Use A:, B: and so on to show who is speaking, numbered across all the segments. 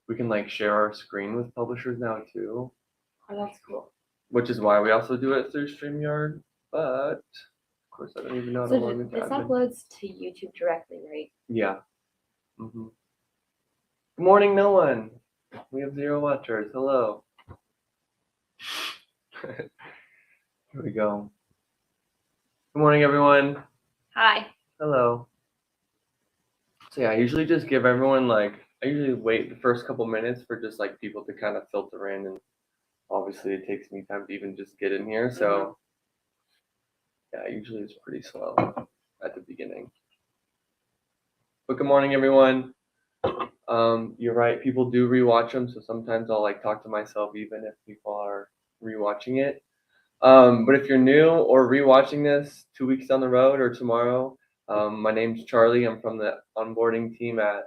A: We can like share our screen with publishers now too.
B: Oh, that's cool.
A: Which is why we also do it through StreamYard. But of course, I don't even know how to
B: So
A: log into
B: this
A: admin.
B: uploads to YouTube directly, right?
A: Yeah. Good morning, no one. We have 0 watchers. Hello. Here we go. Good morning, everyone.
B: Hi.
A: Hello. So yeah, I usually just give everyone I usually wait the first couple minutes for just like people to kind of filter in, and obviously it takes me time to even just get in here. So yeah, usually it's pretty slow at the beginning. But good morning, everyone. You're right, people do rewatch them, so sometimes I'll like talk to myself even if people are rewatching it. But if you're new or rewatching this 2 weeks down the road or tomorrow, my name's Charlie. I'm from the onboarding team at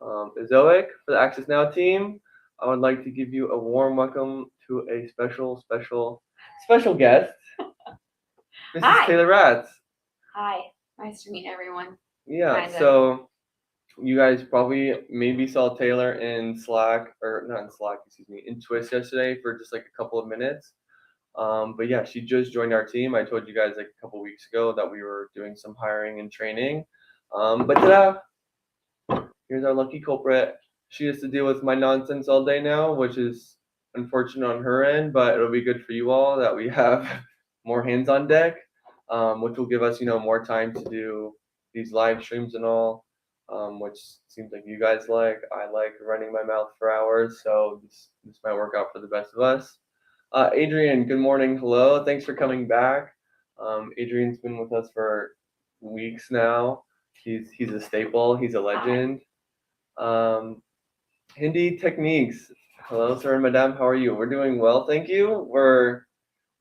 A: Ezoic for the Access Now team. I would like to give you a warm welcome to a special guest. Mrs.
B: Hi.
A: Taylor Ratz.
B: Hi. Nice to meet everyone.
A: Yeah,
B: Kinda.
A: so you guys probably maybe saw Taylor in Slack, or not in Slack, excuse me, in Twist yesterday for just like a couple of minutes. But yeah, she just joined our team. I told you guys like a couple weeks ago that we were doing some hiring and training. But ta-da! Here's our lucky culprit. She has to deal with my nonsense all day now, which is unfortunate on her end, but it'll be good for you all that we have more hands on deck, which will give us, more time to do these live streams and all, which seems like you guys like. I like running my mouth for hours, so this might work out for the best of us. Adrian, good morning. Hello. Thanks for coming back. Adrian's been with us for weeks now. He's a staple. He's a legend. Hindi Techniques. Hello, sir and madam. How are you? We're doing well, thank you. We're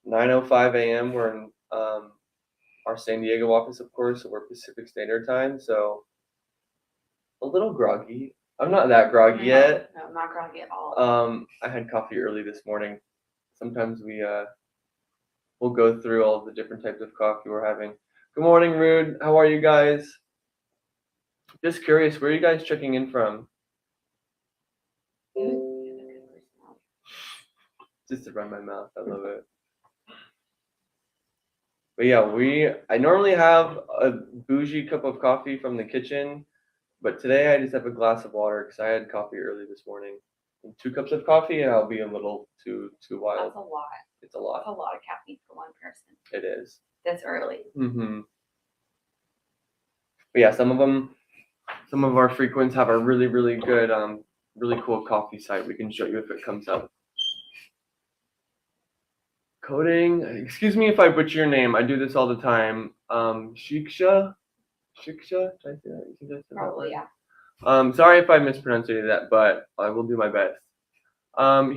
A: 9:05 a.m. We're in our San Diego office, of course, so we're Pacific Standard Time, so a little groggy. I'm not that groggy yet.
B: No, I'm not groggy at all.
A: I had coffee early this morning. Sometimes we'll go through all the different types of coffee we're having. Good morning, Rude. How are you guys? Just curious, where are you guys checking in from? Just to run my mouth. I love it. But yeah, I normally have a bougie cup of coffee from the kitchen, but today I just have a glass of water because I had coffee early this morning. And 2 cups of coffee, and I'll be a little too wild.
B: That's a lot.
A: It's a lot.
B: That's a lot of caffeine for one person.
A: It is.
B: That's early.
A: But yeah, some of our frequents have a really, really good, really cool coffee site. We can show you if it comes up. Coding. Excuse me if I butcher your name. I do this all the time. Shiksha. Did I say that? You think I said
B: Probably,
A: that?
B: yeah.
A: Sorry if I mispronounced that, but I will do my best.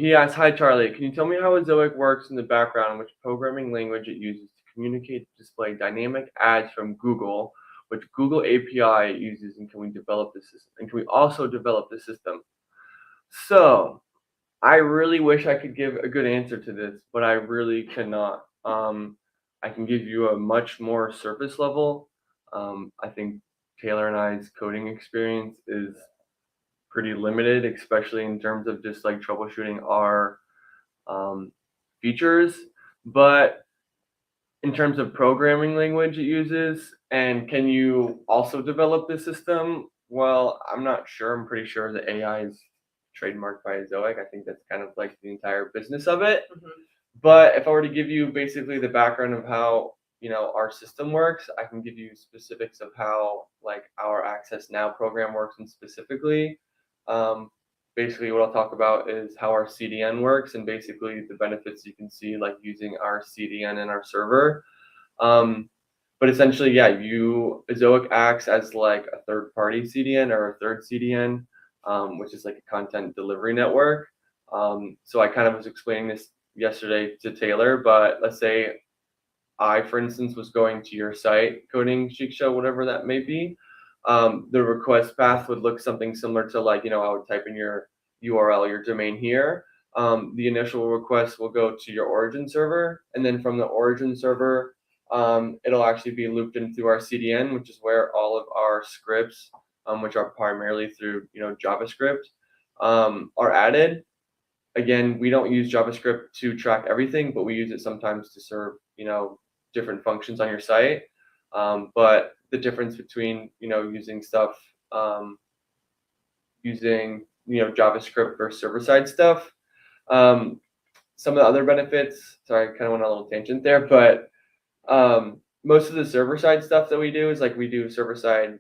A: He asks, "Hi Charlie, can you tell me how Ezoic works in the background and which programming language it uses to communicate, display dynamic ads from Google, which Google API it uses, and can we develop the system? And can we also develop the system?" So, I really wish I could give a good answer to this, but I really cannot. I can give you a much more surface level. I think Taylor and I's coding experience is pretty limited, especially in terms of just like troubleshooting our features. But in terms of programming language it uses, and can you also develop the system? Well, I'm not sure. I'm pretty sure the AI is trademarked by Ezoic. I think that's kind of like the entire business of it. But if I were to give you basically the background of how our system works, I can give you specifics of how like our Access Now program works, and specifically, basically what I'll talk about is how our CDN works, and basically the benefits you can see like using our CDN in our server. But essentially, yeah, Ezoic acts as like a third-party CDN or a third CDN, which is like a content delivery network. So I kind of was explaining this yesterday to Taylor, but let's say I, for instance, was going to your site, coding Shiksha, whatever that may be. The request path would look something similar to like, I would type in your URL, your domain here. The initial request will go to your origin server, and then from the origin server, it'll actually be looped in through our CDN, which is where all of our scripts which are primarily through JavaScript, are added. Again, we don't use JavaScript to track everything, but we use it sometimes to serve different functions on your site. But the difference between using stuff using JavaScript versus server-side stuff. Some of the other benefits, sorry, I kind of went on a little tangent there, but most of the server-side stuff that we do is like we do server-side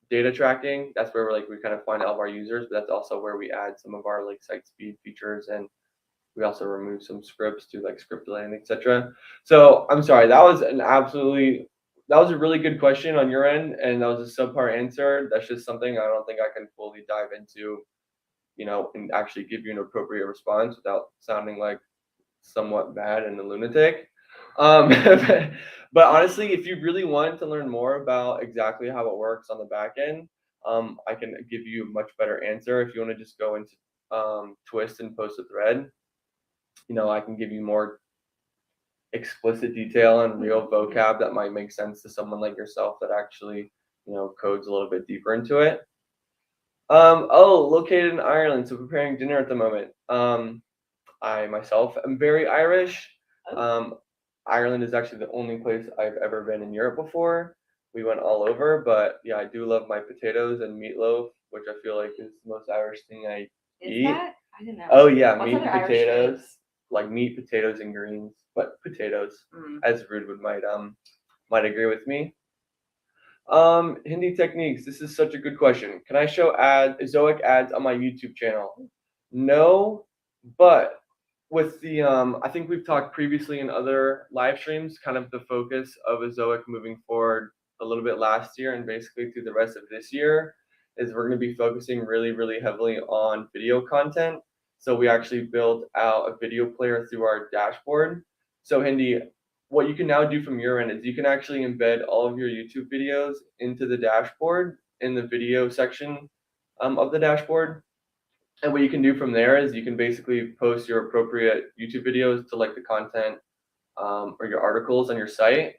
A: data tracking. That's where we kind of find all of our users, but that's also where we add some of our like site speed features, and we also remove some scripts to like script delay and etc. So I'm sorry, that was a really good question on your end, and that was a subpar answer. That's just something I don't think I can fully dive into, and actually give you an appropriate response without sounding like somewhat bad and a lunatic. But honestly, if you really want to learn more about exactly how it works on the back end, I can give you a much better answer. If you want to just go into Twist and post a thread, I can give you more explicit detail and real vocab that might make sense to someone like yourself that actually, codes a little bit deeper into it. Located in Ireland, so preparing dinner at the moment. I myself am very Irish. Ireland is actually the only place I've ever been in Europe before. We went all over, but yeah, I do love my potatoes and meatloaf, which I feel like is the most Irish thing I eat.
B: That? I didn't know.
A: Oh yeah,
B: What's
A: meat
B: other
A: and
B: Irish
A: potatoes,
B: foods?
A: like meat, potatoes, and greens, but potatoes, as Rude might agree with me. Hindi techniques. This is such a good question. Can I show Ezoic ads on my YouTube channel? No, but with the I think we've talked previously in other live streams, kind of the focus of Ezoic moving forward a little bit last year and basically through the rest of this year is we're going to be focusing really, really heavily on video content. So we actually built out a video player through our dashboard. So Hindi, what you can now do from your end is you can actually embed all of your YouTube videos into the dashboard in the video section of the dashboard. And what you can do from there is you can basically post your appropriate YouTube videos to like the content or your articles on your site.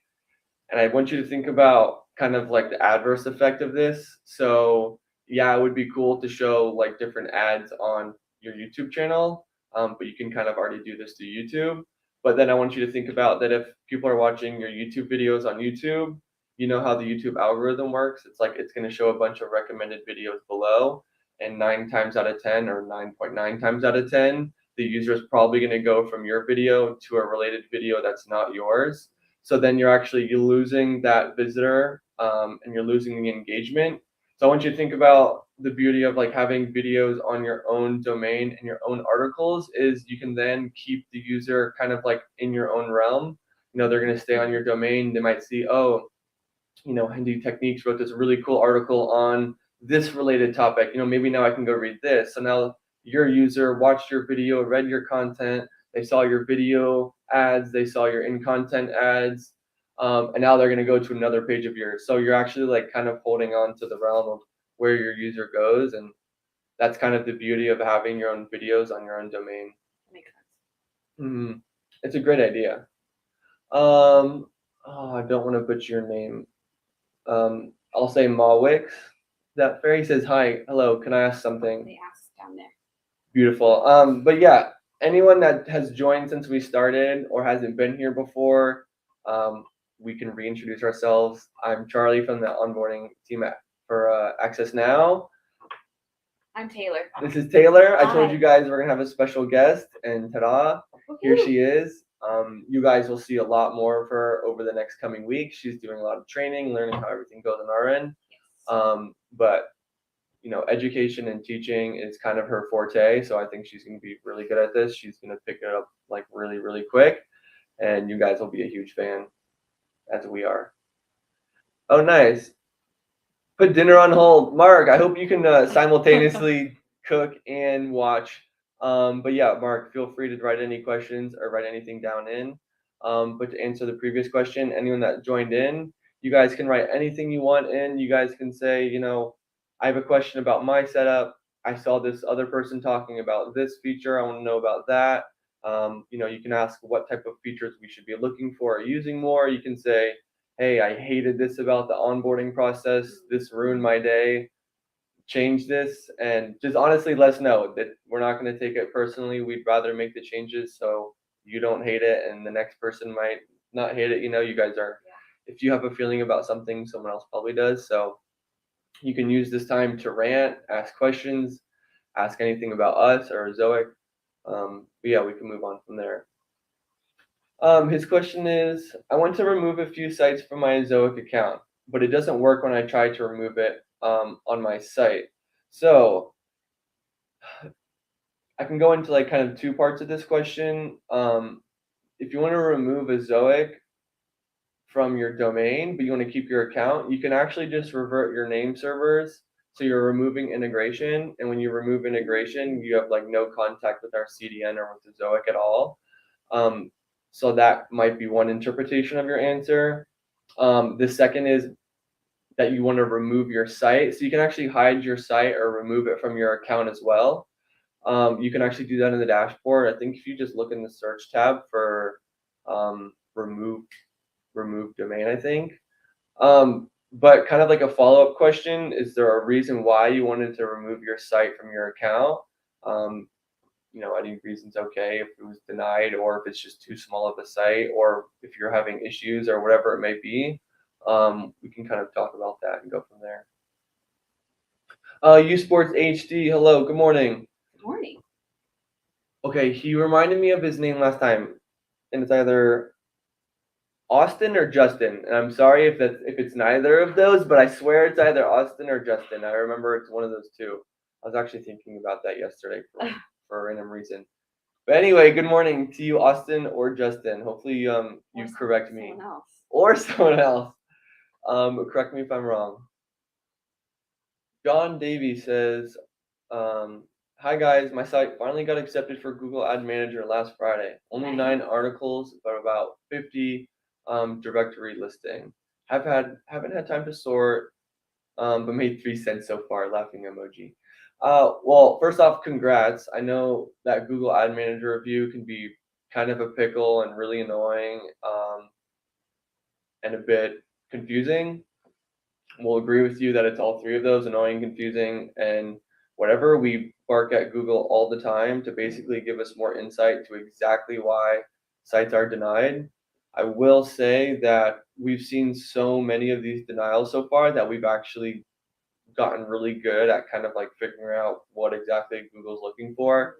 A: And I want you to think about kind of like the adverse effect of this. So yeah, it would be cool to show like different ads on your YouTube channel, but you can kind of already do this to YouTube. But then I want you to think about that if people are watching your YouTube videos on YouTube, you know how the YouTube algorithm works. It's like it's going to show a bunch of recommended videos below, and 9 times out of 10 or 9.9 times out of 10, the user is probably going to go from your video to a related video that's not yours. So then you're losing that visitor, and you're losing the engagement. So I want you to think about the beauty of like having videos on your own domain and your own articles is you can then keep the user kind of like in your own realm. They're going to stay on your domain. They might see, oh, Hindi Techniques wrote this really cool article on this related topic. Maybe now I can go read this. So now your user watched your video, read your content, they saw your video ads, they saw your in-content ads, and now they're going to go to another page of yours. So you're actually like kind of holding on to the realm of where your user goes, and that's kind of the beauty of having your own videos on your own domain.
B: Makes sense.
A: It's a great idea. I don't want to butcher your name. I'll say Mawix. That fairy says, hi, hello, can I ask something?
B: They asked down there.
A: Beautiful. But yeah, anyone that has joined since we started or hasn't been here before, we can reintroduce ourselves. I'm Charlie from the onboarding team for Access Now.
B: I'm Taylor.
A: This is Taylor.
B: Hi.
A: I told you guys we're gonna have a special guest, and ta-da, here she is. You guys will see a lot more of her over the next coming weeks. She's doing a lot of training, learning how everything goes on our end. But education and teaching is kind of her forte, so I think she's going to be really good at this. She's going to pick it up like really, really quick, and you guys will be a huge fan, as we are. Oh, nice. Put dinner on hold. Mark, I hope you can simultaneously cook and watch. But yeah, Mark, feel free to write any questions or write anything down in. But to answer the previous question, anyone that joined in, you guys can write anything you want in. You guys can say, I have a question about my setup. I saw this other person talking about this feature. I want to know about that. You can ask what type of features we should be looking for or using more. You can say, hey, I hated this about the onboarding process. This ruined my day. Change this, and just honestly let us know that we're not going to take it personally. We'd rather make the changes so you don't hate it and the next person might not hate it. You guys are, if you have a feeling about something, someone else probably does. So you can use this time to rant, ask questions, ask anything about us or Ezoic. But yeah, we can move on from there. His question is, I want to remove a few sites from my Ezoic account, but it doesn't work when I try to remove it on my site. So I can go into like kind of two parts of this question. If you want to remove Ezoic from your domain, but you want to keep your account, you can actually just revert your name servers. So you're removing integration, and when you remove integration, you have like no contact with our CDN or with Ezoic at all. So that might be one interpretation of your answer. The second is that you want to remove your site. So you can actually hide your site or remove it from your account as well. You can actually do that in the dashboard. I think if you just look in the search tab for remove domain, I think. But kind of like a follow-up question, is there a reason why you wanted to remove your site from your account? Any reason's okay if it was denied, or if it's just too small of a site, or if you're having issues or whatever it may be. We can kind of talk about that and go from there. Usports HD, hello, good morning.
B: Good morning.
A: Okay, he reminded me of his name last time, and it's either Austin or Justin. And I'm sorry if it's neither of those, but I swear it's either Austin or Justin. I remember it's one of those two. I was actually thinking about that yesterday for a random reason. But anyway, good morning to you, Austin or Justin. Hopefully you correct me. Or someone else. Correct me if I'm wrong. John Davey says, hi guys, my site finally got accepted for Google Ad Manager last Friday. Only 9 articles, but about 50 directory listing. Haven't had time to sort, but made 3 cents so far. Laughing emoji. Well, first off, congrats. I know that Google Ad Manager review can be kind of a pickle and really annoying, and a bit confusing. We'll agree with you that it's all 3 of those: annoying, confusing, and whatever. We bark at Google all the time to basically give us more insight to exactly why sites are denied. I will say that we've seen so many of these denials so far that we've actually gotten really good at kind of like figuring out what exactly Google's looking for.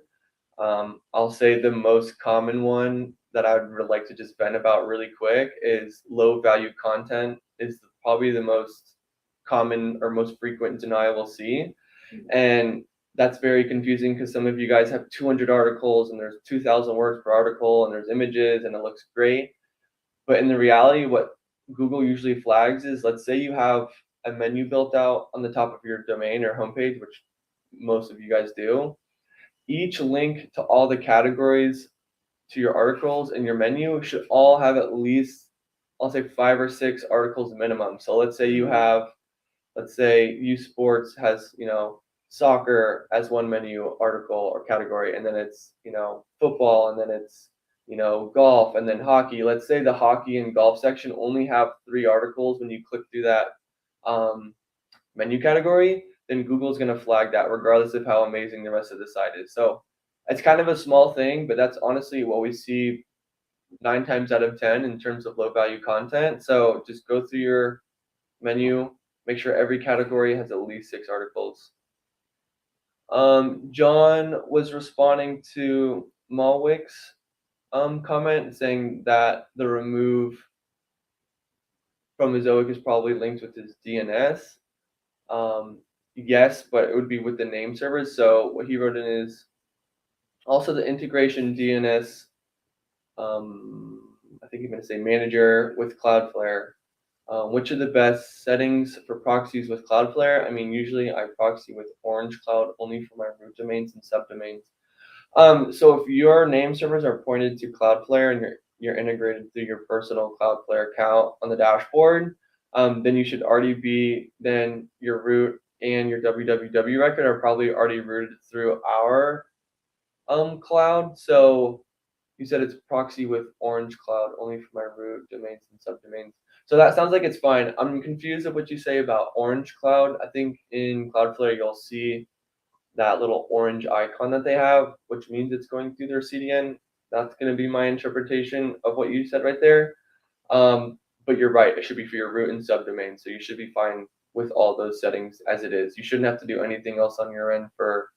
A: I'll say the most common one that I would like to just vent about really quick is low value content is probably the most common or most frequent denial we'll see. And that's very confusing because some of you guys have 200 articles and there's 2,000 words per article and there's images and it looks great. But in the reality, what Google usually flags is, let's say you have a menu built out on the top of your domain or homepage, which most of you guys do. Each link to all the categories to your articles in your menu should all have at least, I'll say 5 or 6 articles minimum. So let's say Usports has, soccer as one menu article or category, and then it's, football, and then it's, golf, and then hockey. Let's say the hockey and golf section only have 3 articles when you click through that menu category, then Google's going to flag that regardless of how amazing the rest of the site is. So it's kind of a small thing, but that's honestly what we see 9 times out of 10 in terms of low value content. So just go through your menu, make sure every category has at least 6 articles. John was responding to Malwick's comment saying that the remove from Ezoic is probably linked with his DNS. Yes, but it would be with the name servers. So what he wrote in is also the integration DNS, I think you're going to say manager with Cloudflare. Which are the best settings for proxies with Cloudflare? I mean, usually I proxy with Orange Cloud only for my root domains and subdomains. So if your name servers are pointed to Cloudflare and you're integrated through your personal Cloudflare account on the dashboard, then you should already be, then your root and your www record are probably already routed through our cloud. So you said it's proxy with Orange Cloud only for my root domains and subdomains. So that sounds like it's fine. I'm confused of what you say about Orange Cloud. I think in Cloudflare you'll see that little orange icon that they have, which means it's going through their CDN. That's going to be my interpretation of what you said right there. But you're right, it should be for your root and subdomain. So you should be fine with all those settings as it is. You shouldn't have to do anything else on your end for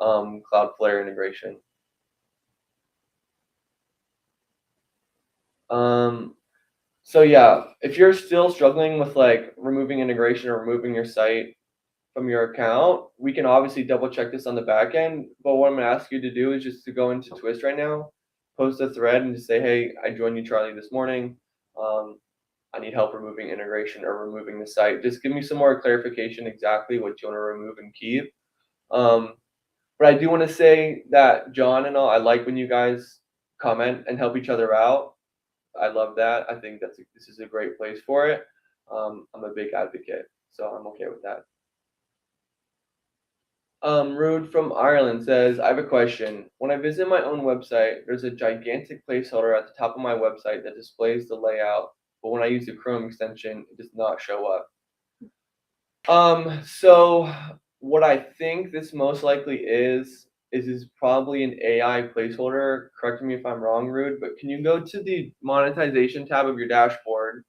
A: Cloudflare integration. So yeah, if you're still struggling with like removing integration or removing your site from your account, we can obviously double check this on the back end. But what I'm gonna ask you to do is just to go into Twist right now, post a thread and just say, hey, I joined you, Charlie, this morning. I need help removing integration or removing the site. Just give me some more clarification exactly what you want to remove and keep. But I do want to say that John and all, I like when you guys comment and help each other out. I love that. I think this is a great place for it. I'm a big advocate, so I'm okay with that. Rude from Ireland says, I have a question. When I visit my own website, there's a gigantic placeholder at the top of my website that displays the layout, but when I use the Chrome extension, it does not show up. So what I think this most likely is probably an AI placeholder. Correct me if I'm wrong, Rude, but can you go to the monetization tab of your dashboard,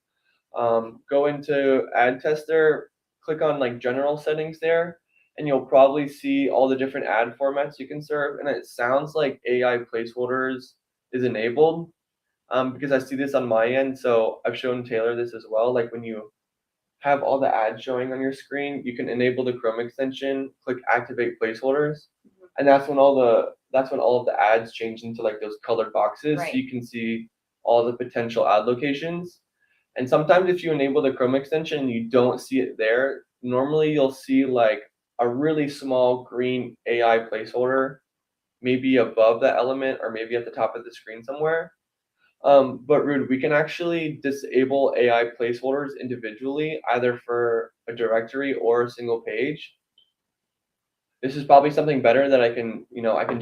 A: go into ad tester, click on like general settings there, and you'll probably see all the different ad formats you can serve. And it sounds like AI placeholders is enabled, because I see this on my end. So I've shown Taylor this as well. Like when you have all the ads showing on your screen, you can enable the Chrome extension, click activate placeholders, and that's when all of the ads change into like those colored boxes.
B: Right.
A: So you can see all the potential ad locations. And sometimes if you enable the Chrome extension and you don't see it there, normally you'll see like a really small green AI placeholder, maybe above that element or maybe at the top of the screen somewhere. But Rude, we can actually disable AI placeholders individually, either for a directory or a single page. This is probably something better that I can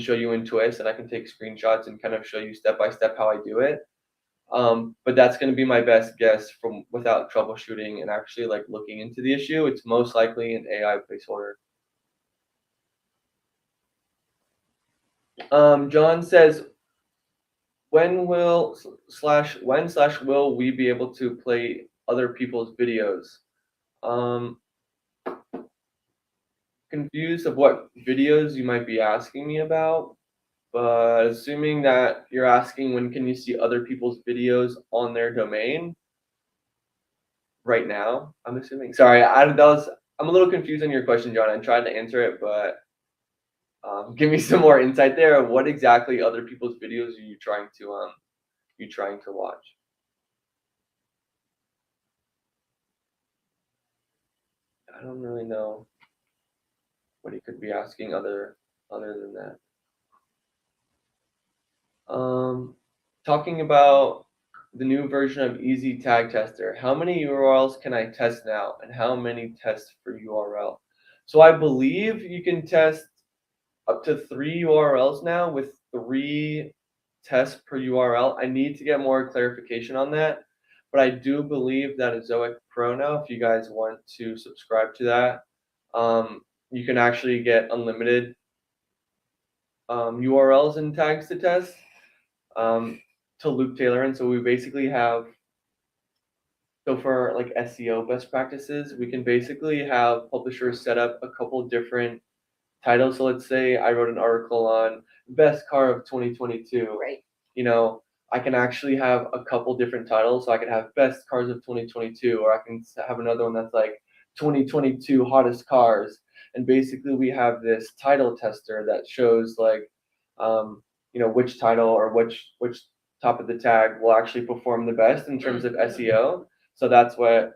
A: show you in Twist, and I can take screenshots and kind of show you step by step how I do it. But that's going to be my best guess from without troubleshooting and actually like looking into the issue. It's most likely an AI placeholder. John says, when will we be able to play other people's videos? Confused of what videos you might be asking me about, but assuming that you're asking when can you see other people's videos on their domain right now, I'm assuming. Sorry, I'm a little confused on your question, John. I tried to answer it, but give me some more insight there. What exactly other people's videos are you trying to watch? I don't really know what he could be asking other than that. Talking about the new version of Easy Tag Tester. How many URLs can I test now, and how many tests per URL? So I believe you can test up to 3 URLs now with 3 tests per URL. I need to get more clarification on that, but I do believe that Ezoic Pro now, if you guys want to subscribe to that, you can actually get unlimited URLs and tags to test, to loop Taylor in. So we basically have, so for like SEO best practices, we can basically have publishers set up a couple different titles. So let's say I wrote an article on best car of 2022.
B: Right.
A: I can actually have a couple different titles. So I could have best cars of 2022, or I can have another one that's like 2022 hottest cars. And basically we have this title tester that shows like, which title or which top of the tag will actually perform the best in terms of SEO. So that's what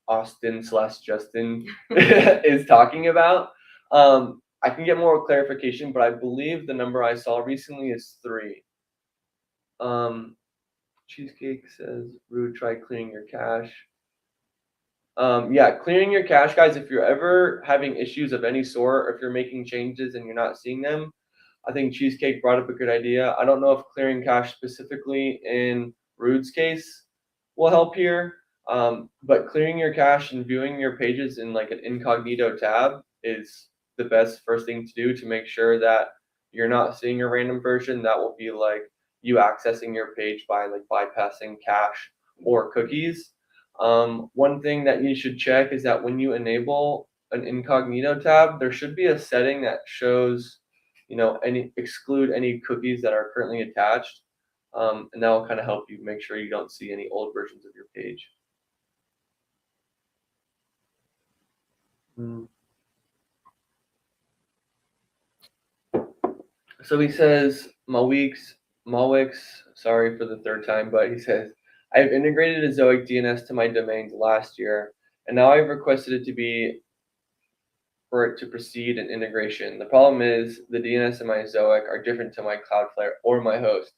A: Austin/Justin is talking about. I can get more clarification, but I believe the number I saw recently is 3. Cheesecake says, Rude, try clearing your cache. Yeah, clearing your cache, guys, if you're ever having issues of any sort, or if you're making changes and you're not seeing them, I think Cheesecake brought up a good idea. I don't know if clearing cache specifically in Rude's case will help here, But clearing your cache and viewing your pages in like an incognito tab is the best first thing to do to make sure that you're not seeing a random version that will be like you accessing your page by like bypassing cache or cookies. One thing that you should check is that when you enable an incognito tab, there should be a setting that shows, exclude any cookies that are currently attached. And that will kind of help you make sure you don't see any old versions of your page. So he says, Malwix, sorry for the third time, but he says, I've integrated Ezoic DNS to my domains last year, and now I've requested for it to proceed in integration. The problem is the DNS in my Ezoic are different to my Cloudflare or my host.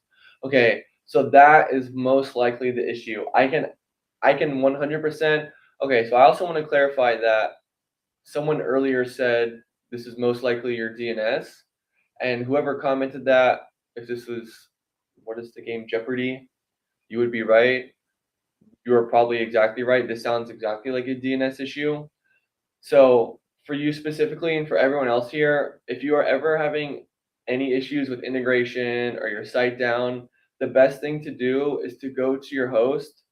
A: Okay, so that is most likely the issue. I can 100%. Okay, so I also want to clarify that someone earlier said this is most likely your DNS, and whoever commented that, if this was, what is the game, Jeopardy, you would be right. You are probably exactly right. This sounds exactly like a DNS issue. So for you specifically and for everyone else here, if you are ever having any issues with integration or your site down, the best thing to do is to go to your host,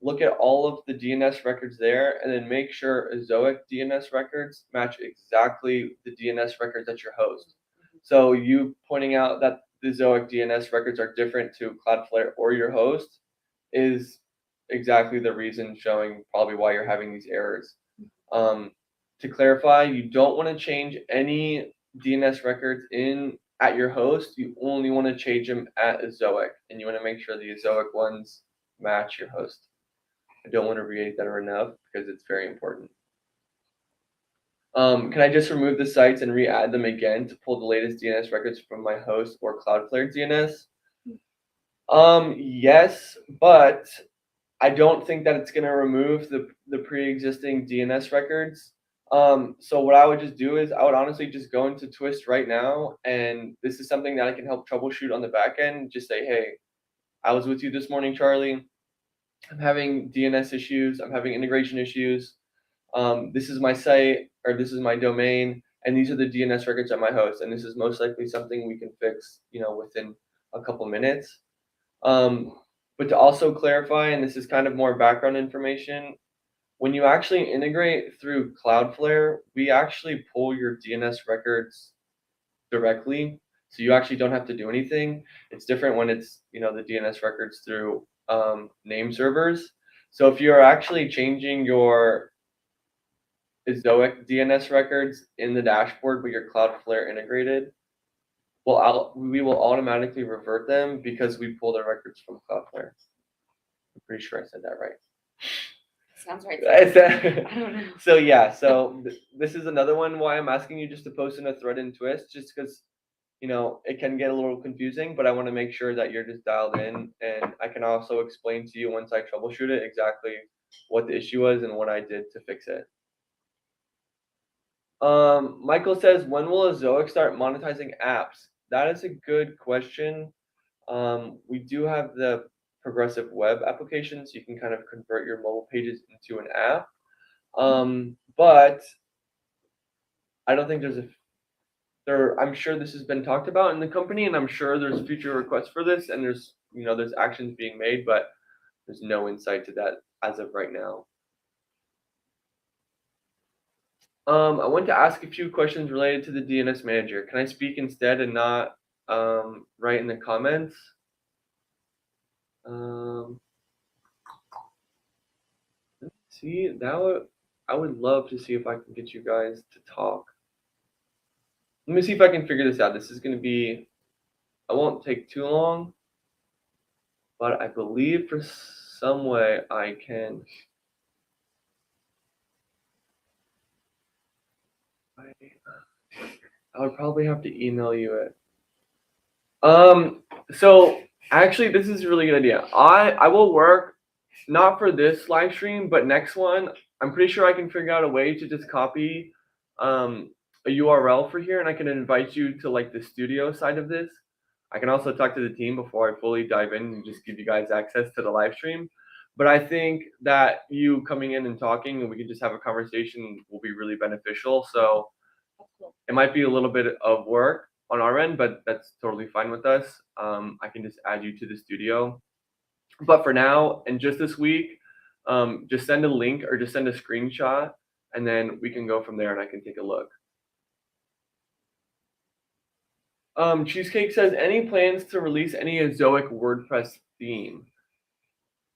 A: look at all of the DNS records there, and then make sure Ezoic DNS records match exactly the DNS records at your host. So you pointing out that the Ezoic DNS records are different to Cloudflare or your host is exactly the reason showing probably why you're having these errors. To clarify, you don't want to change any DNS records at your host. You only want to change them at Ezoic, and you want to make sure the Ezoic ones match your host. I don't want to reiterate that enough because it's very important. Can I just remove the sites and re-add them again to pull the latest DNS records from my host or Cloudflare DNS? Yes, but I don't think that it's going to remove the pre-existing DNS records. So what I would just do is I would honestly just go into Twist right now, and this is something that I can help troubleshoot on the back end. Just say, hey, I was with you this morning, Charlie. I'm having DNS issues. I'm having integration issues. This is my site, or this is my domain, and these are the DNS records at my host. And this is most likely something we can fix, within a couple minutes. But to also clarify, and this is kind of more background information, when you actually integrate through Cloudflare, we actually pull your DNS records directly. So you actually don't have to do anything. It's different when it's, the DNS records through name servers. So if you're actually changing your Ezoic DNS records in the dashboard with your Cloudflare integrated, we will automatically revert them because we pull the records from Cloudflare. I'm pretty sure I said that right.
B: Sounds right. I don't know.
A: So yeah, this is another one why I'm asking you just to post in a thread in Twist, just because it can get a little confusing, but I want to make sure that you're just dialed in, and I can also explain to you once I troubleshoot it exactly what the issue was and what I did to fix it. Michael says, when will Ezoic start monetizing apps? That is a good question. We do have the progressive web application, so you can kind of convert your mobile pages into an app. But I don't think I'm sure this has been talked about in the company, and I'm sure there's future requests for this, and there's actions being made, but there's no insight to that as of right now. I want to ask a few questions related to the DNS manager. Can I speak instead and not write in the comments? Let's see, I would love to see if I can get you guys to talk. Let me see if I can figure this out. This is going to be, I won't take too long, but I believe for some way I can. I would probably have to email you it. So actually, this is a really good idea. I will work, not for this live stream, but next one. I'm pretty sure I can figure out a way to just copy a URL for here, and I can invite you to like the studio side of this. I can also talk to the team before I fully dive in and just give you guys access to the live stream. But I think that you coming in and talking and we could just have a conversation will be really beneficial. So
B: That's cool.
A: it might be a little bit of work on our end, but that's totally fine with us. I can just add you to the studio. But for now, and just this week, just send a link or just send a screenshot, and then we can go from there and I can take a look. Cheesecake says, any plans to release any Ezoic WordPress theme?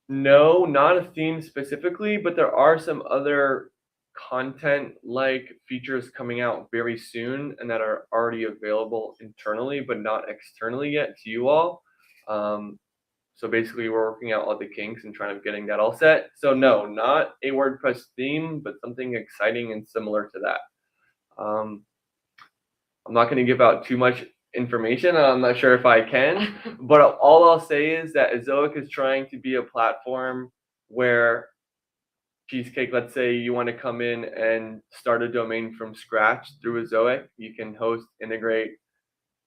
A: No, not a theme specifically, but there are some other content like features coming out very soon and that are already available internally, but not externally yet to you all. So basically we're working out all the kinks and trying to getting that all set. So no, not a WordPress theme, but something exciting and similar to that. I'm not going to give out too much information. I'm not sure if I can, but all I'll say is that Ezoic is trying to be a platform where Cheesecake, let's say you want to come in and start a domain from scratch through Ezoic, you can host, integrate,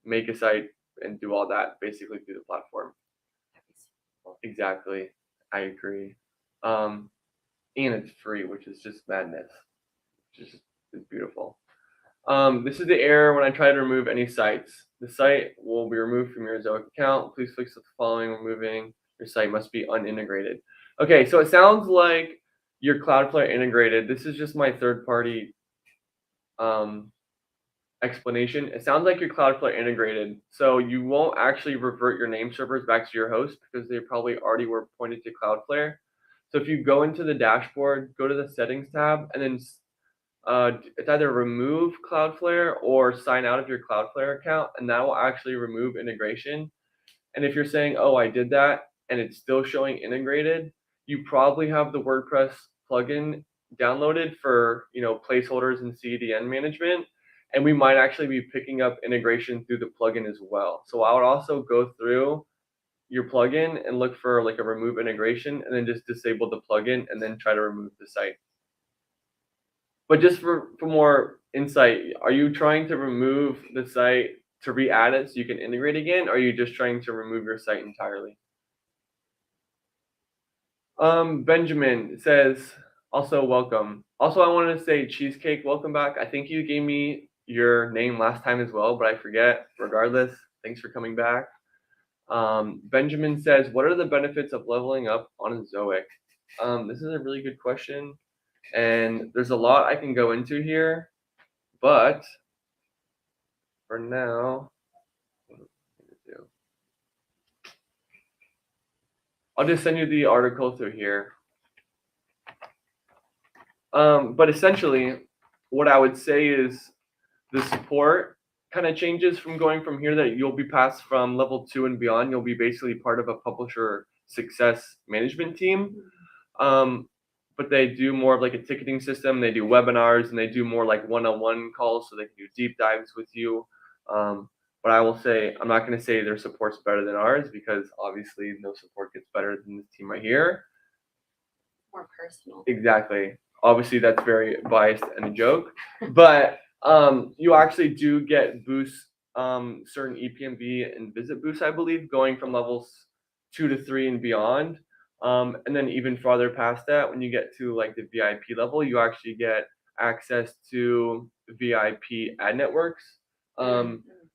A: make a site, and do all that basically through the platform. Exactly. I agree. And it's free, which is just madness. Which is beautiful. This is the error when I try to remove any sites. The site will be removed from your Ezoic account. Please fix the following: removing your site must be unintegrated. Okay, so it sounds like your Cloudflare integrated. This is just my third-party explanation. It sounds like your Cloudflare integrated, so you won't actually revert your name servers back to your host because they probably already were pointed to Cloudflare. So if you go into the dashboard, go to the settings tab, and then it's either remove Cloudflare or sign out of your Cloudflare account, and that will actually remove integration. And if you're saying, oh, I did that, and it's still showing integrated, you probably have the WordPress plugin downloaded for placeholders and CDN management, and we might actually be picking up integration through the plugin as well. So I would also go through your plugin and look for like a remove integration, and then just disable the plugin, and then try to remove the site. But just for more insight, are you trying to remove the site to re-add it so you can integrate again, or are you just trying to remove your site entirely? Benjamin says, also welcome. Also, I wanted to say, Cheesecake, welcome back. I think you gave me your name last time as well, but I forget. Regardless, thanks for coming back. Benjamin says, what are the benefits of leveling up on Ezoic? This is a really good question, and there's a lot I can go into here, but for now, I'll just send you the article through here. But essentially, what I would say is the support kind of changes from going from here, that you'll be passed from level 2 and beyond. You'll be basically part of a publisher success management team. But they do more of like a ticketing system. They do webinars, and they do more like one-on-one calls, so they can do deep dives with you. But I will say, I'm not going to say their support's better than ours, because obviously no support gets better than this team right here.
B: More personal.
A: Exactly. Obviously, that's very biased and a joke. But you actually do get boosts, certain EPMV and visit boosts, I believe, going from levels 2 to 3 and beyond. And then even farther past that, when you get to like the VIP level, you actually get access to VIP ad networks.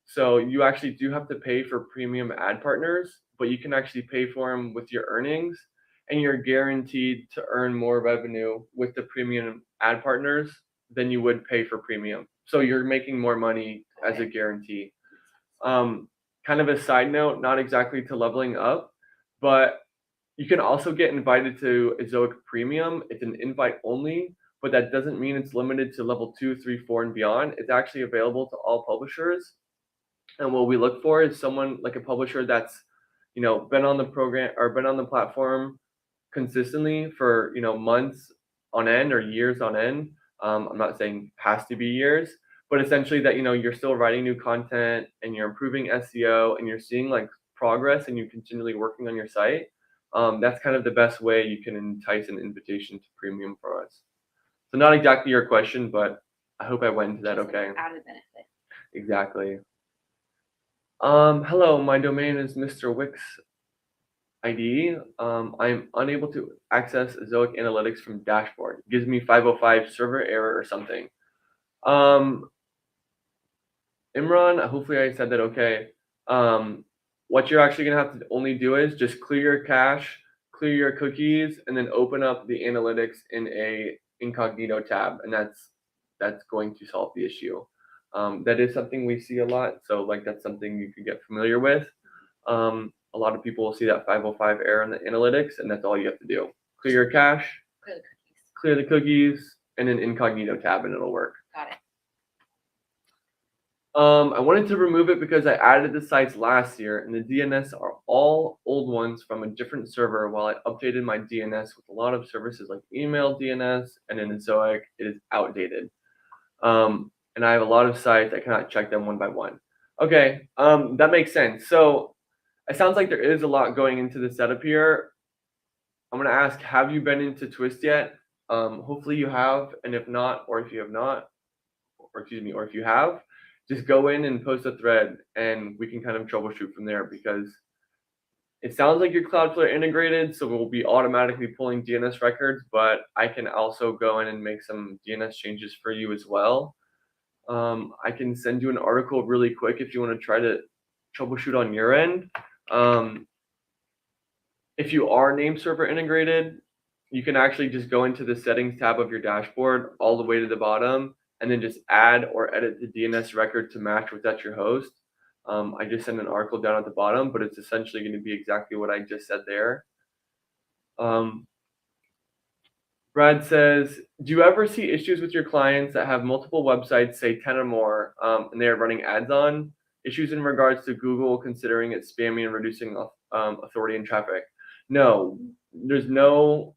A: So you actually do have to pay for premium ad partners, but you can actually pay for them with your earnings, and you're guaranteed to earn more revenue with the premium ad partners than you would pay for premium. So you're making more money as a guarantee. Kind of a side note, not exactly to leveling up, but you can also get invited to Ezoic Premium. It's an invite only, but that doesn't mean it's limited to level 2, 3, 4, and beyond. It's actually available to all publishers. And what we look for is someone like a publisher that's, been on the program or been on the platform consistently for, months on end or years on end. I'm not saying has to be years, but essentially that, you're still writing new content and you're improving SEO and you're seeing like progress and you're continually working on your site. That's kind of the best way you can entice an invitation to premium for us. So not exactly your question, but I hope I went into that okay.
B: Added benefit.
A: Exactly. Hello, my domain is Mr. Wix ID. I'm unable to access Ezoic Analytics from dashboard. It gives me 505 server error or something. Imran, hopefully I said that okay. What you're actually gonna have to only do is just clear your cache, clear your cookies, and then open up the analytics in a incognito tab, and that's going to solve the issue. That is something we see a lot, so like that's something you could get familiar with. A lot of people will see that 505 error in the analytics, and that's all you have to do. Clear your cache,
B: Clear the cookies.
A: clear the cookies, and an incognito tab, and it'll work.
B: Got it.
A: I wanted to remove it because I added the sites last year, and the DNS are all old ones from a different server while I updated my DNS with a lot of services like email DNS, and in Ezoic, it is outdated. And I have a lot of sites, I cannot check them one by one. Okay, that makes sense. So it sounds like there is a lot going into the setup here. I'm gonna ask, have you been into Twist yet? Hopefully you have, and if not, or if you have not, or excuse me, or if you have, just go in and post a thread and we can kind of troubleshoot from there, because it sounds like your Cloudflare integrated, so we'll be automatically pulling DNS records, but I can also go in and make some DNS changes for you as well. I can send you an article really quick if you want to try to troubleshoot on your end. If you are name server integrated, you can actually just go into the settings tab of your dashboard all the way to the bottom and then just add or edit the DNS record to match with that's your host. I just sent an article down at the bottom, but it's essentially going to be exactly what I just said there. Brad says, do you ever see issues with your clients that have multiple websites, say 10 or more, and they are running ads on? Issues in regards to Google considering it spammy and reducing authority and traffic? No, there's no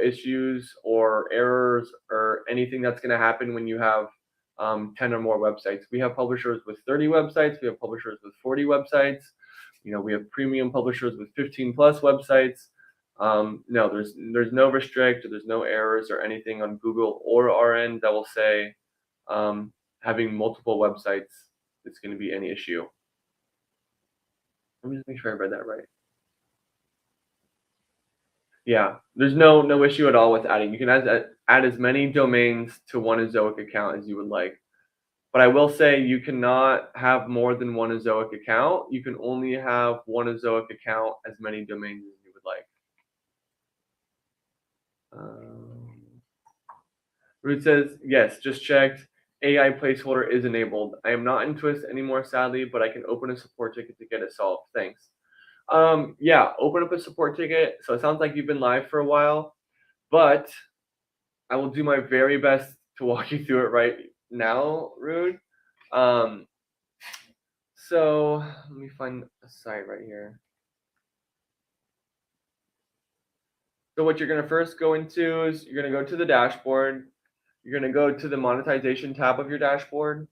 A: issues or errors or anything that's going to happen when you have 10 or more websites. We have publishers with 30 websites. We have publishers with 40 websites. We have premium publishers with 15 plus websites. No, there's no restrict, or there's no errors or anything on Google or our end that will say having multiple websites is going to be any issue. Let me just make sure I read that right. Yeah, there's no issue at all with adding. You can add as many domains to one Ezoic account as you would like. But I will say you cannot have more than one Ezoic account. You can only have one Ezoic account as many domains as you would like. Root says, yes, just checked. AI placeholder is enabled. I am not in Twist anymore, sadly, but I can open a support ticket to get it solved. Thanks. Yeah, open up a support ticket. So it sounds like you've been live for a while, but I will do my very best to walk you through it right now, Rude. So let me find a site right here. So what you're going to first go into is you're going to go to the dashboard. You're going to go to the monetization tab of your dashboard.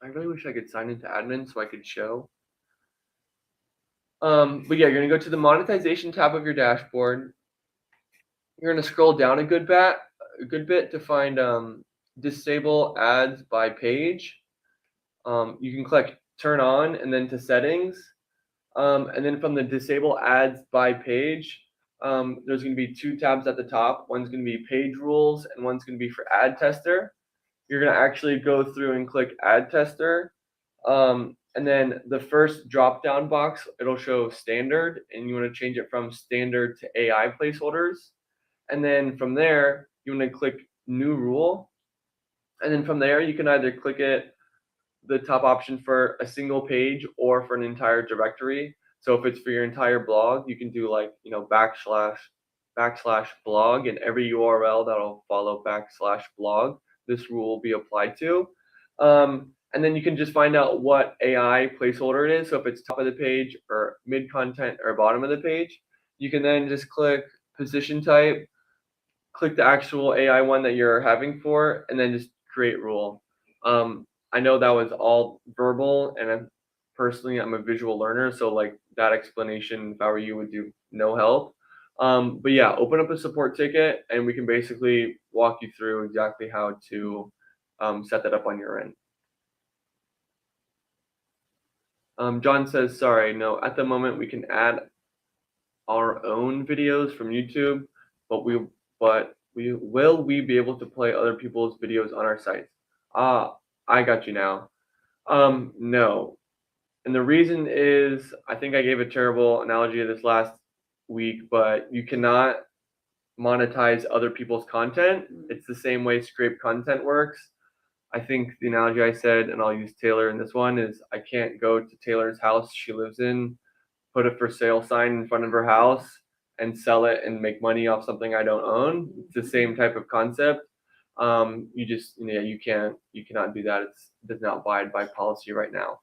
A: I really wish I could sign into admin so I could show. But yeah, you're going to go to the monetization tab of your dashboard. You're going to scroll down a good bit to find disable ads by page. You can click turn on and then to settings. And then from the disable ads by page, there's going to be two tabs at the top. One's going to be page rules and one's going to be for ad tester. You're going to actually go through and click ad tester. And then the first drop down box, it'll show standard, and you want to change it from standard to AI placeholders. And then from there, you want to click new rule. And then from there, you can either click it, the top option for a single page or for an entire directory. So if it's for your entire blog, you can do like, backslash blog, and every URL that'll follow backslash blog, this rule will be applied to. And then you can just find out what AI placeholder it is. So if it's top of the page or mid content or bottom of the page, you can then just click position type, click the actual AI one that you're having for, and then just create rule. I know that was all verbal, and I'm a visual learner, so like that explanation, if I were you, would do no help. But yeah, open up a support ticket, and we can basically walk you through exactly how to set that up on your end. John says, sorry, no, at the moment we can add our own videos from YouTube, but will we be able to play other people's videos on our sites? I got you now. No. And the reason is, I think I gave a terrible analogy of this last week, but you cannot monetize other people's content. It's the same way scraped content works. I think the analogy I said, and I'll use Taylor in this one, is I can't go to Taylor's house she lives in, put a for sale sign in front of her house, and sell it and make money off something I don't own. It's the same type of concept. You cannot do that. It does not abide by policy right now.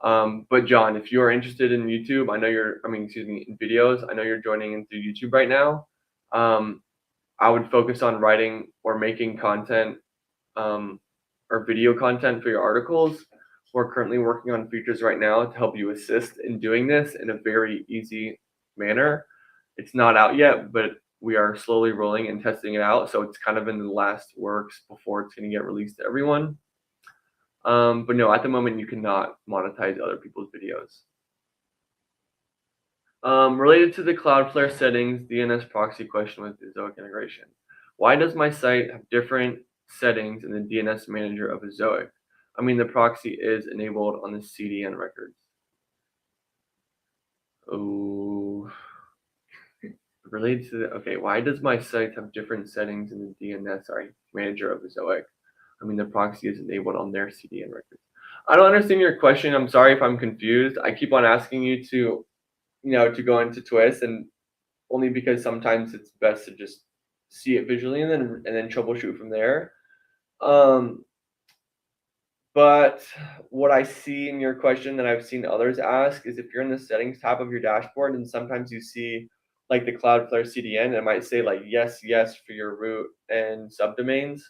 A: But John, if you are interested in YouTube, in videos, I know you're joining in through YouTube right now. I would focus on writing or making content, or video content for your articles. We're currently working on features right now to help you assist in doing this in a very easy manner. It's not out yet, but we are slowly rolling and testing it out. So it's kind of in the last works before it's going to get released to everyone. But no, at the moment, you cannot monetize other people's videos. Related to the Cloudflare settings DNS proxy question with Ezoic integration. Why does my site have different settings in the DNS manager of Ezoic? I mean, the proxy is enabled on the CDN records. Oh, related to why does my site have different settings in the DNS manager of Ezoic? I mean, the proxy is enabled on their CDN records. I don't understand your question. I'm sorry if I'm confused. I keep on asking you to go into Twist, and only because sometimes it's best to just see it visually and then troubleshoot from there. But what I see in your question that I've seen others ask is if you're in the settings tab of your dashboard, and sometimes you see like the Cloudflare CDN, it might say like yes for your root and subdomains,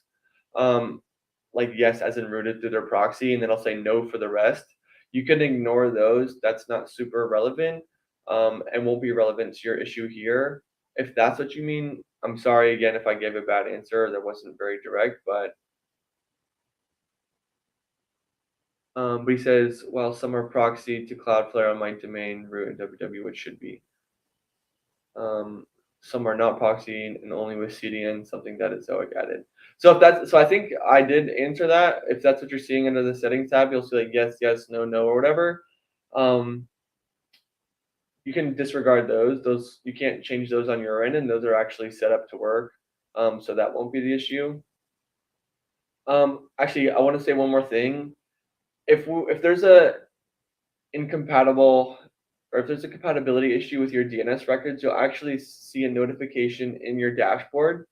A: like yes as in routed through their proxy, and then I'll say no for the rest. You can ignore those. That's not super relevant, and won't be relevant to your issue here. If that's what you mean, I'm sorry again if I gave a bad answer that wasn't very direct, but he says, well, some are proxy to Cloudflare on my domain root and www, which should be. Some are not proxy and only with CDN, something that Ezoic added. So I think I did answer that. If that's what you're seeing under the settings tab, you'll see like yes, no, or whatever. You can disregard those. Those you can't change those on your end, and those are actually set up to work. So that won't be the issue. Actually, I want to say one more thing. If there's a incompatible or if there's a compatibility issue with your DNS records, you'll actually see a notification in your dashboard.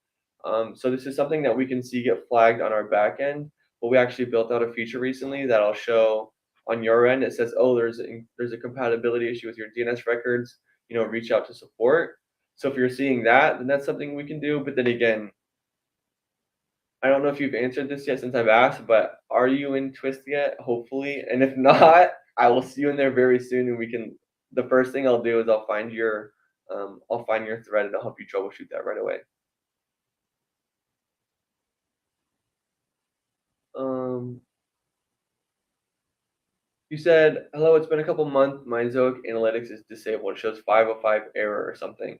A: So this is something that we can see get flagged on our back end, but we actually built out a feature recently that I'll show on your end. It says, oh, there's a compatibility issue with your DNS records, reach out to support. So if you're seeing that, then that's something we can do. But then again, I don't know if you've answered this yet since I've asked, but are you in Twist yet? Hopefully. And if not, I will see you in there very soon, and the first thing I'll do is I'll find your thread and I'll help you troubleshoot that right away. You said, hello, it's been a couple months. My Ezoic analytics is disabled. It shows 505 error or something.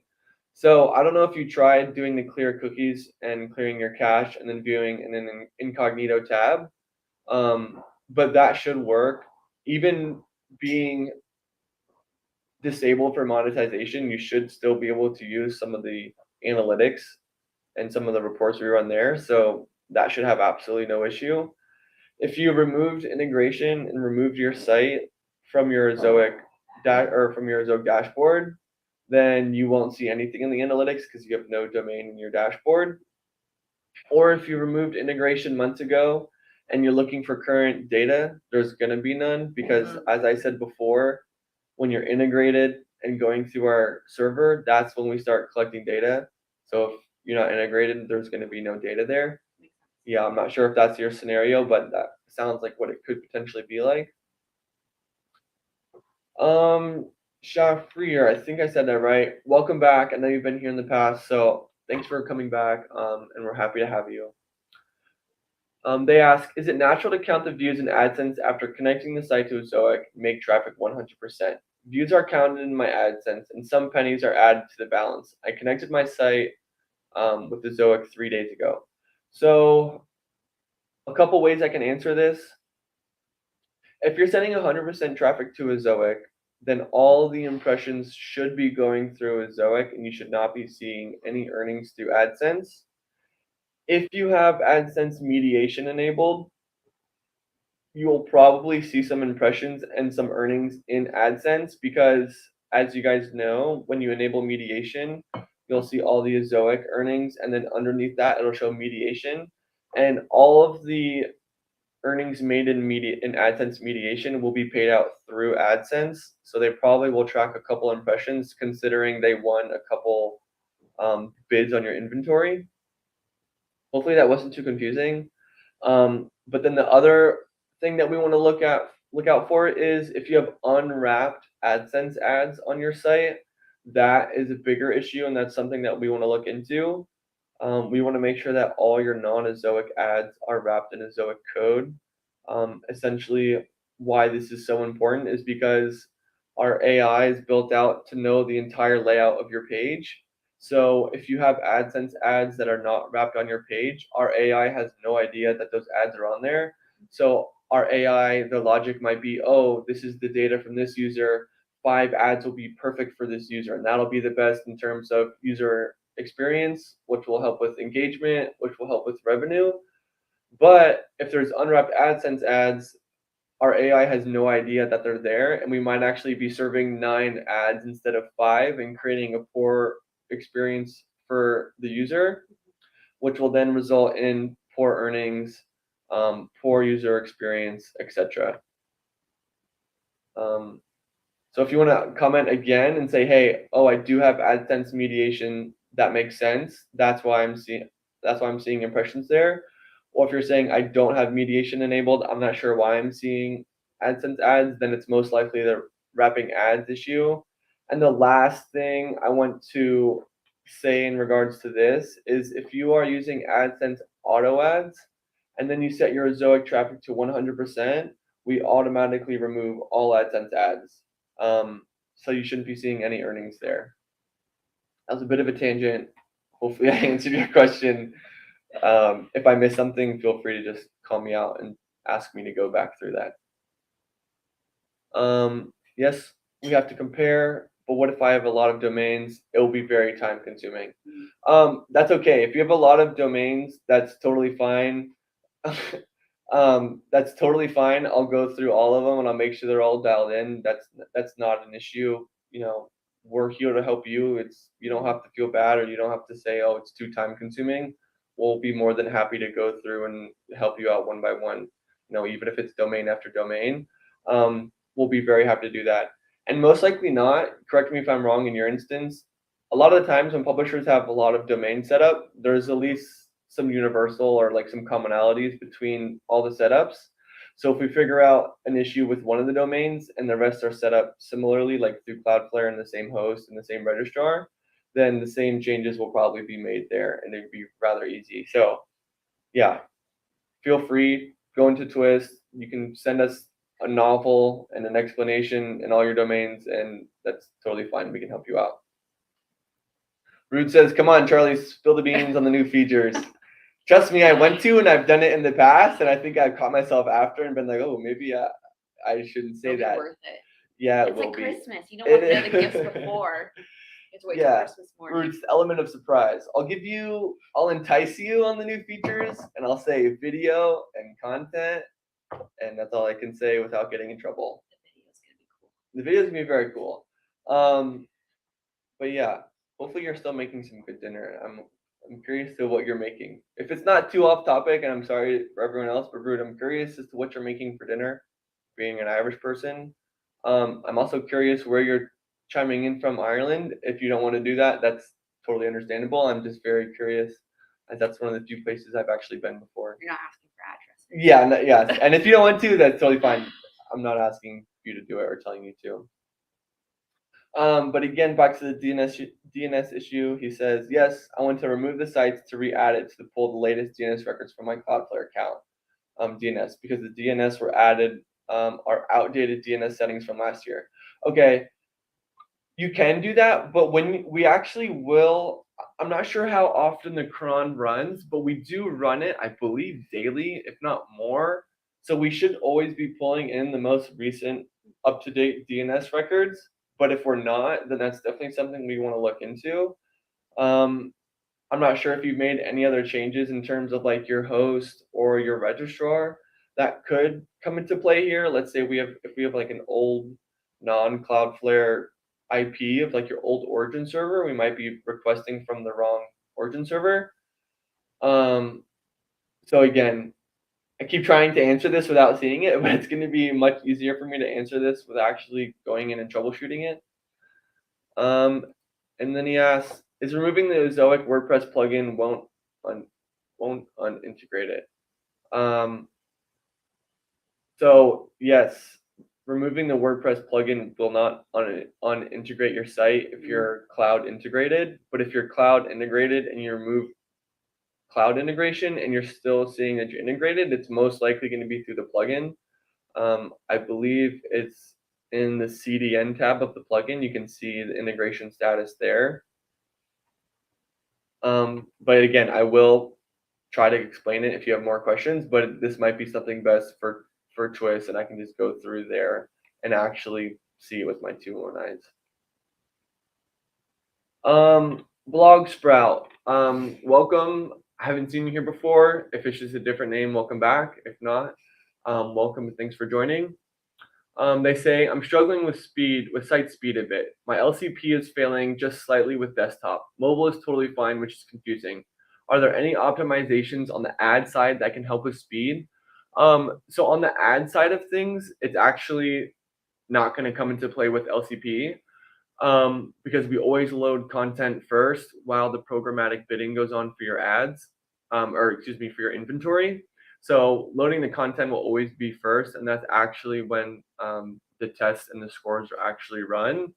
A: So I don't know if you tried doing the clear cookies and clearing your cache and then viewing in an incognito tab. But that should work. Even being disabled for monetization, you should still be able to use some of the analytics and some of the reports we run there. So that should have absolutely no issue. If you removed integration and removed your site from your Ezoic dashboard, then you won't see anything in the analytics because you have no domain in your dashboard. Or if you removed integration months ago and you're looking for current data, there's going to be none because, as I said before, when you're integrated and going through our server, that's when we start collecting data. So if you're not integrated, there's going to be no data there. Yeah, I'm not sure if that's your scenario, but that sounds like what it could potentially be like. Shafrier, I think I said that right. Welcome back. I know you've been here in the past, so thanks for coming back, and we're happy to have you. They ask, is it natural to count the views in AdSense after connecting the site to Ezoic, make traffic 100%? Views are counted in my AdSense, and some pennies are added to the balance. I connected my site with Ezoic 3 days ago. So a couple ways I can answer this. If you're sending 100% traffic to Ezoic, then all the impressions should be going through Ezoic, and you should not be seeing any earnings through AdSense. If you have AdSense mediation enabled, you will probably see some impressions and some earnings in AdSense because, as you guys know, when you enable mediation, you'll see all the Ezoic earnings, and then underneath that, it'll show mediation. And all of the earnings made in AdSense mediation will be paid out through AdSense. So they probably will track a couple impressions considering they won a couple bids on your inventory. Hopefully that wasn't too confusing. But then the other thing that we want to look out for is if you have unwrapped AdSense ads on your site, that is a bigger issue, and that's something that we want to look into. We want to make sure that all your non-Ezoic ads are wrapped in Ezoic code. Essentially, why this is so important is because our AI is built out to know the entire layout of your page. So if you have AdSense ads that are not wrapped on your page, our AI has no idea that those ads are on there. So our AI, the logic might be, oh, this is the data from this user. 5 ads will be perfect for this user, and that'll be the best in terms of user experience, which will help with engagement, which will help with revenue. But if there's unwrapped AdSense ads, our AI has no idea that they're there, and we might actually be serving 9 ads instead of 5 and creating a poor experience for the user, which will then result in poor earnings, poor user experience, etc. So if you want to comment again and say, hey, oh, I do have AdSense mediation, that makes sense. That's why I'm seeing impressions there. Or if you're saying I don't have mediation enabled, I'm not sure why I'm seeing AdSense ads, then it's most likely the wrapping ads issue. And the last thing I want to say in regards to this is if you are using AdSense auto ads and then you set your Ezoic traffic to 100%, we automatically remove all AdSense ads. So you shouldn't be seeing any earnings there. That was a bit of a tangent. Hopefully I answered your question. If I missed something, feel free to just call me out and ask me to go back through that. Yes, we have to compare, but what if I have a lot of domains? It will be very time consuming. That's okay. If you have a lot of domains, that's totally fine. That's totally fine. I'll go through all of them and I'll make sure they're all dialed in. That's not an issue. You know, we're here to help you. You don't have to feel bad, or you don't have to say, oh, it's too time consuming. We'll be more than happy to go through and help you out one by one. You know, even if it's domain after domain, we'll be very happy to do that. And most likely not, correct me if I'm wrong in your instance, a lot of the times when publishers have a lot of domain setup, there's at least some universal or like some commonalities between all the setups. So if we figure out an issue with one of the domains and the rest are set up similarly, like through Cloudflare and the same host and the same registrar, then the same changes will probably be made there, and it'd be rather easy. So yeah, feel free, go into Twist. You can send us a novel and an explanation in all your domains, and that's totally fine. We can help you out. Rude says, come on, Charlie, spill the beans on the new features. Trust me, I went to, and I've done it in the past, and I think I've caught myself after and been like, oh, maybe I shouldn't say that.
B: Worth it.
A: Yeah,
B: it's like Christmas. You don't want to know the gifts before. You have to wait till Christmas morning. It's the element of surprise.
A: I'll entice you on the new features, and I'll say video and content, and that's all I can say without getting in trouble. The video's gonna be very cool. But yeah, hopefully you're still making some good dinner. I'm curious to what you're making. If it's not too off topic, and I'm sorry for everyone else, but Rude, I'm curious as to what you're making for dinner, being an Irish person. I'm also curious where you're chiming in from Ireland. If you don't want to do that, that's totally understandable. I'm just very curious, as that's one of the few places I've actually been before.
B: You're not asking for
A: addresses. Yeah, yes. And if you don't want to, that's totally fine. I'm not asking you to do it or telling you to. But again, back to the DNS issue, he says, yes, I want to remove the sites to re-add it to pull the latest DNS records from my Cloudflare account, DNS, because the DNS were added are outdated DNS settings from last year. Okay, you can do that, but when we actually will, I'm not sure how often the cron runs, but we do run it, I believe, daily, if not more. So we should always be pulling in the most recent up-to-date DNS records. But if we're not, then that's definitely something we want to look into. I'm not sure if you've made any other changes in terms of like your host or your registrar that could come into play here. Let's say if we have like an old non-Cloudflare IP of like your old origin server, we might be requesting from the wrong origin server. So again, I keep trying to answer this without seeing it, but it's going to be much easier for me to answer this without actually going in and troubleshooting it. And then he asks, is removing the Ezoic WordPress plugin won't unintegrate it? So yes, removing the WordPress plugin will not unintegrate your site if you're cloud integrated. But if you're cloud integrated and you remove cloud integration and you're still seeing that you're integrated, it's most likely going to be through the plugin. I believe it's in the CDN tab of the plugin. You can see the integration status there. But again, I will try to explain it if you have more questions, but this might be something best for choice, and I can just go through there and actually see it with my two own eyes. Blog Sprout, welcome. I haven't seen you here before. If it's just a different name, welcome back. If not, welcome and thanks for joining. They say, I'm struggling with site speed a bit. My LCP is failing just slightly with desktop. Mobile is totally fine, which is confusing. Are there any optimizations on the ad side that can help with speed? So on the ad side of things, it's actually not going to come into play with LCP because we always load content first while the programmatic bidding goes on for your ads, or excuse me, for your inventory. So loading the content will always be first, and that's actually when the tests and the scores are actually run.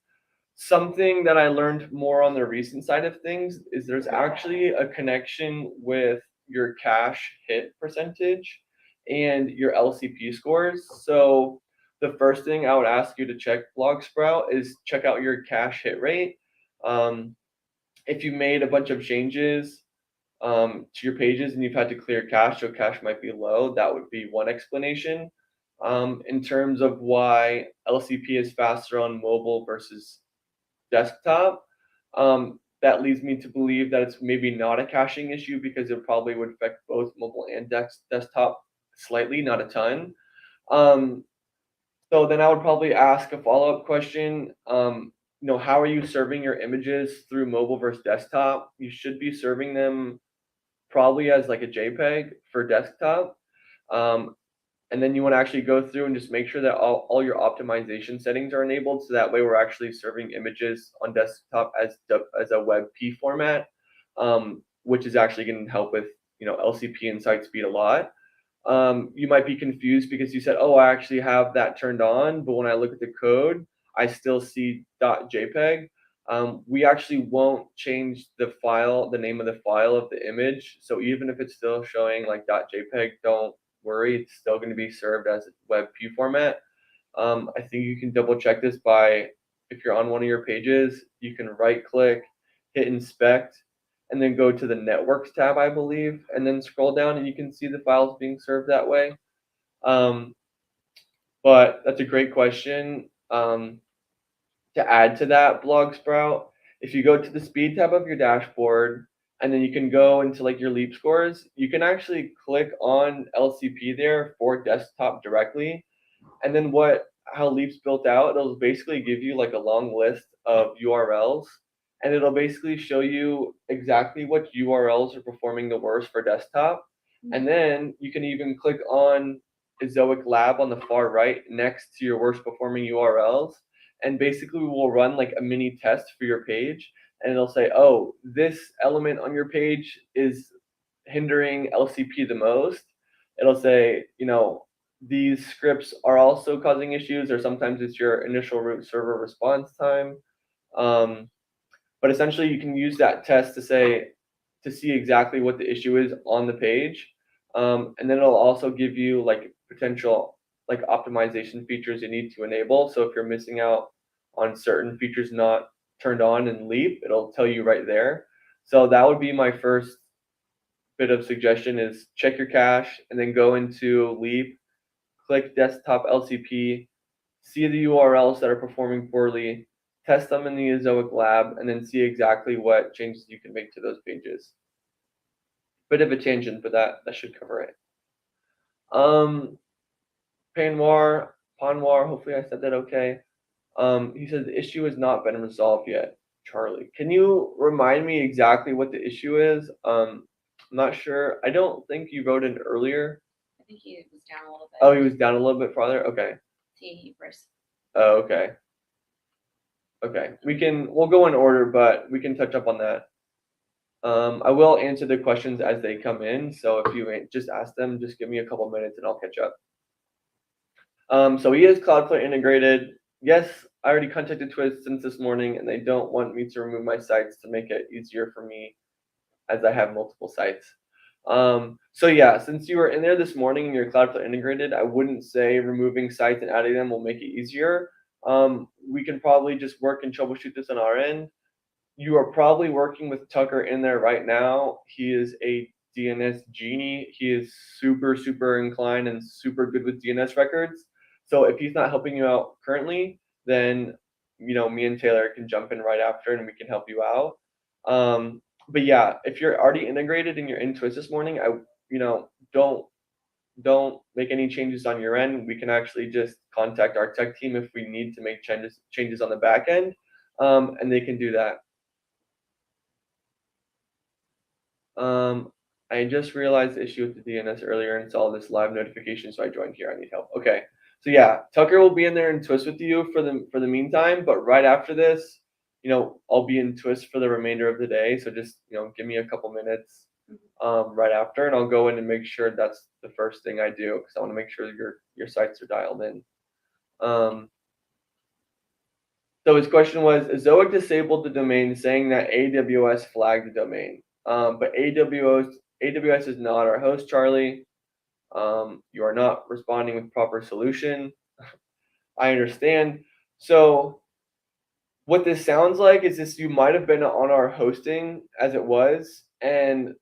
A: Something that I learned more on the recent side of things is there's actually a connection with your cache hit percentage and your LCP scores. So the first thing I would ask you to check, Blog Sprout, is check out your cache hit rate. If you made a bunch of changes to your pages and you've had to clear cache, so cache might be low, that would be one explanation. In terms of why LCP is faster on mobile versus desktop, that leads me to believe that it's maybe not a caching issue because it probably would affect both mobile and desktop slightly, not a ton. So then I would probably ask a follow-up question. How are you serving your images through mobile versus desktop? You should be serving them probably as like a JPEG for desktop. And then you want to actually go through and just make sure that all your optimization settings are enabled. So that way we're actually serving images on desktop as a WebP format, which is actually going to help with LCP and site speed a lot. You might be confused because you said, oh, I actually have that turned on, but when I look at the code, I still see .jpeg. We actually won't change the name of the file of the image. So even if it's still showing like .jpeg, don't worry, it's still going to be served as a WebP format. I think you can double check this by, if you're on one of your pages, you can right click, hit inspect, and then go to the networks tab, I believe, and then scroll down and you can see the files being served that way. But that's a great question. To add to that, Blog Sprout, if you go to the speed tab of your dashboard, and then you can go into like your leap scores, you can actually click on LCP there for desktop directly. And then how Leap's built out, it'll basically give you like a long list of URLs, and it'll basically show you exactly what URLs are performing the worst for desktop. And then you can even click on Ezoic Lab on the far right next to your worst performing URLs. And basically we'll run like a mini test for your page, and it'll say, oh, this element on your page is hindering LCP the most. It'll say, these scripts are also causing issues, or sometimes it's your initial root server response time. But essentially you can use that test to see exactly what the issue is on the page. And then it'll also give you like potential like optimization features you need to enable. So if you're missing out on certain features not turned on in Leap, it'll tell you right there. So that would be my first bit of suggestion is check your cache and then go into Leap, click desktop LCP, see the URLs that are performing poorly, test them in the Ezoic lab, and then see exactly what changes you can make to those pages. Bit of a tangent, but that should cover it. Panwar, hopefully I said that okay. He says the issue has not been resolved yet. Charlie, can you remind me exactly what the issue is? I'm not sure. I don't think you wrote in earlier.
B: I think he was down a little bit.
A: Oh, he was down a little bit farther? Okay.
B: He first.
A: Oh, okay. Okay. We'll go in order, but we can touch up on that. I will answer the questions as they come in. So if you just ask them, just give me a couple minutes and I'll catch up. So he is Cloudflare integrated. Yes, I already contacted Twist since this morning and they don't want me to remove my sites to make it easier for me as I have multiple sites. So yeah, since you were in there this morning and you're Cloudflare integrated, I wouldn't say removing sites and adding them will make it easier. We can probably just work and troubleshoot this on our end. You are probably working with Tucker in there right now. He is a DNS genie. He is super, super inclined and super good with DNS records. So if he's not helping you out currently, then me and Taylor can jump in right after and we can help you out. But yeah, if you're already integrated and you're in Twist this morning, don't make any changes on your end. We can actually just contact our tech team if we need to make changes on the back end, and they can do that. I just realized the issue with the DNS earlier and saw this live notification, so I joined here. I need help. Okay, so yeah, Tucker will be in there in Twist with you for the meantime. But right after this, I'll be in Twist for the remainder of the day. So just give me a couple minutes right after, and I'll go in and make sure that's the first thing I do because I want to make sure your sites are dialed in. So his question was, Ezoic disabled the domain saying that AWS flagged the domain. But AWS is not our host, Charlie. You are not responding with proper solution. I understand. So what this sounds like is this: you might have been on our hosting as it was, and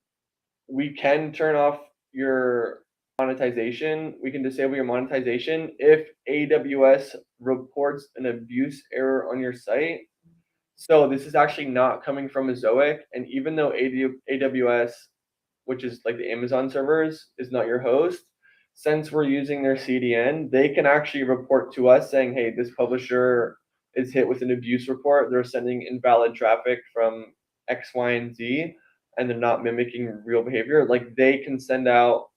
A: we can turn off your monetization. We can disable your monetization if AWS reports an abuse error on your site. So this is actually not coming from Ezoic, and even though AWS, which is like the Amazon servers, is not your host, since we're using their CDN, they can actually report to us saying, hey, this publisher is hit with an abuse report. They're sending invalid traffic from X, Y, and Z, and they're not mimicking real behavior. Like they can send out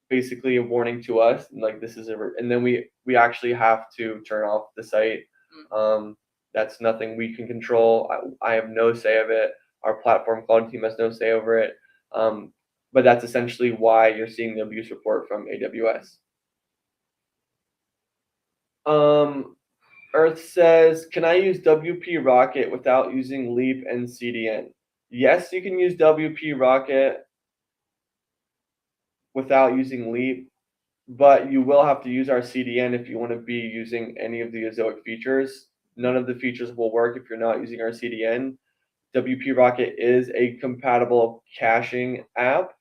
A: basically a warning to us, and like this is and then we actually have to turn off the site. That's nothing we can control. I have no say of it. Our platform cloud team has no say over it. But that's essentially why you're seeing the abuse report from AWS. Earth says, can I use WP Rocket without using Leap and CDN? Yes, you can use WP Rocket without using Leap, but you will have to use our CDN if you want to be using any of the Ezoic features. None of the features will work if you're not using our CDN. WP Rocket is a compatible caching app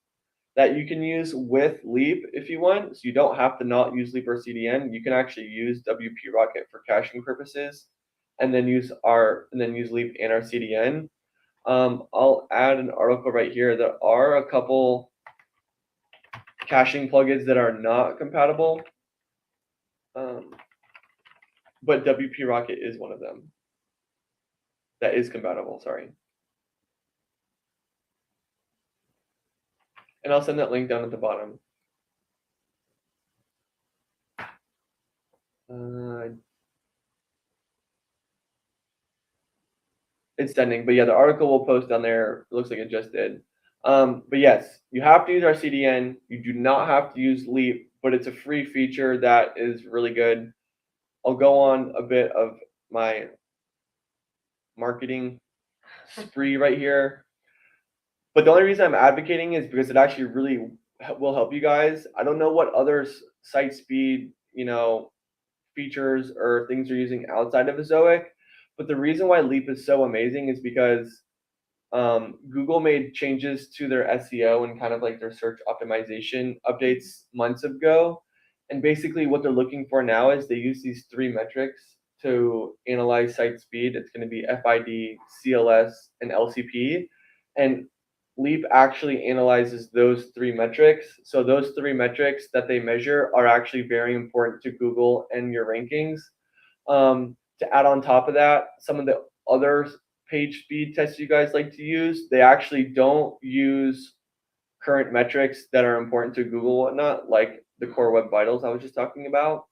A: that you can use with Leap if you want. So you don't have to not use Leap or CDN. You can actually use WP Rocket for caching purposes, and then use Leap and our CDN. I'll add an article right here. There are a couple caching plugins that are not compatible, but WP Rocket is one of them that is compatible. Sorry. And I'll send that link down at the bottom. It's sending, but yeah, the article will post down there. It looks like it just did. But yes, you have to use our CDN. You do not have to use Leap, but it's a free feature that is really good. I'll go on a bit of my marketing spree right here. But the only reason I'm advocating is because it actually really will help you guys. I don't know what other site speed, features or things you're using outside of Ezoic. But the reason why Leap is so amazing is because Google made changes to their SEO and kind of like their search optimization updates months ago. And basically what they're looking for now is they use these 3 metrics to analyze site speed. It's going to be FID, CLS, and LCP. And Leap actually analyzes those 3 metrics. So those 3 metrics that they measure are actually very important to Google and your rankings. To add on top of that, some of the other page speed tests you guys like to use, they actually don't use current metrics that are important to Google and whatnot, like the core web vitals I was just talking about.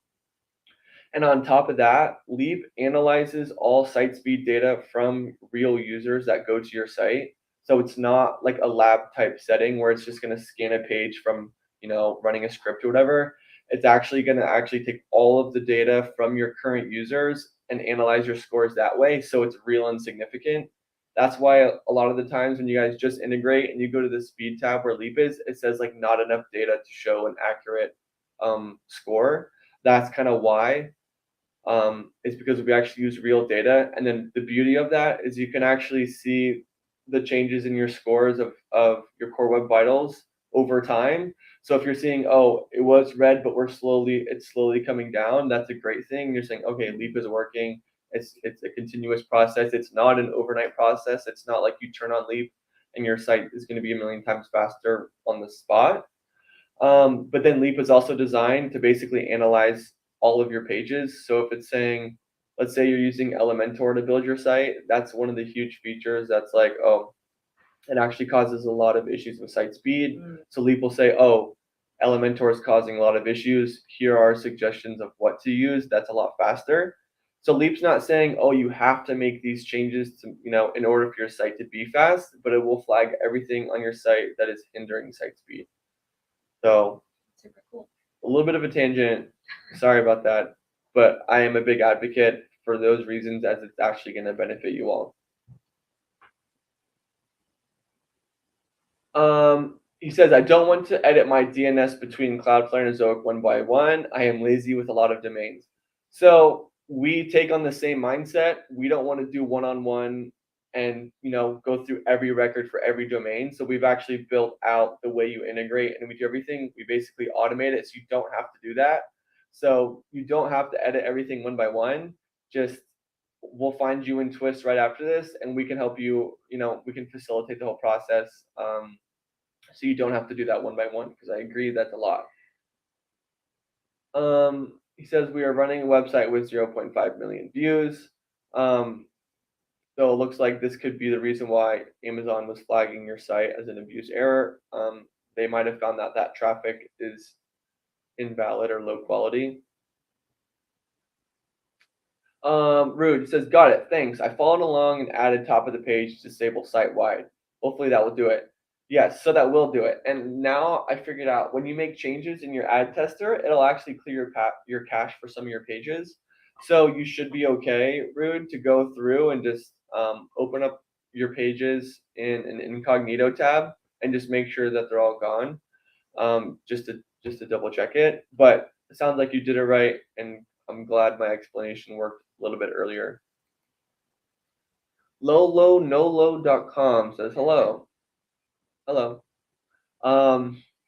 A: And on top of that, Leap analyzes all site speed data from real users that go to your site. So it's not like a lab type setting where it's just going to scan a page from, running a script or whatever. It's actually going to take all of the data from your current users and analyze your scores that way. So it's real and significant. That's why a lot of the times when you guys just integrate and you go to the speed tab where Leap is, it says like not enough data to show an accurate score. That's kind of why. It's because we actually use real data. And then the beauty of that is you can actually see the changes in your scores of your core web vitals over time. So if you're seeing, oh, it was red, but it's slowly coming down, that's a great thing. You're saying, okay, Leap is working. It's a continuous process. It's not an overnight process. It's not like you turn on Leap and your site is going to be a million times faster on the spot. But then Leap is also designed to basically analyze all of your pages. So if it's saying, let's say you're using Elementor to build your site, that's one of the huge features that's like, oh, it actually causes a lot of issues with site speed. So Leap will say, oh, Elementor is causing a lot of issues. Here are suggestions of what to use. That's a lot faster. So Leap's not saying, oh, you have to make these changes to, in order for your site to be fast, but it will flag everything on your site that is hindering site speed. So
B: super cool.
A: A little bit of a tangent. Sorry about that. But I am a big advocate for those reasons as it's actually going to benefit you all. He says, I don't want to edit my DNS between Cloudflare and Ezoic one by one. I am lazy with a lot of domains. So we take on the same mindset. We don't want to do one-on-one and go through every record for every domain. So we've actually built out the way you integrate and we do everything. We basically automate it so you don't have to do that. So you don't have to edit everything one by one. Just we'll find you in Twist right after this and we can help you, we can facilitate the whole process. So you don't have to do that one by one, because I agree that's a lot. He says we are running a website with 0.5 million views. So it looks like this could be the reason why Amazon was flagging your site as an abuse error. They might have found that traffic is invalid or low quality. Rude says, got it, thanks. I followed along and added top of the page to disable site-wide. Hopefully that will do it. Yes, so that will do it. And now I figured out when you make changes in your ad tester, it'll actually clear your cache for some of your pages. So you should be okay, Rude, to go through and just open up your pages in an incognito tab and just make sure that they're all gone, just to double check it. But it sounds like you did it right, and I'm glad my explanation worked a little bit earlier. lowlownolo.com says hello. Hello.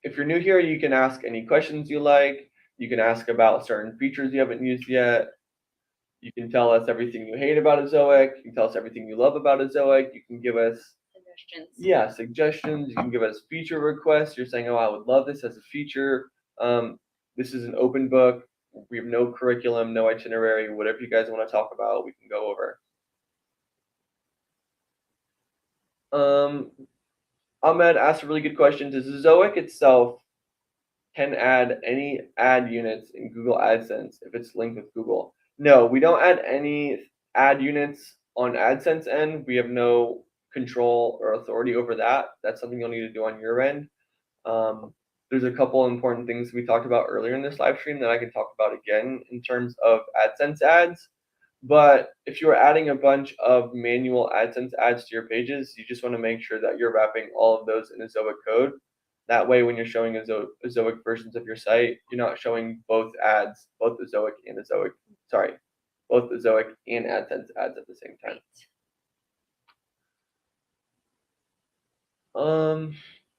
A: If you're new here, you can ask any questions you like. You can ask about certain features you haven't used yet. You can tell us everything you hate about Ezoic. You can tell us everything you love about Ezoic. You can give us
B: suggestions.
A: Yeah, suggestions. You can give us feature requests. You're saying, oh, I would love this as a feature. This is an open book. We have no curriculum, no itinerary. Whatever you guys want to talk about, we can go over. Ahmed asked a really good question. Does Ezoic itself can add any ad units in Google AdSense if it's linked with Google? No, we don't add any ad units on AdSense end. We have no control or authority over that. That's something you'll need to do on your end. There's a couple important things we talked about earlier in this live stream that I can talk about again in terms of AdSense ads. But if you're adding a bunch of manual AdSense ads to your pages, you just want to make sure that you're wrapping all of those in Ezoic code. That way, when you're showing Ezoic versions of your site, you're not showing both ads, both Ezoic and Ezoic. both Ezoic and AdSense ads at the same time.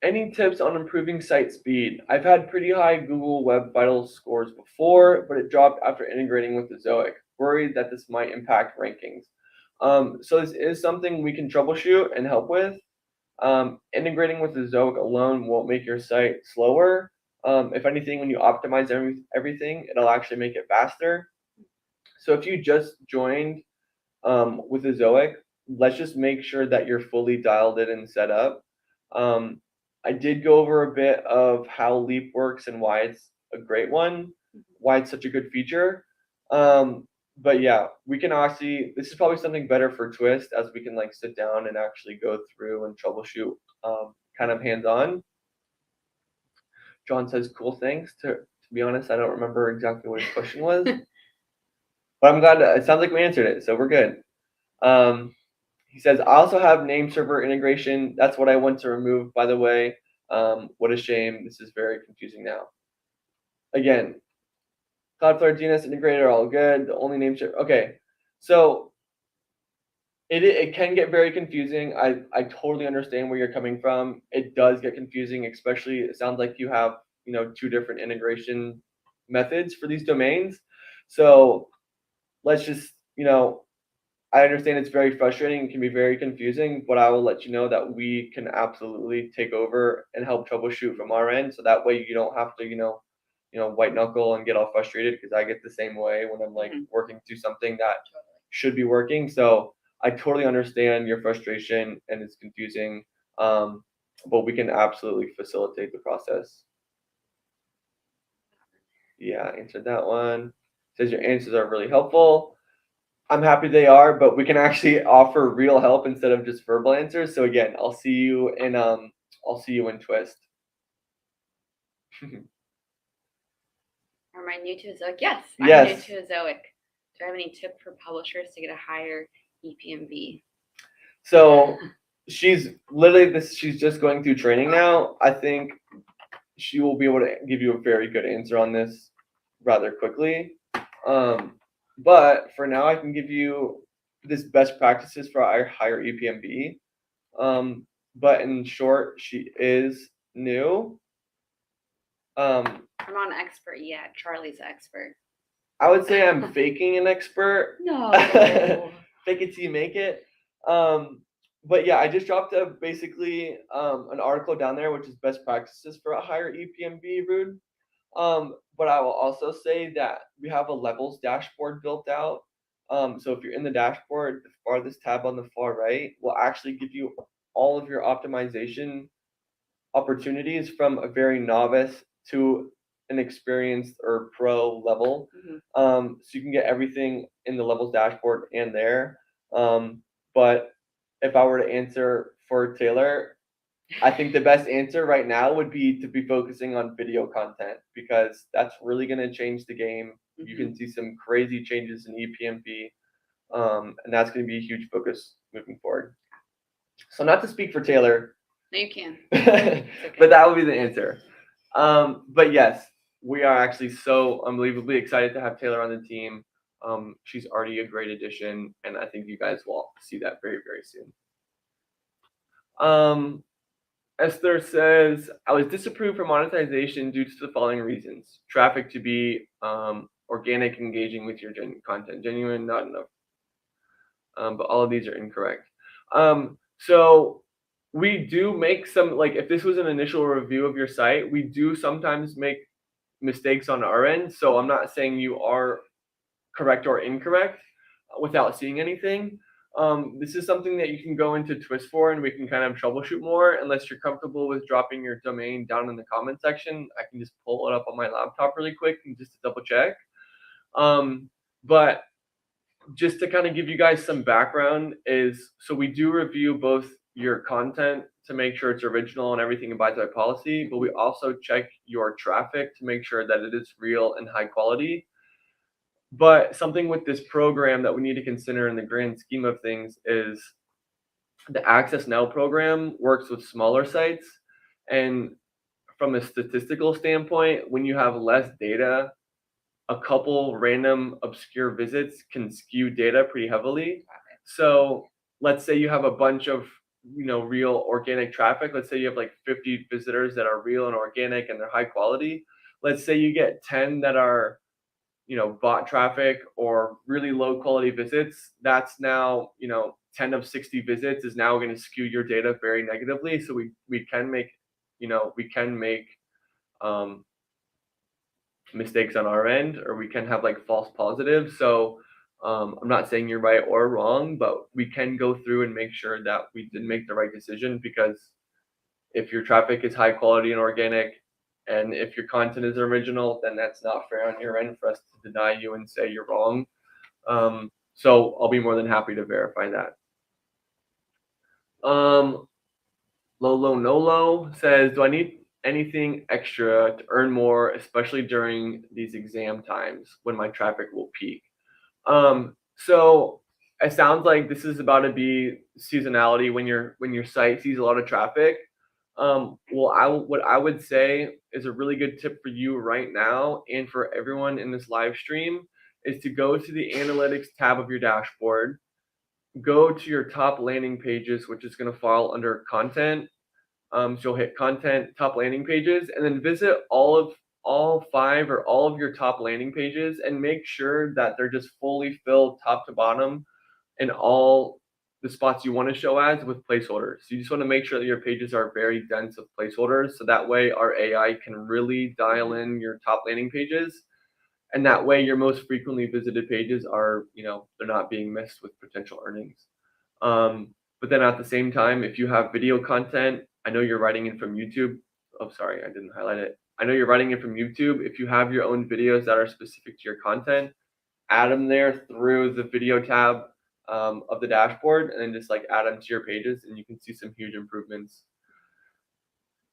A: Any tips on improving site speed? I've had pretty high Google Web Vitals scores before, but it dropped after integrating with Ezoic. Worried that this might impact rankings. So this is something we can troubleshoot and help with. Integrating with Ezoic alone won't make your site slower. If anything, when you optimize everything, it'll actually make it faster. So if you just joined with Ezoic, let's just make sure that you're fully dialed in and set up. I did go over a bit of how Leap works and why it's a great one, why it's such a good feature. But yeah, we can actually, this is probably something better for Twist, as we can like sit down and actually go through and troubleshoot kind of hands-on. John says cool things. To be honest, I don't remember exactly what his question was. But I'm glad it sounds like we answered it, so we're good. He says, I also have name server integration. That's what I want to remove, by the way. What a shame. This is very confusing now. Again, Cloudflare DNS integrator, all good. The only name server. Okay, so it can get very confusing. I totally understand where you're coming from. It does get confusing, especially it sounds like you have 2 different integration methods for these domains. So let's just I understand it's very frustrating, it can be very confusing, but I will let you know that we can absolutely take over and help troubleshoot from our end. So that way you don't have to, white knuckle and get all frustrated, because I get the same way when I'm like working through something that should be working. So I totally understand your frustration and it's confusing, but we can absolutely facilitate the process. Yeah, answered that one. Says your answers are really helpful. I'm happy they are, but we can actually offer real help instead of just verbal answers. So again, I'll see you in Twist.
B: Am I new to Ezoic? Yes, I'm new to Ezoic. Do I have any tip for publishers to get a higher EPMV?
A: So she's just going through training now. I think she will be able to give you a very good answer on this rather quickly. But for now, I can give you this best practices for our higher EPMV. But in short, she is new.
B: I'm not an expert yet. Charlie's the expert.
A: I would say I'm faking an expert.
B: No.
A: Fake it till you make it. But yeah, I just dropped basically an article down there, which is best practices for a higher EPMV route. But I will also say that we have a levels dashboard built out. So if you're in the dashboard, the farthest tab on the far right will actually give you all of your optimization opportunities from a very novice to an experienced or pro level. So you can get everything in the levels dashboard and there. But if I were to answer for Taylor, I think the best answer right now would be to be focusing on video content, because that's really going to change the game. You can see some crazy changes in EPMV, and that's going to be a huge focus moving forward. So not to speak for Taylor.
B: No, you can.
A: Okay. But that would be the answer. But yes, we are actually so unbelievably excited to have Taylor on the team. She's already a great addition, and I think you guys will see that very, very soon. Esther says, I was disapproved for monetization due to the following reasons. Traffic to be organic, engaging with your content. Genuine, not enough. But all of these are incorrect. So we do make some, like if this was an initial review of your site, we do sometimes make mistakes on our end. So I'm not saying you are correct or incorrect without seeing anything. This is something that you can go into Twist for, and we can kind of troubleshoot more. Unless you're comfortable with dropping your domain down in the comment section, I can just pull it up on my laptop really quick and just to double check. But just to kind of give you guys some background is, so we do review both your content to make sure it's original and everything abides by policy, but we also check your traffic to make sure that it is real and high quality. But something with this program that we need to consider in the grand scheme of things is the Access Now program works with smaller sites. And from a statistical standpoint, when you have less data a couple random obscure visits can skew data pretty heavily. So let's say you have a bunch of real organic traffic. Let's say you have like 50 visitors that are real and organic and they're high quality. Let's say you get 10 that are bot traffic or really low quality visits. That's now 10 of 60 visits is now going to skew your data very negatively. So we can make um, mistakes on our end, or we can have like false positives. So I'm not saying you're right or wrong, but we can go through and make sure that we did make the right decision, because if your traffic is high quality and organic, and if your content is original, then that's not fair on your end for us to deny you and say you're wrong. So I'll be more than happy to verify that. Lolo Nolo says, do I need anything extra to earn more, especially during these exam times when my traffic will peak? So it sounds like this is about to be seasonality when your site sees a lot of traffic. What I would say is a really good tip for you right now and for everyone in this live stream is to go to the analytics tab of your dashboard, go to your top landing pages, which is going to fall under content. So you'll hit content, top landing pages, and then visit all 5 or all of your top landing pages and make sure that they're just fully filled top to bottom in all the spots you want to show ads with placeholders. So you just want to make sure that your pages are very dense with placeholders. So that way our AI can really dial in your top landing pages. And that way your most frequently visited pages are, they're not being missed with potential earnings. But then at the same time, if you have video content, I know you're writing in from YouTube. Oh, sorry, I didn't highlight it. I know you're writing in from YouTube. If you have your own videos that are specific to your content, add them there through the video tab of the dashboard, and then just like add them to your pages, and you can see some huge improvements.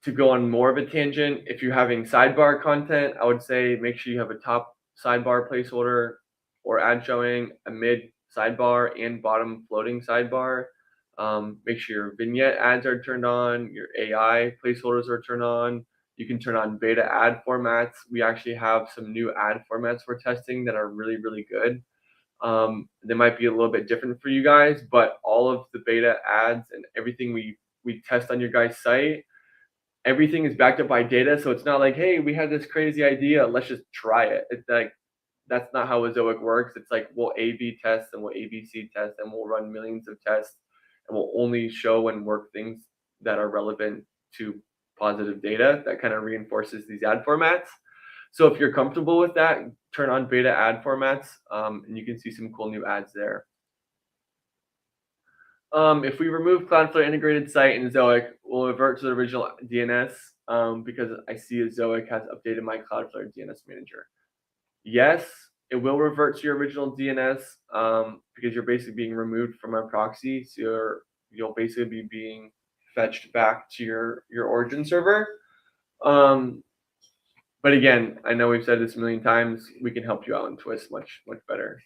A: To go on more of a tangent, if you're having sidebar content, I would say make sure you have a top sidebar placeholder or ad showing, a mid sidebar and bottom floating sidebar. Make sure your vignette ads are turned on, your AI placeholders are turned on. You can turn on beta ad formats. We actually have some new ad formats we're testing that are really, really good. They might be a little bit different for you guys, but all of the beta ads and everything we test on your guys' site, everything is backed up by data. So it's not like, hey, we had this crazy idea, let's just try it. It's like, that's not how Ezoic works. It's like we'll A/B test and we'll ABC test and we'll run millions of tests, and we'll only show and work things that are relevant to positive data that kind of reinforces these ad formats. So if you're comfortable with that, turn on beta ad formats, and you can see some cool new ads there. If we remove Cloudflare integrated site in Ezoic, we'll revert to the original DNS, because I see Ezoic has updated my Cloudflare DNS manager. Yes, it will revert to your original DNS, because you're basically being removed from our proxy. So you'll basically be being fetched back to your origin server. But again, I know we've said this a million times, we can help you out in Twist much, much better.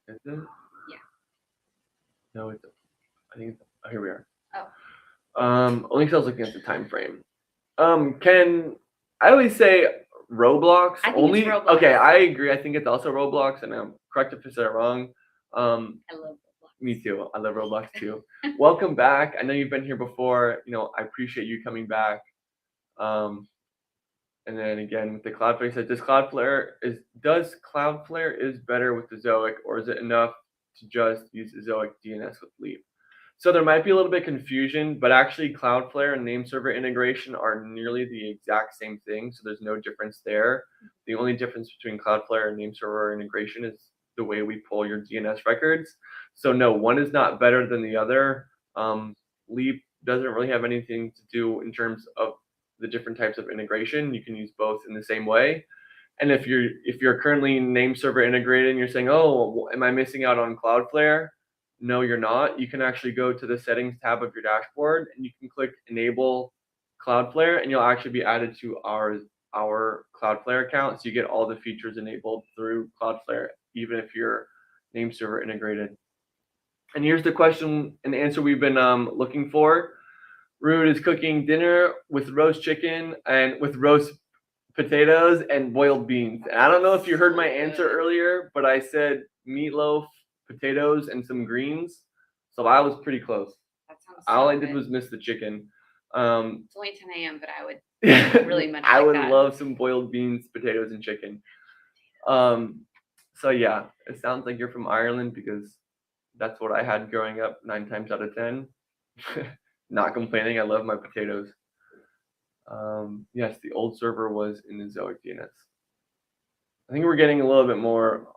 A: Is it?
B: Yeah.
A: No, it's. I think it's. Oh, here we are.
B: Oh.
A: Only because I was looking at the time frame. Can I always say Roblox?
B: I think
A: only.
B: It's Roblox.
A: Okay, I agree. I think it's also Roblox, and I'm correct if I said it wrong.
B: I love Roblox.
A: Me too. I love Roblox too. Welcome back. I know you've been here before. I appreciate you coming back. And then again with the Cloudflare, said does Cloudflare is better with Ezoic, or is it enough to just use Ezoic DNS with Leap? So there might be a little bit of confusion, but actually Cloudflare and name server integration are nearly the exact same thing. So there's no difference there. The only difference between Cloudflare and name server integration is the way we pull your DNS records. So no, one is not better than the other. Leap doesn't really have anything to do in terms of the different types of integration. You can use both in the same way. And if you're currently name server integrated and you're saying, oh, am I missing out on Cloudflare? No, you're not. You can actually go to the settings tab of your dashboard and you can click enable Cloudflare, and you'll actually be added to our Cloudflare account. So you get all the features enabled through Cloudflare, even if you're name server integrated. And here's the question and answer we've been looking for. Rude is cooking dinner with roast chicken and with roast potatoes and boiled beans. And I don't know if you heard my answer earlier, but I said meatloaf, potatoes, and some greens. So I was pretty close.
B: That sounds
A: All I
B: so
A: did
B: good.
A: was miss the chicken.
B: It's only 10 a.m., but I would really much
A: I
B: like
A: would
B: that.
A: love some boiled beans, potatoes, and chicken. So yeah, it sounds like you're from Ireland because that's what I had growing up 9 times out of 10. Not complaining, I love my potatoes. Yes, the old server was in Ezoic DNS. I think we're getting a little bit more.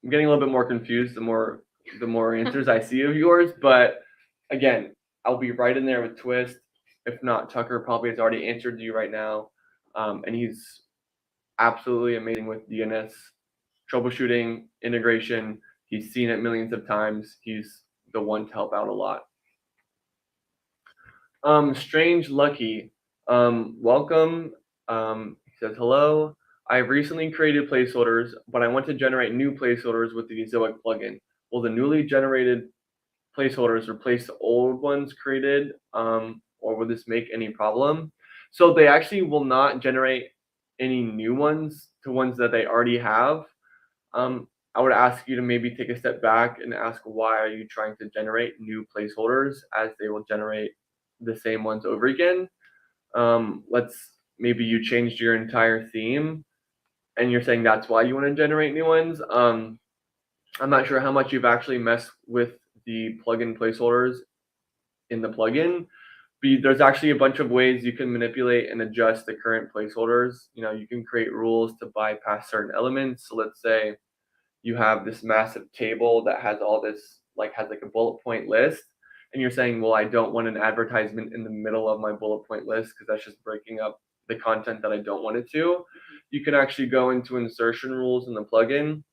A: I'm getting a little bit more confused the more answers I see of yours. But again, I'll be right in there with Twist. If not, Tucker probably has already answered you right now, and he's absolutely amazing with DNS troubleshooting, integration. He's seen it millions of times. He's the one to help out a lot. Strange Lucky, welcome. He says, hello. I've recently created placeholders, but I want to generate new placeholders with the Ezoic plugin. Will the newly generated placeholders replace the old ones created, or will this make any problem? So they actually will not generate any new ones to ones that they already have. I would ask you to maybe take a step back and ask, why are you trying to generate new placeholders, as they will generate the same ones over again. Maybe you changed your entire theme and you're saying that's why you want to generate new ones. I'm not sure how much you've actually messed with the plugin placeholders in the plugin, but there's actually a bunch of ways you can manipulate and adjust the current placeholders. You can create rules to bypass certain elements. So let's say you have this massive table that has all this, has a bullet point list, and you're saying, well, I don't want an advertisement in the middle of my bullet point list because that's just breaking up the content that I don't want it to. You can actually go into insertion rules in the plugin,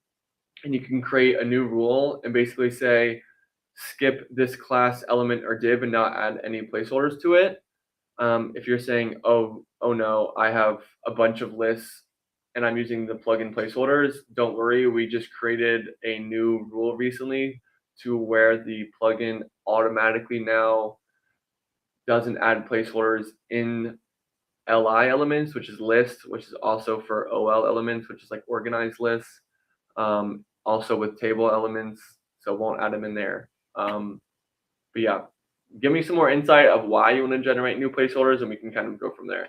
A: and you can create a new rule and basically say, skip this class element or div and not add any placeholders to it. If you're saying, oh no, I have a bunch of lists and I'm using the plugin placeholders, don't worry, we just created a new rule recently to where the plugin automatically now doesn't add placeholders in LI elements, which is list, which is also for OL elements, which is like organized lists, also with table elements, so won't add them in there. But yeah, give me some more insight of why you want to generate new placeholders, and we can kind of go from there.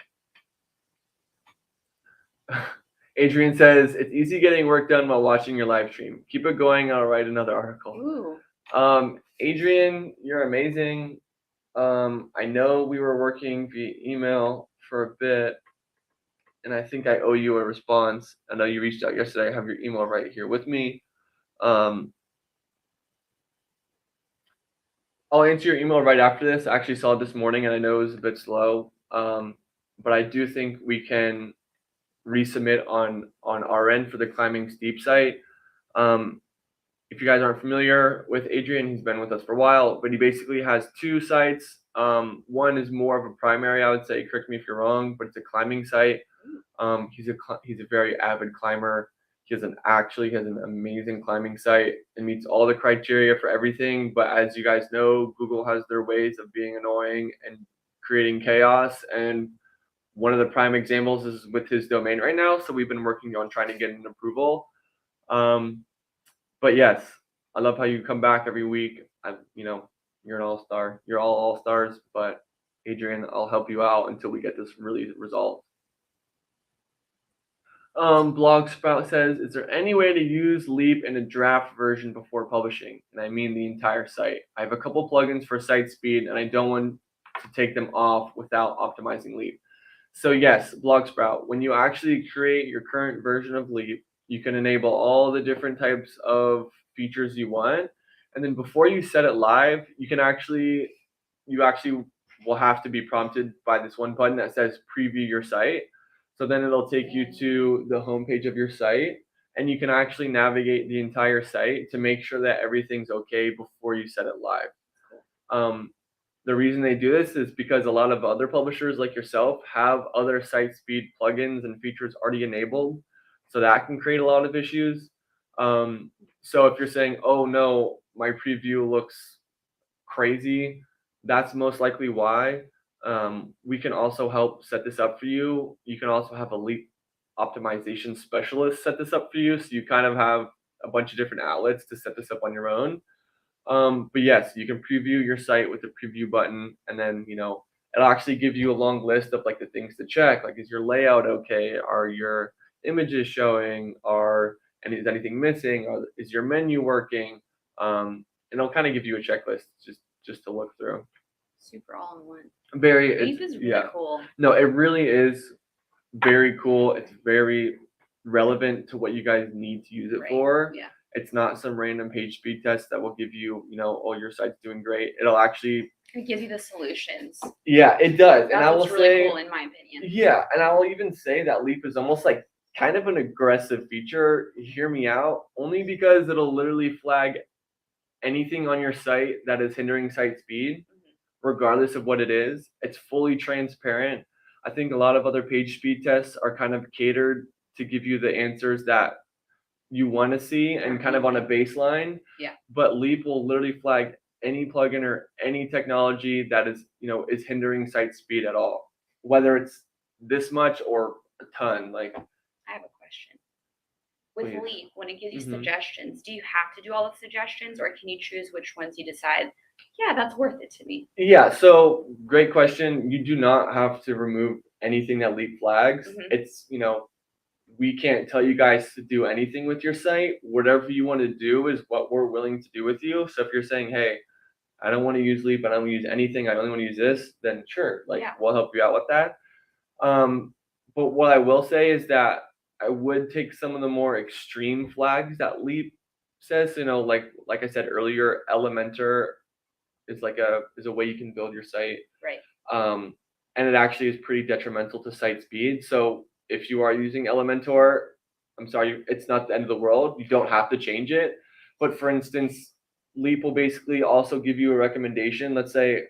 A: Adrian says, it's easy getting work done while watching your live stream. Keep it going. I'll write another article.
B: Ooh.
A: Adrian, you're amazing. I know we were working via email for a bit, and I think I owe you a response. I know you reached out yesterday. I have your email right here with me. I'll answer your email right after this. I actually saw it this morning, and I know it was a bit slow, but I do think we can resubmit on our end for the Climbing Steep site. If you guys aren't familiar with Adrian, he's been with us for a while, but he basically has 2 sites. One is more of a primary, I would say, correct me if you're wrong, but it's a climbing site. He's a very avid climber. He has an amazing climbing site and meets all the criteria for everything. But as you guys know, Google has their ways of being annoying and creating chaos. And one of the prime examples is with his domain right now. So we've been working on trying to get an approval. But yes, I love how you come back every week. You're an all-star. You're all all-stars. But Adrian, I'll help you out until we get this really resolved. Blog Sprout says, is there any way to use Leap in a draft version before publishing? And I mean the entire site. I have a couple plugins for site speed, and I don't want to take them off without optimizing Leap. So yes, Blog Sprout, when you actually create your current version of Leap, you can enable all the different types of features you want. And then before you set it live, you actually will have to be prompted by this one button that says preview your site. So then it'll take you to the homepage of your site, and you can actually navigate the entire site to make sure that everything's okay before you set it live. The reason they do this is because a lot of other publishers like yourself have other site speed plugins and features already enabled. So that can create a lot of issues. So if you're saying, oh no, my preview looks crazy, that's most likely why. We can also help set this up for you. You can also have a Leap optimization specialist set this up for you. So you kind of have a bunch of different outlets to set this up on your own. But yes, you can preview your site with the preview button, and then it'll actually give you a long list of like the things to check. Like, is your layout okay? Are your images showing? Is anything missing? Is your menu working? And it'll kind of give you a checklist just to look through.
B: Super all in one.
A: Leap
B: is really cool.
A: No, it really is very cool. It's very relevant to what you guys need to use it for.
B: Yeah.
A: It's not some random page speed test that will give you, oh, your site's doing great. It'll actually.
B: It gives you the solutions.
A: Yeah, it does.
B: That's
A: and I will
B: really
A: say,
B: cool in my opinion.
A: Yeah, and I will even say that Leap is almost like kind of an aggressive feature. Hear me out. Only because it'll literally flag anything on your site that is hindering site speed, regardless of what it is. It's fully transparent. I think a lot of other page speed tests are kind of catered to give you the answers that you want to see and kind of on a baseline.
B: Yeah.
A: But Leap will literally flag any plugin or any technology that is hindering site speed at all, whether it's this much or a ton. Like,
B: I have a question. With
A: Please.
B: Leap, when it gives you suggestions, do you have to do all the suggestions, or can you choose which ones you decide, yeah, that's worth it to me?
A: Yeah, so great question. You do not have to remove anything that Leap flags. It's, we can't tell you guys to do anything with your site. Whatever you want to do is what we're willing to do with you. So if you're saying, hey, I don't want to use Leap, I don't want to use anything, I only want to use this, then sure, we'll help you out with that. But what I will say is that I would take some of the more extreme flags that Leap says, like I said earlier, Elementor is a way you can build your site.
B: Right.
A: And it actually is pretty detrimental to site speed. So if you are using Elementor, I'm sorry, it's not the end of the world. You don't have to change it. But for instance, Leap will basically also give you a recommendation. Let's say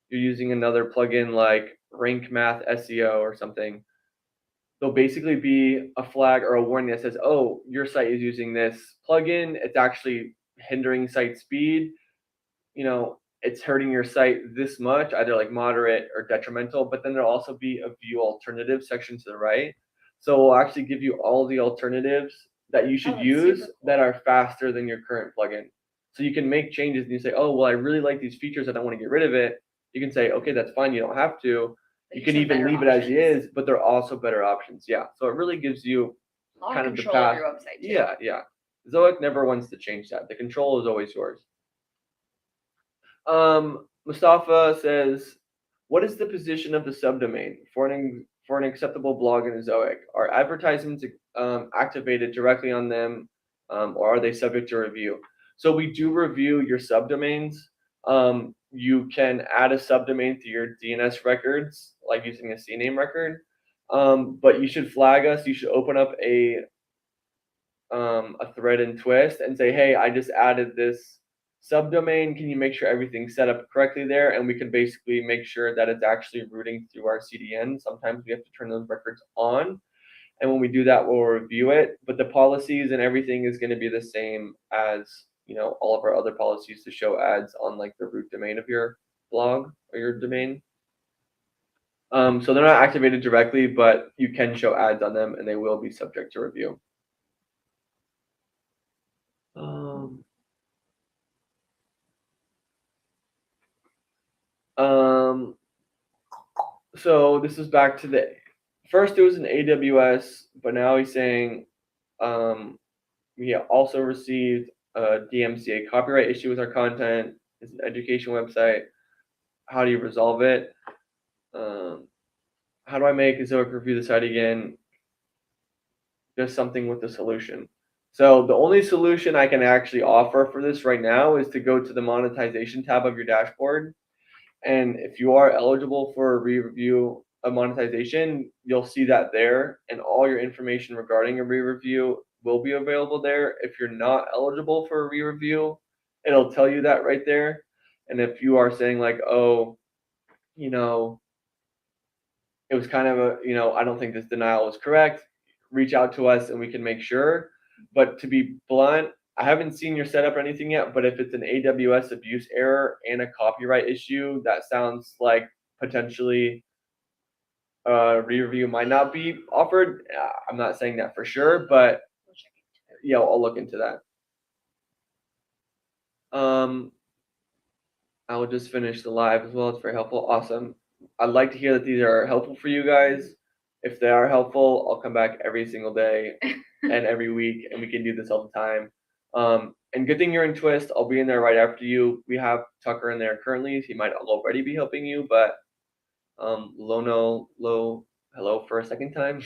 A: you're using another plugin like Rank Math SEO or something. There'll basically be a flag or a warning that says, oh, your site is using this plugin. It's actually hindering site speed. It's hurting your site this much, either like moderate or detrimental, but then there'll also be a view alternative section to the right. So we'll actually give you all the alternatives that you should use that are faster than your current plugin. So you can make changes and you say, oh, well, I really like these features. I don't want to get rid of it. You can say, okay, that's fine. You don't have to. You can even leave it as is, but there are also better options. Yeah. So it really gives you
B: kind of control of your website too.
A: Yeah. Ezoic never wants to change that. The control is always yours. Mustafa says, what is the position of the subdomain for an acceptable blog in Ezoic? Are advertisements activated directly on them, or are they subject to review? So we do review your subdomains. You can add a subdomain to your DNS records, like using a CNAME record, but you should flag us. You should open up a thread in Twist and say, hey, I just added this subdomain. Can you make sure everything's set up correctly there? And we can basically make sure that it's actually routing through our CDN. Sometimes we have to turn those records on. And when we do that, we'll review it. But the policies and everything is going to be the same as, all of our other policies to show ads on like the root domain of your blog or your domain. So they're not activated directly, but you can show ads on them and they will be subject to review. So this is back to the first. It was an AWS, but now he's saying we also received a DMCA copyright issue with our content. It's an education website. How do you resolve it? How do I make Ezoic review the site again? Just something with the solution. So the only solution I can actually offer for this right now is to go to the monetization tab of your dashboard. And if you are eligible for a re-review of monetization, you'll see that there, and all your information regarding a re-review will be available there. If you're not eligible for a re-review, it'll tell you that right there. And if you are saying like, oh, it was kind of I don't think this denial is correct, reach out to us and we can make sure. But to be blunt, I haven't seen your setup or anything yet, but if it's an AWS abuse error and a copyright issue, that sounds like potentially re-review might not be offered. I'm not saying that for sure, but yeah, I'll look into that. I will just finish the live as well. It's very helpful. Awesome. I'd like to hear that these are helpful for you guys. If they are helpful, I'll come back every single day and every week, and we can do this all the time. And good thing you're in Twist. I'll be in there right after you. We have Tucker in there currently. He might already be helping you, but hello for a second time.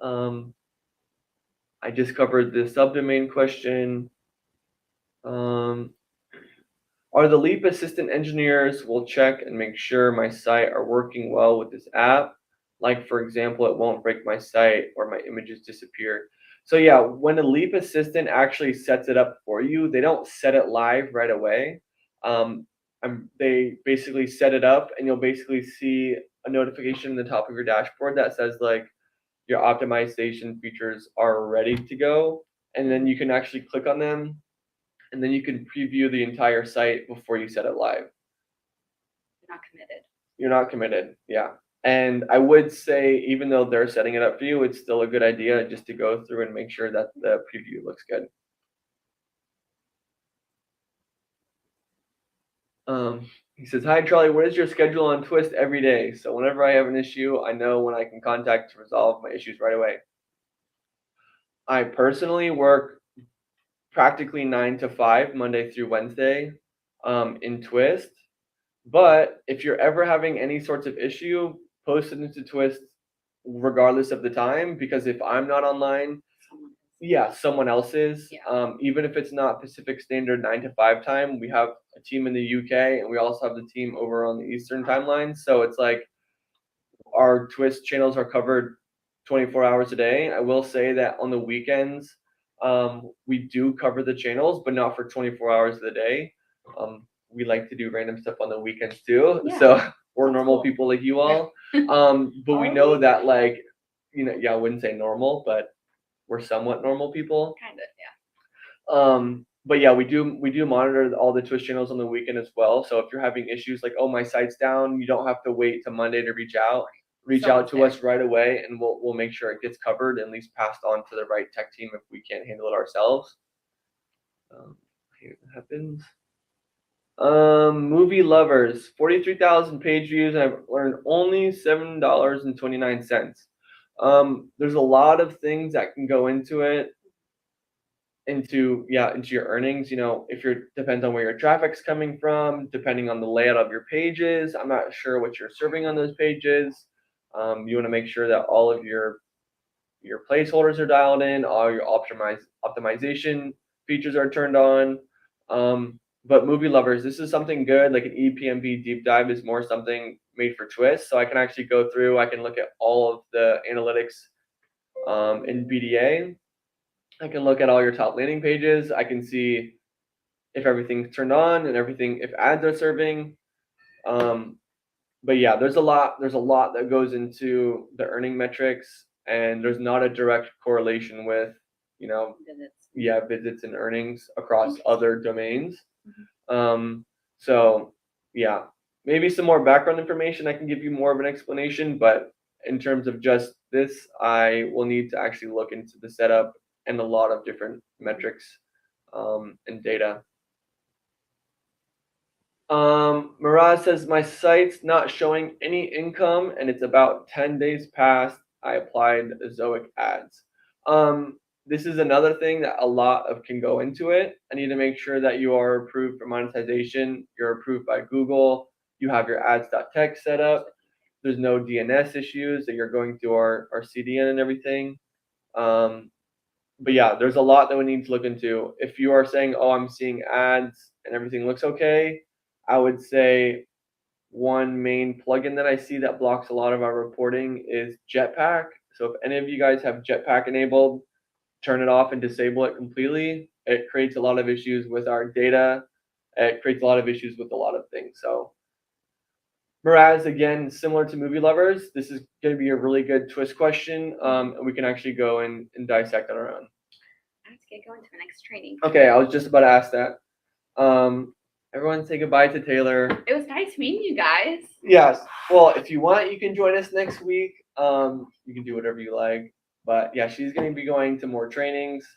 A: I just covered the subdomain question. Are the Leap Assistant engineers will check and make sure my site are working well with this app? Like, for example, it won't break my site or my images disappear. So yeah, when a Leap Assistant actually sets it up for you, they don't set it live right away. They basically set it up, and you'll basically see a notification in the top of your dashboard that says like your optimization features are ready to go, and then you can actually click on them, and then you can preview the entire site before you set it live.
B: You're not committed.
A: You're not committed, yeah. And I would say, even though they're setting it up for you, it's still a good idea just to go through and make sure that the preview looks good. He says, hi, Charlie, what is your schedule on Twist every day? So whenever I have an issue, I know when I can contact to resolve my issues right away. I personally work practically 9 to 5, Monday through Wednesday, in Twist. But if you're ever having any sorts of issue, post it into Twist regardless of the time, because if I'm not online, someone else is.
B: Yeah.
A: Even if it's not Pacific Standard 9 to 5 time, we have a team in the UK, and we also have the team over on the Eastern timeline. So it's like our Twist channels are covered 24 hours a day. I will say that on the weekends, we do cover the channels, but not for 24 hours of the day. We like to do random stuff on the weekends too.
B: Yeah,
A: so we're normal
B: cool.
A: people like you all. But we know that, like, I wouldn't say normal, but we're somewhat normal people.
B: Kind of, yeah.
A: But yeah, we do monitor all the Twitch channels on the weekend as well. So if you're having issues like, oh, my site's down, you don't have to wait till Monday to reach out. Reach out to us right away, and we'll make sure it gets covered and at least passed on to the right tech team if we can't handle it ourselves. Here it happens. Movie lovers, 43,000 page views, and I've earned only $7.29. There's a lot of things that can go into it. Into your earnings. If depends on where your traffic's coming from, depending on the layout of your pages. I'm not sure what you're serving on those pages. You want to make sure that all of your placeholders are dialed in, all your optimization features are turned on. But movie lovers, this is something good. Like an EPMV deep dive is more something made for Twist. So I can actually go through, I can look at all of the analytics in BDA. I can look at all your top landing pages. I can see if everything's turned on and if ads are serving. But yeah, there's a lot that goes into the earning metrics, and there's not a direct correlation with, visits and earnings across other domains. So yeah, maybe some more background information. I can give you more of an explanation, but in terms of just this, I will need to actually look into the setup and a lot of different metrics and data. Mirage says, my site's not showing any income, and it's about 10 days past I applied Ezoic ads. This is another thing that a lot of can go into it. I need to make sure that you are approved for monetization. You're approved by Google. You have your ads.tech set up. There's no DNS issues, that you're going through our CDN and everything. But yeah, there's a lot that we need to look into. If you are saying, oh, I'm seeing ads and everything looks okay, I would say one main plugin that I see that blocks a lot of our reporting is Jetpack. So if any of you guys have Jetpack enabled, turn it off and disable it completely. It creates a lot of issues with our data. It creates a lot of issues with a lot of things. So Miraz, again, similar to movie lovers, this is going to be a really good Twist question, and we can actually go and dissect on our own.
B: Let's get going to the next training.
A: Okay, I was just about to ask that. Everyone say goodbye to Taylor.
B: It was nice meeting you guys.
A: Yes. Well, if you want, you can join us next week. You can do whatever you like. But yeah, she's going to be going to more trainings.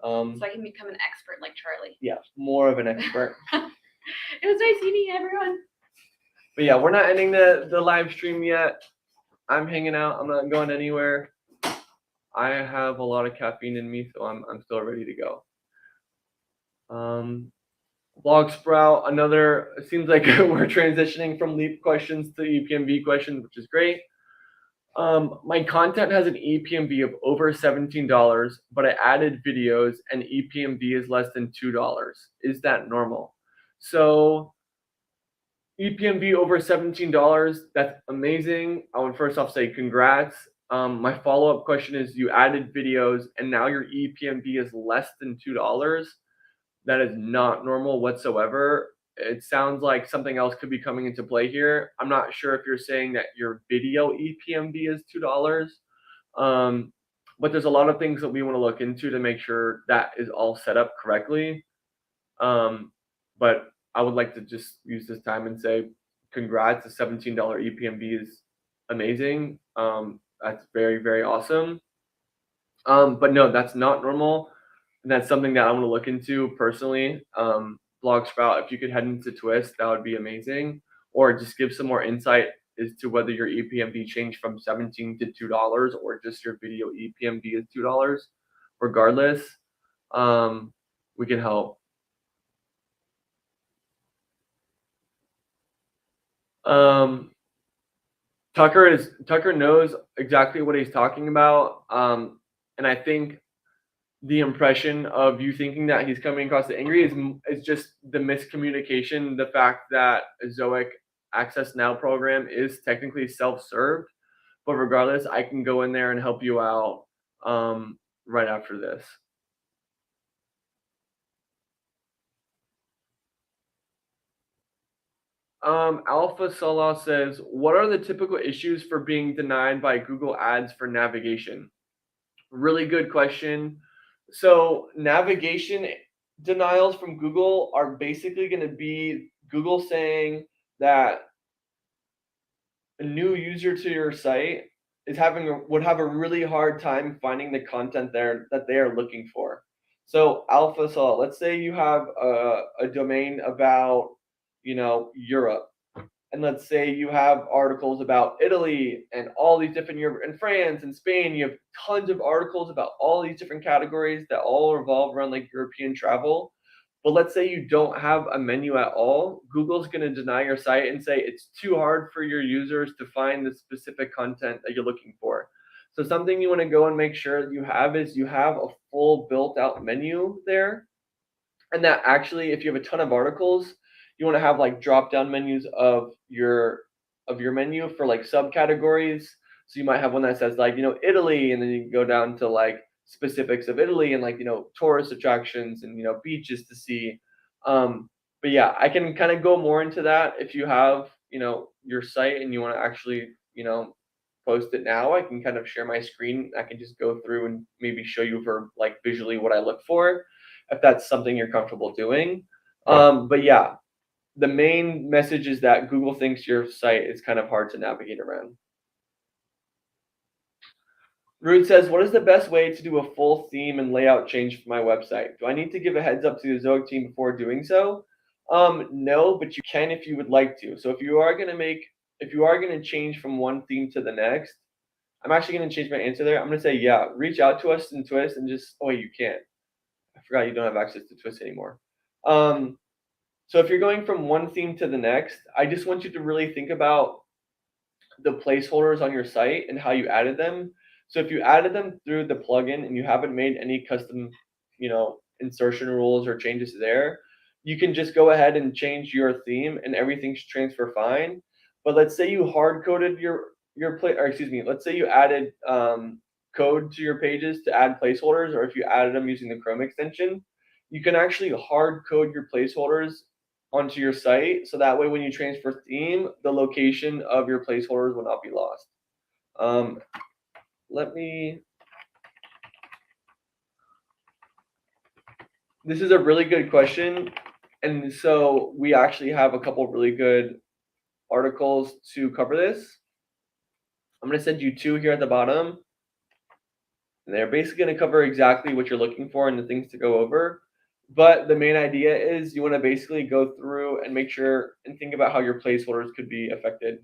B: So I can become an expert like Charlie.
A: Yeah, more of an expert.
B: It was nice meeting everyone.
A: But yeah, we're not ending the live stream yet. I'm hanging out. I'm not going anywhere. I have a lot of caffeine in me, so I'm still ready to go. Blog Sprout, it seems like we're transitioning from Leap questions to EPMV questions, which is great. My content has an EPMV of over $17, but I added videos and EPMV is less than $2. Is that normal? So EPMV over $17, that's amazing. I would first off say congrats. My follow-up question is, you added videos and now your EPMV is less than $2. That is not normal whatsoever. It sounds like something else could be coming into play here. I'm not sure if you're saying that your video EPMV is $2. But there's a lot of things that we want to look into to make sure that is all set up correctly. But I would like to just use this time and say congrats. The $17 EPMV is amazing. That's very, very awesome. But no, that's not normal. And that's something that I want to look into personally. Blog Sprout, if you could head into Twist, that would be amazing. Or just give some more insight as to whether your EPMV changed from $17 to $2 or just your video EPMV is $2. Regardless, we can help. Tucker knows exactly what he's talking about. And I think the impression of you thinking that he's coming across as angry is just the miscommunication. The fact that Ezoic Access Now program is technically self-served, but regardless, I can go in there and help you out right after this. Alpha Salah says, what are the typical issues for being denied by Google Ads for navigation? Really good question. So navigation denials from Google are basically going to be Google saying that a new user to your site would have a really hard time finding the content there that they are looking for. So Alpha Salah, let's say you have a domain about Europe, and let's say you have articles about Italy and all these different Europe and France and Spain. You have tons of articles about all these different categories that all revolve around like European travel. But let's say you don't have a menu at all. Google's going to deny your site and say it's too hard for your users to find the specific content that you're looking for. So something you want to go and make sure that you have is you have a full built out menu there. And that actually, if you have a ton of articles, you want to have like drop down menus of your menu for like subcategories. So you might have one that says like, Italy, and then you can go down to like specifics of Italy and like, tourist attractions and, beaches to see. But yeah, I can kind of go more into that if you have, your site and you want to actually, post it now. I can kind of share my screen. I can just go through and maybe show you for like visually what I look for, if that's something you're comfortable doing. But yeah, the main message is that Google thinks your site is kind of hard to navigate around. Ruth says, what is the best way to do a full theme and layout change for my website? Do I need to give a heads up to the Ezoic team before doing so? No, but you can if you would like to. So if you are going to change from one theme to the next, I'm actually going to change my answer there. I'm going to say, yeah, reach out to us in Twist and just, oh, wait, you can't. I forgot you don't have access to Twist anymore. So if you're going from one theme to the next, I just want you to really think about the placeholders on your site and how you added them. So if you added them through the plugin and you haven't made any custom, insertion rules or changes there, you can just go ahead and change your theme and everything should transfer fine. But let's say you hard coded let's say you added code to your pages to add placeholders, or if you added them using the Chrome extension, you can actually hard code your placeholders onto your site, so that way when you transfer theme, the location of your placeholders will not be lost. This is a really good question. And so we actually have a couple really good articles to cover this. I'm going to send you 2 here at the bottom. And they're basically going to cover exactly what you're looking for and the things to go over. But the main idea is you want to basically go through and make sure and think about how your placeholders could be affected.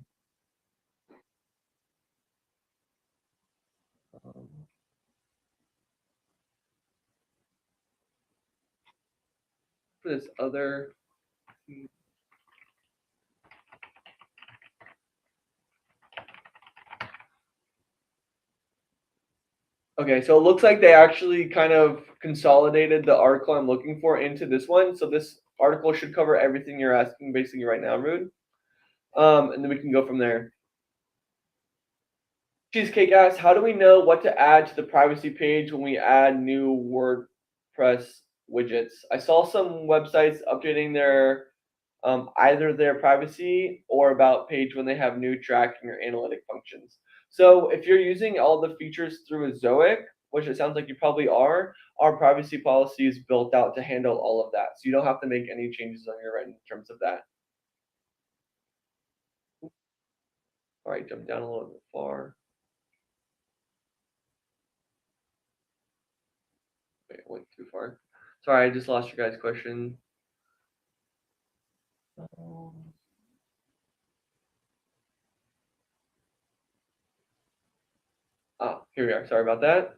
A: For this other. Okay, so it looks like they actually kind of consolidated the article I'm looking for into this one. So this article should cover everything you're asking basically right now, Rude. And then we can go from there. Cheesecake asks, how do we know what to add to the privacy page when we add new WordPress widgets? I saw some websites updating their either their privacy or about page when they have new tracking or analytic functions. So if you're using all the features through Ezoic, which it sounds like you probably are, our privacy policy is built out to handle all of that. So you don't have to make any changes on your end in terms of that. All right, jump down a little bit far. Wait, I went too far. Sorry, I just lost your guys' question. Here we are. Sorry about that.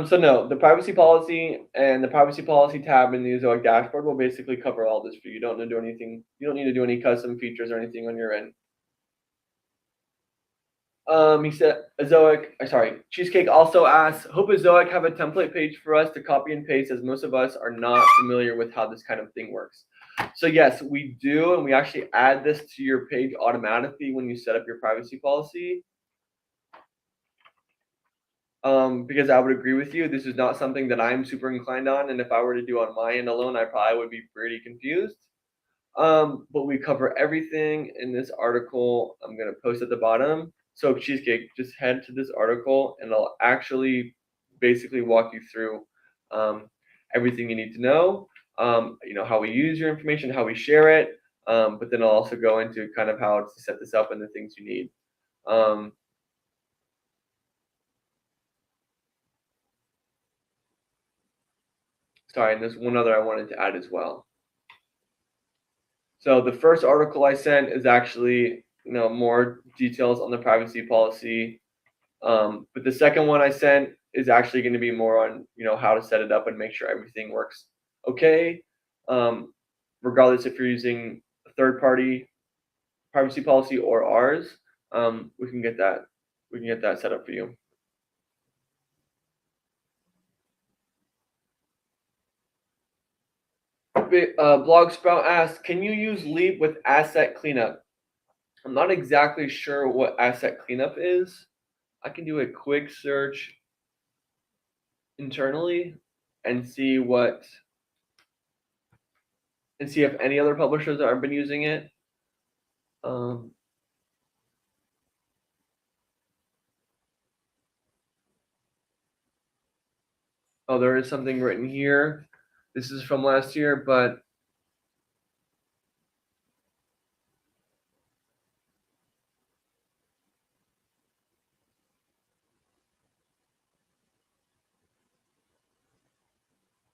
A: So no, the privacy policy and the privacy policy tab in the Ezoic dashboard will basically cover all this for you. You don't need to do anything. You don't need to do any custom features or anything on your end. He said Cheesecake also asks, hope Ezoic have a template page for us to copy and paste, as most of us are not familiar with how this kind of thing works. So yes, we do, and we actually add this to your page automatically when you set up your privacy policy. Because I would agree with you, this is not something that I'm super inclined on, and if I were to do on my end alone, I probably would be pretty confused. But we cover everything in this article. I'm gonna post at the bottom. So Cheesecake, just head to this article, and I'll actually basically walk you through everything you need to know. How we use your information, how we share it, but then I'll also go into kind of how to set this up and the things you need. Sorry, and there's one other I wanted to add as well. So the first article I sent is actually, more details on the privacy policy. But the second one I sent is actually going to be more on, how to set it up and make sure everything works okay. Regardless if you're using a third-party privacy policy or ours, we can get that set up for you. Blog Sprout asks, can you use Leap with asset cleanup? I'm not exactly sure what asset cleanup is. I can do a quick search internally and see if any other publishers have been using it. Oh, there is something written here. This is from last year, but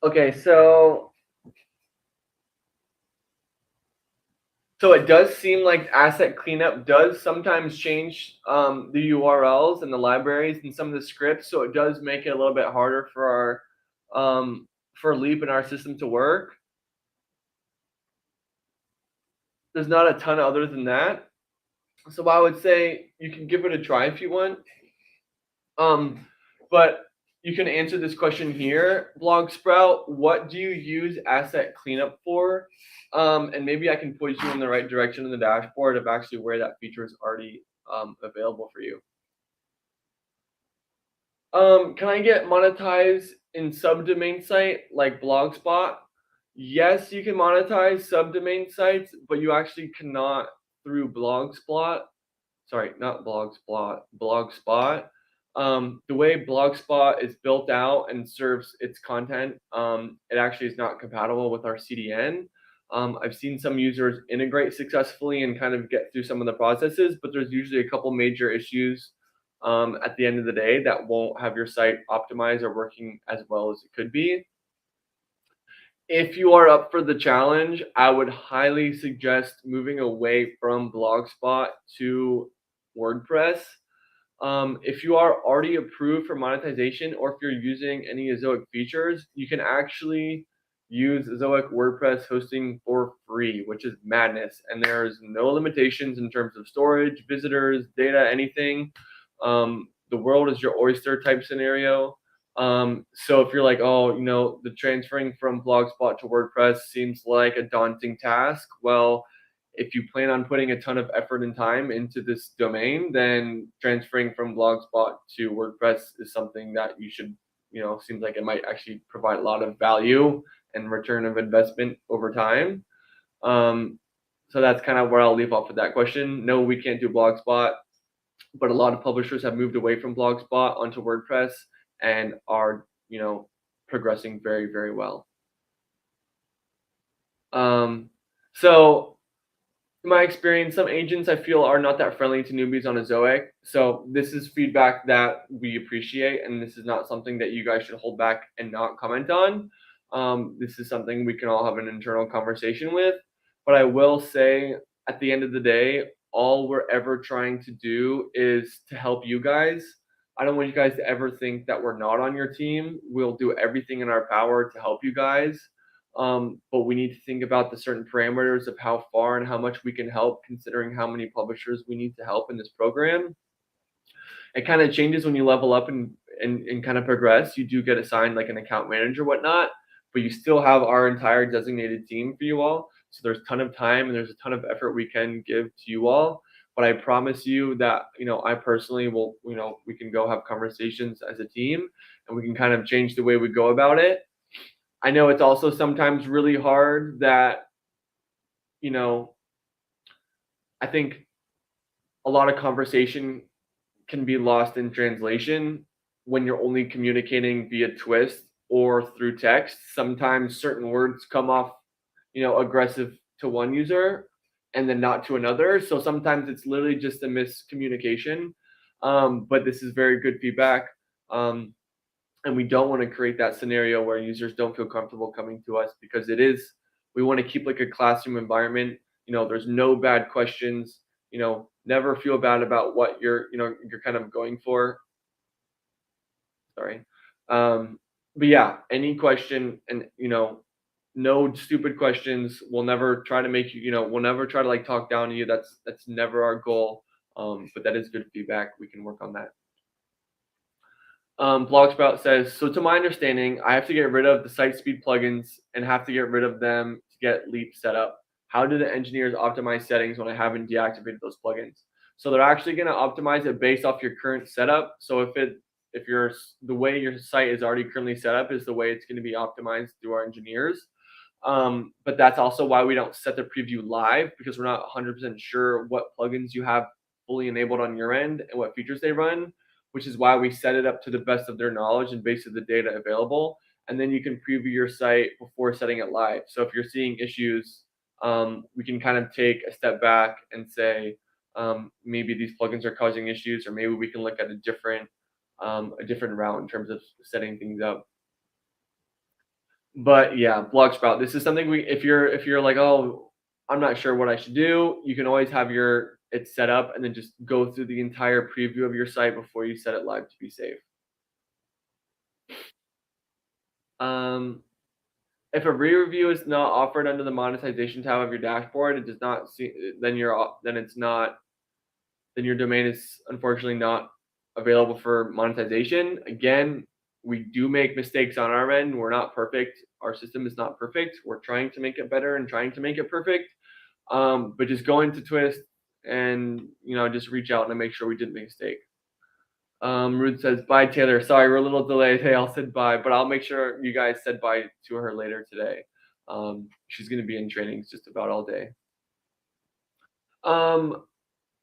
A: okay, so it does seem like asset cleanup does sometimes change the URLs and the libraries and some of the scripts, so it does make it a little bit harder for our for Leap in our system to work. There's not a ton other than that, so I would say you can give it a try if you want. But you can answer this question here, Blog Sprout. What do you use asset cleanup for? And maybe I can point you in the right direction in the dashboard of actually where that feature is already available for you. Can I get monetized in subdomain site like Blogspot? Yes, you can monetize subdomain sites, but you actually cannot through Blogspot. Sorry, not Blogspot, Blogspot. The way Blogspot is built out and serves its content, it actually is not compatible with our CDN. I've seen some users integrate successfully and kind of get through some of the processes, but there's usually a couple major issues at the end of the day that won't have your site optimized or working as well as it could be. If you are up for the challenge, I would highly suggest moving away from Blogspot to WordPress. If you are already approved for monetization, or if you're using any Ezoic features, you can actually use Ezoic WordPress hosting for free, which is madness. And there's no limitations in terms of storage, visitors, data, anything. The world is your oyster type scenario. So if you're like, oh, the transferring from Blogspot to WordPress seems like a daunting task, well, if you plan on putting a ton of effort and time into this domain, then transferring from Blogspot to WordPress is something that you should, seems like it might actually provide a lot of value and return of investment over time. So that's kind of where I'll leave off with that question. No, we can't do Blogspot, but a lot of publishers have moved away from Blogspot onto WordPress and are, progressing very, very well. So in my experience, some agents I feel are not that friendly to newbies on Ezoic. So this is feedback that we appreciate, and this is not something that you guys should hold back and not comment on. This is something we can all have an internal conversation with. But I will say, at the end of the day, all we're ever trying to do is to help you guys. I don't want you guys to ever think that we're not on your team. We'll do everything in our power to help you guys. But we need to think about the certain parameters of how far and how much we can help, considering how many publishers we need to help in this program. It kind of changes when you level up and kind of progress. You do get assigned like an account manager, whatnot, but you still have our entire designated team for you all. So there's a ton of time and there's a ton of effort we can give to you all. But I promise you that, I personally will, we can go have conversations as a team and we can kind of change the way we go about it. I know it's also sometimes really hard that, I think a lot of conversation can be lost in translation when you're only communicating via twist or through text. Sometimes certain words come off, aggressive to one user and then not to another. So sometimes it's literally just a miscommunication. But this is very good feedback. And we don't want to create that scenario where users don't feel comfortable coming to us, because we want to keep like a classroom environment. There's no bad questions, never feel bad about what you're kind of going for. Sorry. But yeah, any question, and no stupid questions. We'll never try to make you, we'll never try to like talk down to you. That's never our goal. But that is good feedback. We can work on that. Blogsprout says, so to my understanding, I have to get rid of the site speed plugins and have to get rid of them to get Leap set up. How do the engineers optimize settings when I haven't deactivated those plugins? So they're actually going to optimize it based off your current setup. So if the way your site is already currently set up is the way it's going to be optimized through our engineers. But that's also why we don't set the preview live, because we're not 100% sure what plugins you have fully enabled on your end and what features they run, which is why we set it up to the best of their knowledge and based on the data available. And then you can preview your site before setting it live. So if you're seeing issues, we can kind of take a step back and say, maybe these plugins are causing issues, or maybe we can look at a different route in terms of setting things up. But yeah, Blogsprout, this is something if you're like, oh, I'm not sure what I should do, you can always have it set up and then just go through the entire preview of your site before you set it live to be safe. If a re-review is not offered under the monetization tab of your dashboard, it does not see, then your domain is unfortunately not available for monetization. Again, we do make mistakes on our end. We're not perfect. Our system is not perfect. We're trying to make it better and trying to make it perfect. But just go into Twist and just reach out and make sure we didn't make a mistake. Ruth says, bye Taylor. Sorry, we're a little delayed. Hey, I'll said bye, but I'll make sure you guys said bye to her later today. She's going to be in trainings just about all day.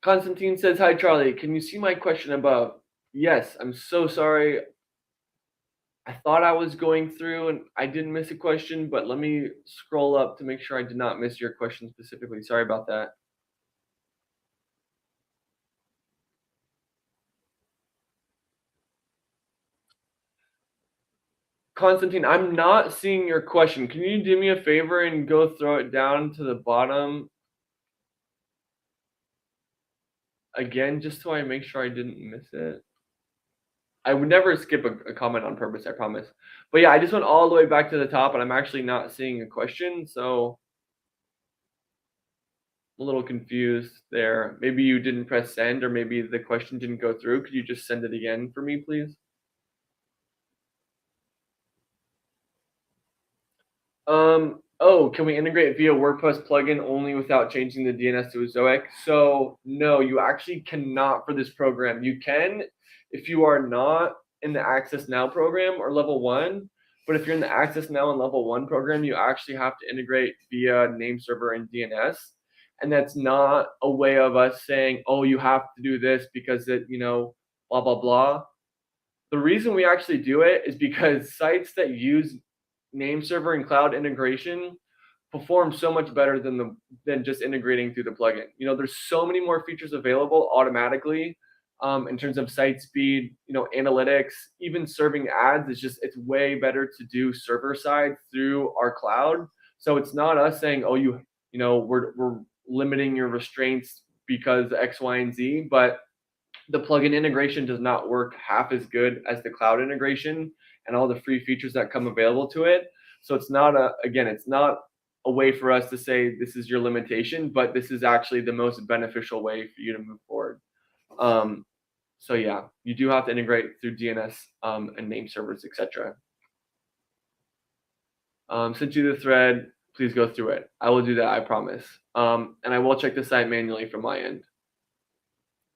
A: Constantine says, hi Charlie, can you see my question above? Yes, I'm so sorry. I thought I was going through and I didn't miss a question, but let me scroll up to make sure I did not miss your question specifically. Sorry about that. Constantine, I'm not seeing your question. Can you do me a favor and go throw it down to the bottom again, just so I make sure I didn't miss it? I would never skip a comment on purpose, I promise. But yeah, I just went all the way back to the top and I'm actually not seeing a question, so I'm a little confused there. Maybe you didn't press send, or maybe the question didn't go through. Could you just send it again for me, please? Oh, can we integrate via WordPress plugin only without changing the DNS to Ezoic? So no, you actually cannot for this program. You can if you are not in the Access Now program or level 1, but if you're in the Access Now and level 1 program, you actually have to integrate via name server and DNS. And that's not a way of us saying, oh, you have to do this because it, blah, blah, blah. The reason we actually do it is because sites that use name server and cloud integration perform so much better than just integrating through the plugin. There's so many more features available automatically in terms of site speed, analytics, even serving ads. It's way better to do server side through our cloud. So it's not us saying, oh, we're limiting your restraints because X, Y, and Z, but the plugin integration does not work half as good as the cloud integration and all the free features that come available to it. So it's not a way for us to say this is your limitation, but this is actually the most beneficial way for you to move forward. So yeah, you do have to integrate through DNS and name servers, etc. Sent you the thread. Please go through it. I will do that, I promise. And I will check the site manually from my end.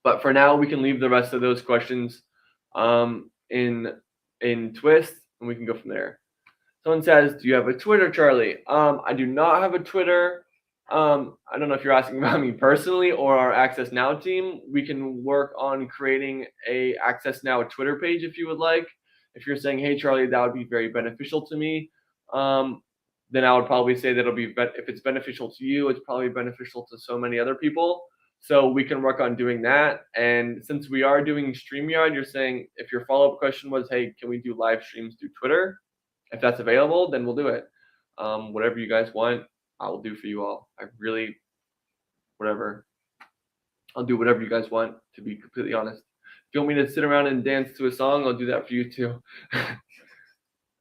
A: But for now, we can leave the rest of those questions in Twist, and we can go from there. Someone says, do you have a Twitter, Charlie? I do not have a Twitter. I don't know if you're asking about me personally or our Access Now team. We can work on creating a Access Now Twitter page if you would like. If you're saying, hey, Charlie, that would be very beneficial to me, then I would probably say that if it's beneficial to you, it's probably beneficial to so many other people. So we can work on doing that. And since we are doing StreamYard, you're saying if your follow-up question was, hey, can we do live streams through Twitter? If that's available, then we'll do it. Whatever you guys want, I will do for you all. Whatever. I'll do whatever you guys want, to be completely honest. If you want me to sit around and dance to a song, I'll do that for you too.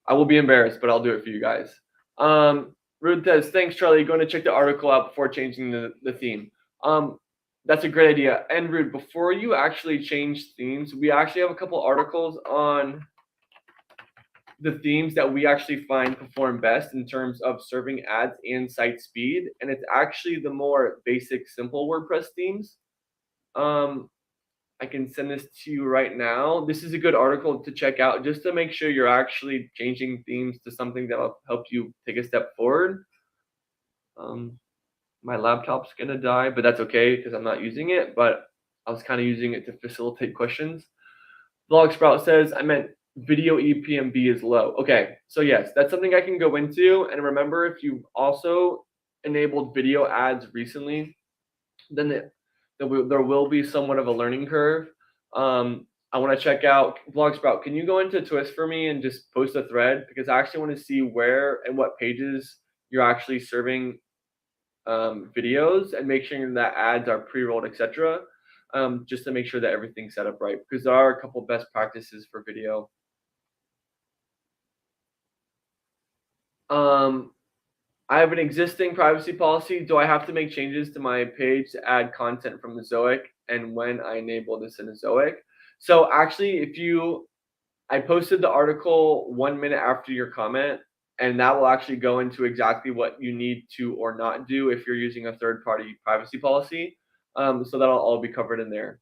A: I will be embarrassed, but I'll do it for you guys. Rude says, thanks, Charlie. Going to check the article out before changing the theme. That's a great idea. And Rude, before you actually change themes, we actually have a couple articles on the themes that we actually find perform best in terms of serving ads and site speed. And it's actually the more basic, simple WordPress themes. I can send this to you right now. This is a good article to check out just to make sure you're actually changing themes to something that'll help you take a step forward. My laptop's gonna die, but that's okay because I'm not using it, but I was kind of using it to facilitate questions. Blog Sprout says, I meant video EPMV is low. Okay, so yes, that's something I can go into. And remember, if you also enabled video ads recently, then there will be somewhat of a learning curve. I want to check out Blog Sprout. Can you go into Twist for me and just post a thread? Because I actually want to see where and what pages you're actually serving videos and make sure that ads are pre-rolled, etc. Just to make sure that everything's set up right, because there are a couple best practices for video. I have an existing privacy policy. Do I have to make changes to my page to add content from Ezoic and when I enable this in Ezoic? So actually, I posted the article 1 minute after your comment, and that will actually go into exactly what you need to or not do if you're using a third-party privacy policy. So that'll all be covered in there.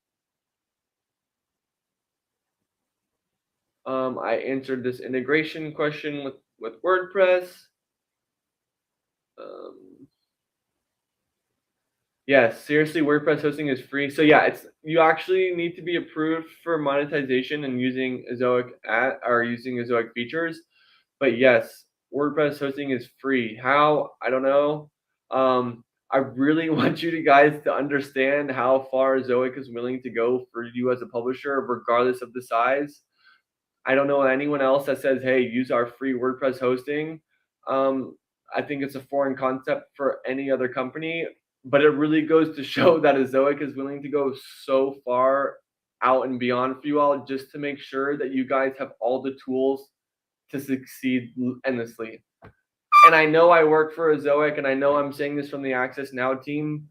A: I answered this integration question with WordPress. Yes, seriously, WordPress hosting is free. So yeah, you actually need to be approved for monetization and using Ezoic using Ezoic features. But yes, WordPress hosting is free. How? I don't know. I really want you guys to understand how far Ezoic is willing to go for you as a publisher, regardless of the size. I don't know anyone else that says, hey, use our free WordPress hosting. I think it's a foreign concept for any other company, but it really goes to show that Ezoic is willing to go so far out and beyond for you all just to make sure that you guys have all the tools to succeed endlessly. And I know I work for Ezoic, and I know I'm saying this from the Access Now team,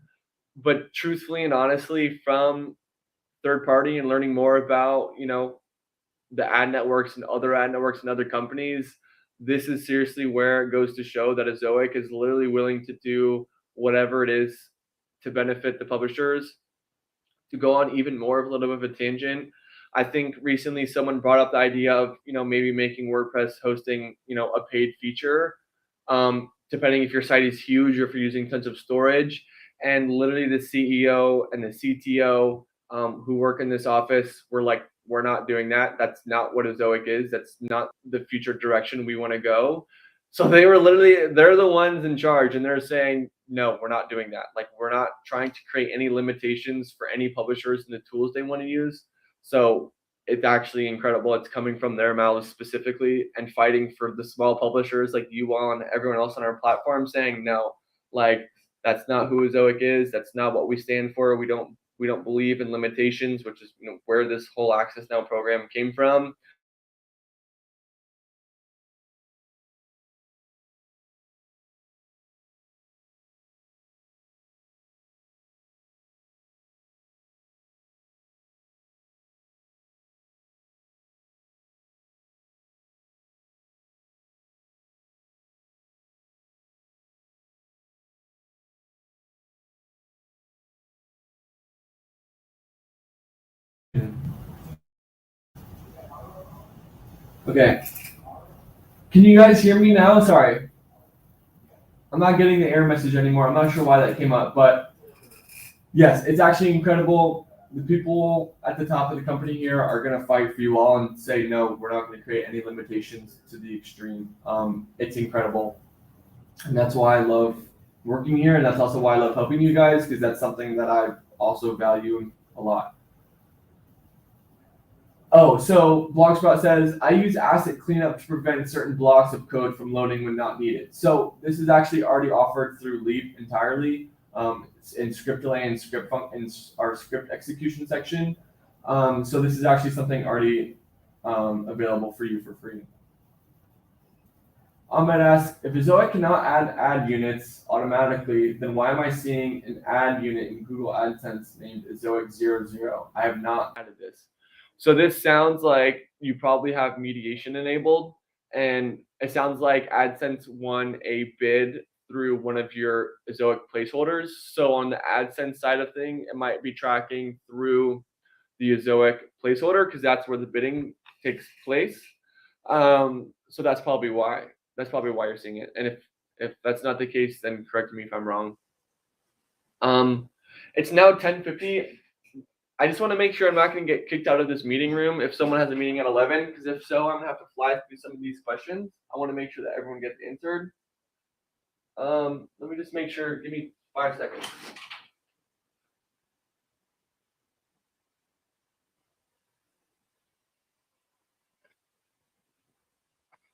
A: but truthfully and honestly, from third party and learning more about, the ad networks and other ad networks and other companies, this is seriously where it goes to show that Ezoic is literally willing to do whatever it is to benefit the publishers. To go on even more of a little bit of a tangent, I think recently someone brought up the idea of, maybe making WordPress hosting, a paid feature, depending if your site is huge or if you're using tons of storage. And literally the CEO and the CTO who work in this office were like, we're not doing that. That's not what Ezoic is. That's not the future direction we want to go. So they're the ones in charge, and they're saying, no, we're not doing that. Like, we're not trying to create any limitations for any publishers and the tools they want to use. So it's actually incredible. It's coming from their mouths specifically and fighting for the small publishers like you all and everyone else on our platform, saying, no, like, that's not who Ezoic is. That's not what we stand for. We don't believe in limitations, which is where this whole Access Now program came from. Okay. Can you guys hear me now? Sorry. I'm not getting the error message anymore. I'm not sure why that came up, but yes, it's actually incredible. The people at the top of the company here are going to fight for you all and say, no, we're not going to create any limitations to the extreme. It's incredible. And that's why I love working here. And that's also why I love helping you guys, because that's something that I also value a lot. Oh, so Blogspot says, I use asset cleanup to prevent certain blocks of code from loading when not needed. So this is actually already offered through Leap entirely in Scriptolay and in our script execution section. So this is actually something already available for you for free. Ahmed asks, if Ezoic cannot add ad units automatically, then why am I seeing an ad unit in Google AdSense named Ezoic00? I have not added this. So this sounds like you probably have mediation enabled, and it sounds like AdSense won a bid through one of your Ezoic placeholders. So on the AdSense side of thing, it might be tracking through the Ezoic placeholder because that's where the bidding takes place. So that's probably why. That's probably why you're seeing it. And if that's not the case, then correct me if I'm wrong. It's now 10:50. I just want to make sure I'm not going to get kicked out of this meeting room if someone has a meeting at 11, because if so, I'm going to have to fly through some of these questions. I want to make sure that everyone gets answered. Let me just make sure. Give me 5 seconds.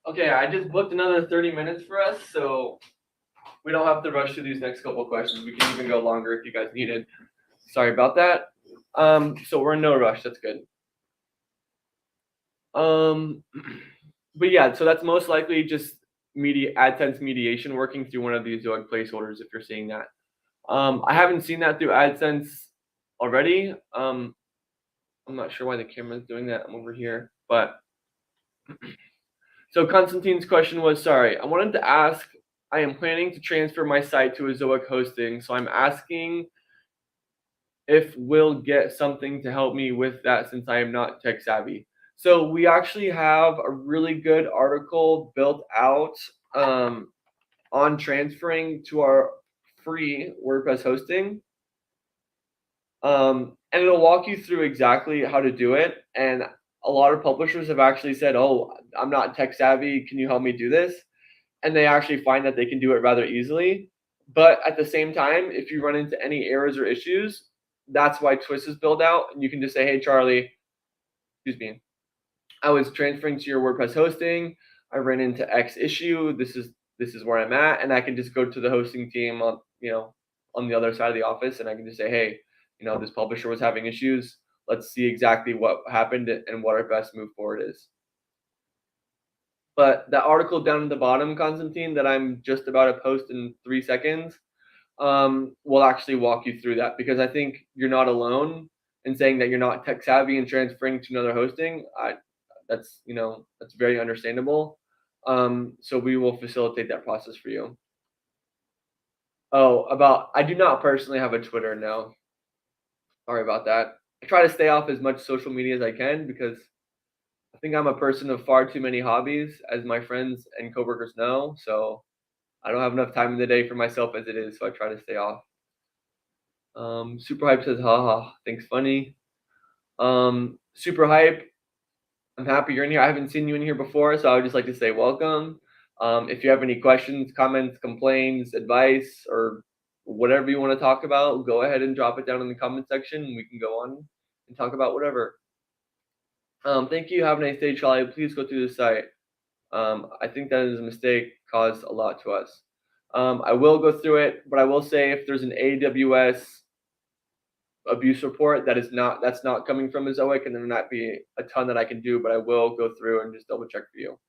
A: Okay, I just booked another 30 minutes for us, so we don't have to rush through these next couple of questions. We can even go longer if you guys needed. Sorry about that. So we're in no rush. That's good. But yeah, so that's most likely just AdSense mediation working through one of these Ezoic placeholders if you're seeing that. I haven't seen that through AdSense already. I'm not sure why the camera is doing that. I'm over here, but so Constantine's question was, sorry, I wanted to ask, I am planning to transfer my site to Ezoic hosting, so I'm asking if we'll get something to help me with that since I am not tech savvy. So we actually have a really good article built out on transferring to our free WordPress hosting. And it'll walk you through exactly how to do it. And a lot of publishers have actually said, oh, I'm not tech savvy, can you help me do this? And they actually find that they can do it rather easily. But at the same time, if you run into any errors or issues, that's why Twist is built out. And you can just say, hey, Charlie, excuse me, I was transferring to your WordPress hosting. I ran into X issue. This is where I'm at, and I can just go to the hosting team on on the other side of the office, and I can just say, hey, this publisher was having issues. Let's see exactly what happened and what our best move forward is. But that article down at the bottom, Constantine, that I'm just about to post in 3 seconds, will actually walk you through that, because I think you're not alone in saying that you're not tech savvy and transferring to another hosting. That's very understandable. So we will facilitate that process for you. Oh, I do not personally have a Twitter, no. Sorry about that. I try to stay off as much social media as I can, because I think I'm a person of far too many hobbies, as my friends and coworkers know. So I don't have enough time in the day for myself as it is, so I try to stay off. Super Hype says, haha, thanks, funny. Super Hype, I'm happy you're in here. I haven't seen you in here before, so I would just like to say welcome. If you have any questions, comments, complaints, advice, or whatever you want to talk about, go ahead and drop it down in the comment section, and we can go on and talk about whatever. Thank you. Have a nice day, Charlie. Please go through the site. I think that is a mistake, caused a lot to us. I will go through it, but I will say if there's an AWS abuse report that's not coming from Ezoic, and there might be a ton that I can do, but I will go through and just double check for you.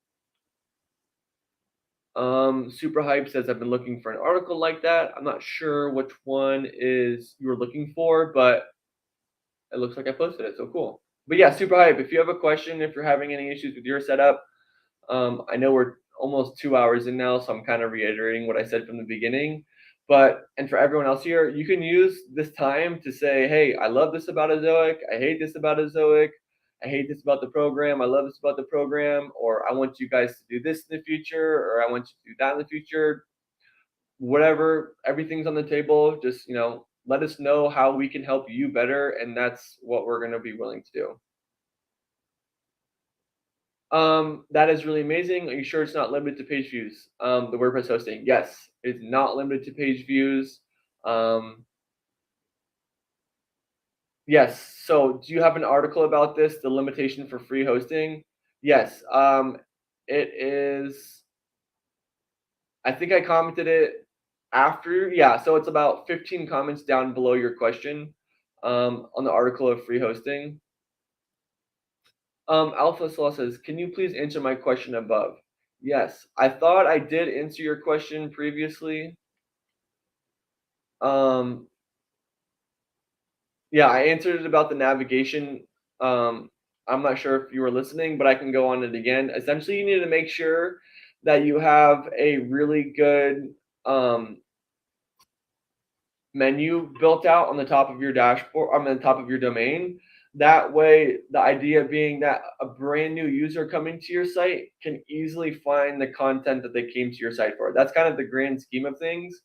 A: Super Hype says, I've been looking for an article like that. I'm not sure which one is you were looking for, but it looks like I posted it, so cool. But yeah, Super Hype, if you have a question, if you're having any issues with your setup, I know we're almost 2 hours in now, so I'm kind of reiterating what I said from the beginning. And for everyone else here, you can use this time to say, hey, I love this about Ezoic. I hate this about Ezoic. I hate this about the program. I love this about the program. Or I want you guys to do this in the future, or I want you to do that in the future. Whatever, everything's on the table. Just, let us know how we can help you better, and that's what we're going to be willing to do. That is really amazing. Are you sure it's not limited to page views? The WordPress hosting, yes, it's not limited to page views. Yes. So, do you have an article about this? The limitation for free hosting? Yes. It is. I think I commented it after. Yeah. So it's about 15 comments down below your question, on the article of free hosting. Alpha Slaw says, can you please answer my question above? Yes, I thought I did answer your question previously. Yeah, I answered it about the navigation. I'm not sure if you were listening, but I can go on it again. Essentially, you need to make sure that you have a really good menu built out on the top of your dashboard, on the top of your domain. That way, the idea being that a brand new user coming to your site can easily find the content that they came to your site for. That's kind of the grand scheme of things.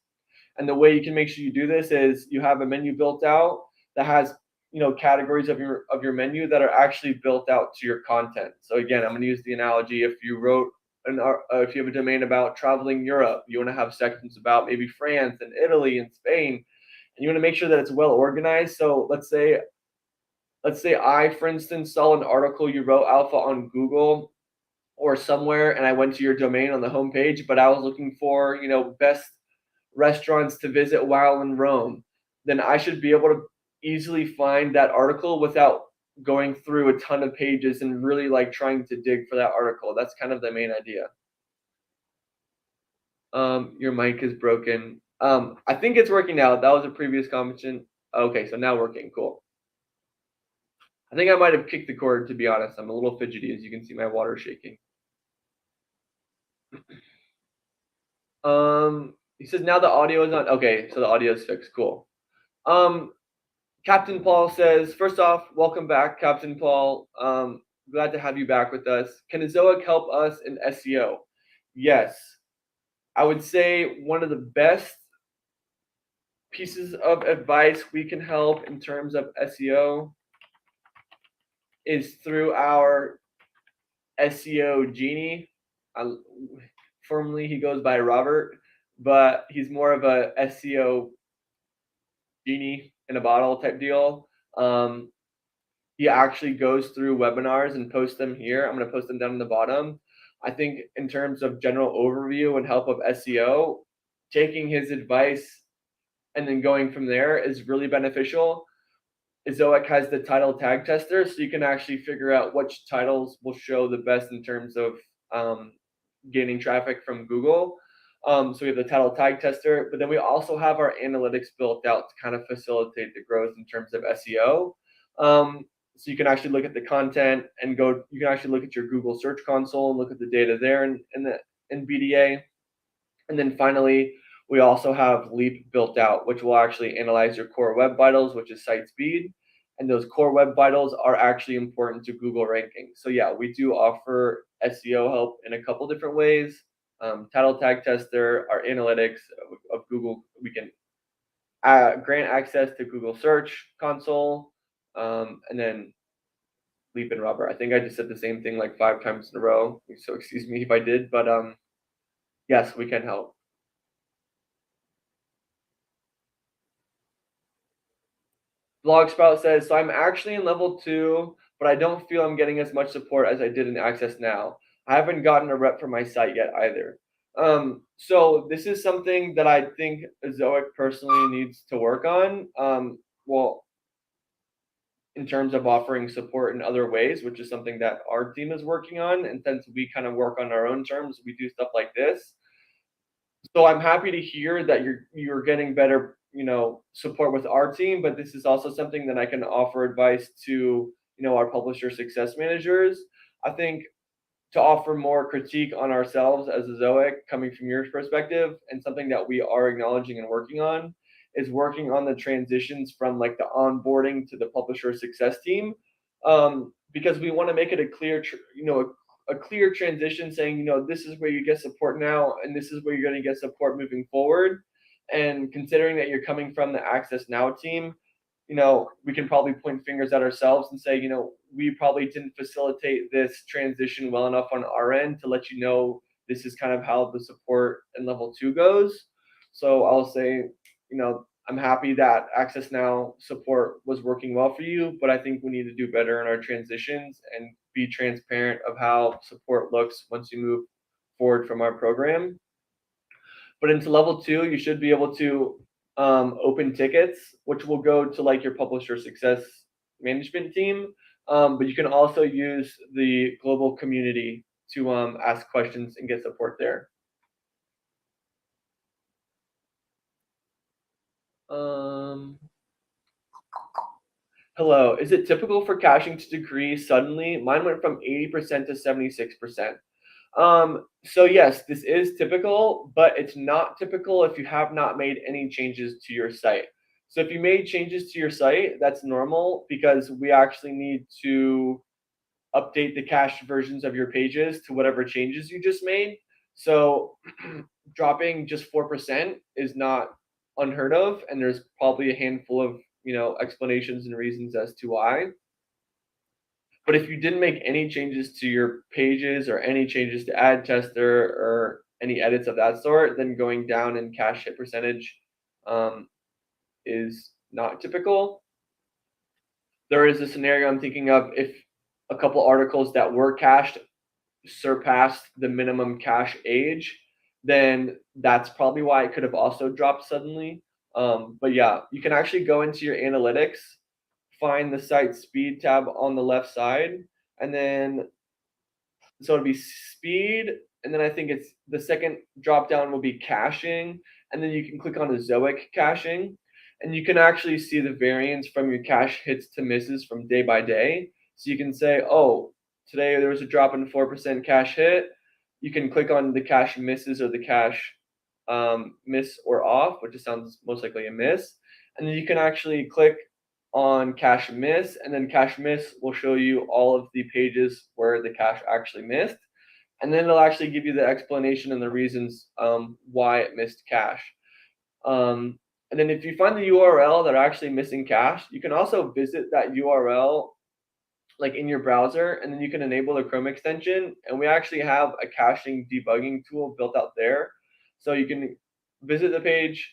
A: And the way you can make sure you do this is you have a menu built out that has categories of your menu that are actually built out to your content. So again, I'm going to use the analogy: if you if you have a domain about traveling Europe, you want to have sections about maybe France and Italy and Spain, and you want to make sure that it's well organized. So let's say I, for instance, saw an article you wrote, Alpha, on Google or somewhere, and I went to your domain on the homepage, but I was looking for best restaurants to visit while in Rome. Then I should be able to easily find that article without going through a ton of pages and really trying to dig for that article. That's kind of the main idea. Your mic is broken. I think it's working now. That was a previous comment. Okay, so now working. Cool. I think I might have kicked the cord, to be honest. I'm a little fidgety, as you can see my water shaking. He says now the audio is on. Okay, so the audio is fixed. Cool. Captain Paul says, first off, welcome back, Captain Paul. Glad to have you back with us. Can Ezoic help us in SEO? Yes. I would say one of the best pieces of advice we can help in terms of SEO is through our SEO genie. Formerly, he goes by Robert, but he's more of a SEO genie in a bottle type deal. He actually goes through webinars and posts them here. I'm going to post them down in the bottom. I think in terms of general overview and help of SEO, taking his advice and then going from there is really beneficial. Ezoic has the title tag tester, so you can actually figure out which titles will show the best in terms of gaining traffic from Google. So we have the title tag tester, but then we also have our analytics built out to kind of facilitate the growth in terms of SEO. So you can actually look at the content and you can actually look at your Google Search Console and look at the data there in BDA. And then finally, we also have Leap built out, which will actually analyze your core web vitals, which is site speed. And those core web vitals are actually important to Google ranking. So yeah, we do offer SEO help in a couple different ways. Title tag tester, our analytics of Google, we can grant access to Google Search Console, and then Leap and Robert. I think I just said the same thing like 5 times in a row, so excuse me if I did, but yes, we can help. Blogsprout says, so I'm actually in level 2, but I don't feel I'm getting as much support as I did in Access Now. I haven't gotten a rep for my site yet either. So this is something that I think Ezoic personally needs to work on. Well, in terms of offering support in other ways, which is something that our team is working on. And since we kind of work on our own terms, we do stuff like this. So I'm happy to hear that you're getting better, support with our team, but this is also something that I can offer advice to, our publisher success managers. I think to offer more critique on ourselves as Ezoic, coming from your perspective, and something that we are acknowledging and working on is working on the transitions from like the onboarding to the publisher success team, because we want to make it a clear, a clear transition saying, this is where you get support now, and this is where you're going to get support moving forward. And considering that you're coming from the Access Now team, we can probably point fingers at ourselves and say, we probably didn't facilitate this transition well enough on our end to let you know this is kind of how the support in level 2 goes. So I'll say, I'm happy that Access Now support was working well for you, but I think we need to do better in our transitions and be transparent of how support looks once you move forward from our program. But into level 2, you should be able to open tickets, which will go to like your publisher success management team. But you can also use the global community to ask questions and get support there. Hello, is it typical for caching to decrease suddenly? Mine went from 80% to 76%. So yes, this is typical, but it's not typical if you have not made any changes to your site. So if you made changes to your site, that's normal because we actually need to update the cached versions of your pages to whatever changes you just made. So dropping just 4% is not unheard of, and there's probably a handful of explanations and reasons as to why. But if you didn't make any changes to your pages or any changes to ad tester or any edits of that sort, then going down in cache hit percentage is not typical. There is a scenario I'm thinking of if a couple articles that were cached surpassed the minimum cache age, then that's probably why it could have also dropped suddenly. But yeah, you can actually go into your analytics, find the site speed tab on the left side, and then so it'd be speed, and then I think it's the second drop down will be caching, and then you can click on Ezoic caching, and you can actually see the variance from your cache hits to misses from day by day. So you can say, oh, today there was a drop in 4% cache hit. You can click on the cache misses or the cache miss or off, which sounds most likely a miss, and then you can actually click on cache miss, and then cache miss will show you all of the pages where the cache actually missed, and then it'll actually give you the explanation and the reasons why it missed cache. And then if you find the URL that are actually missing cache, you can also visit that URL like in your browser, and then you can enable the Chrome extension. And we actually have a caching debugging tool built out there. So you can visit the page,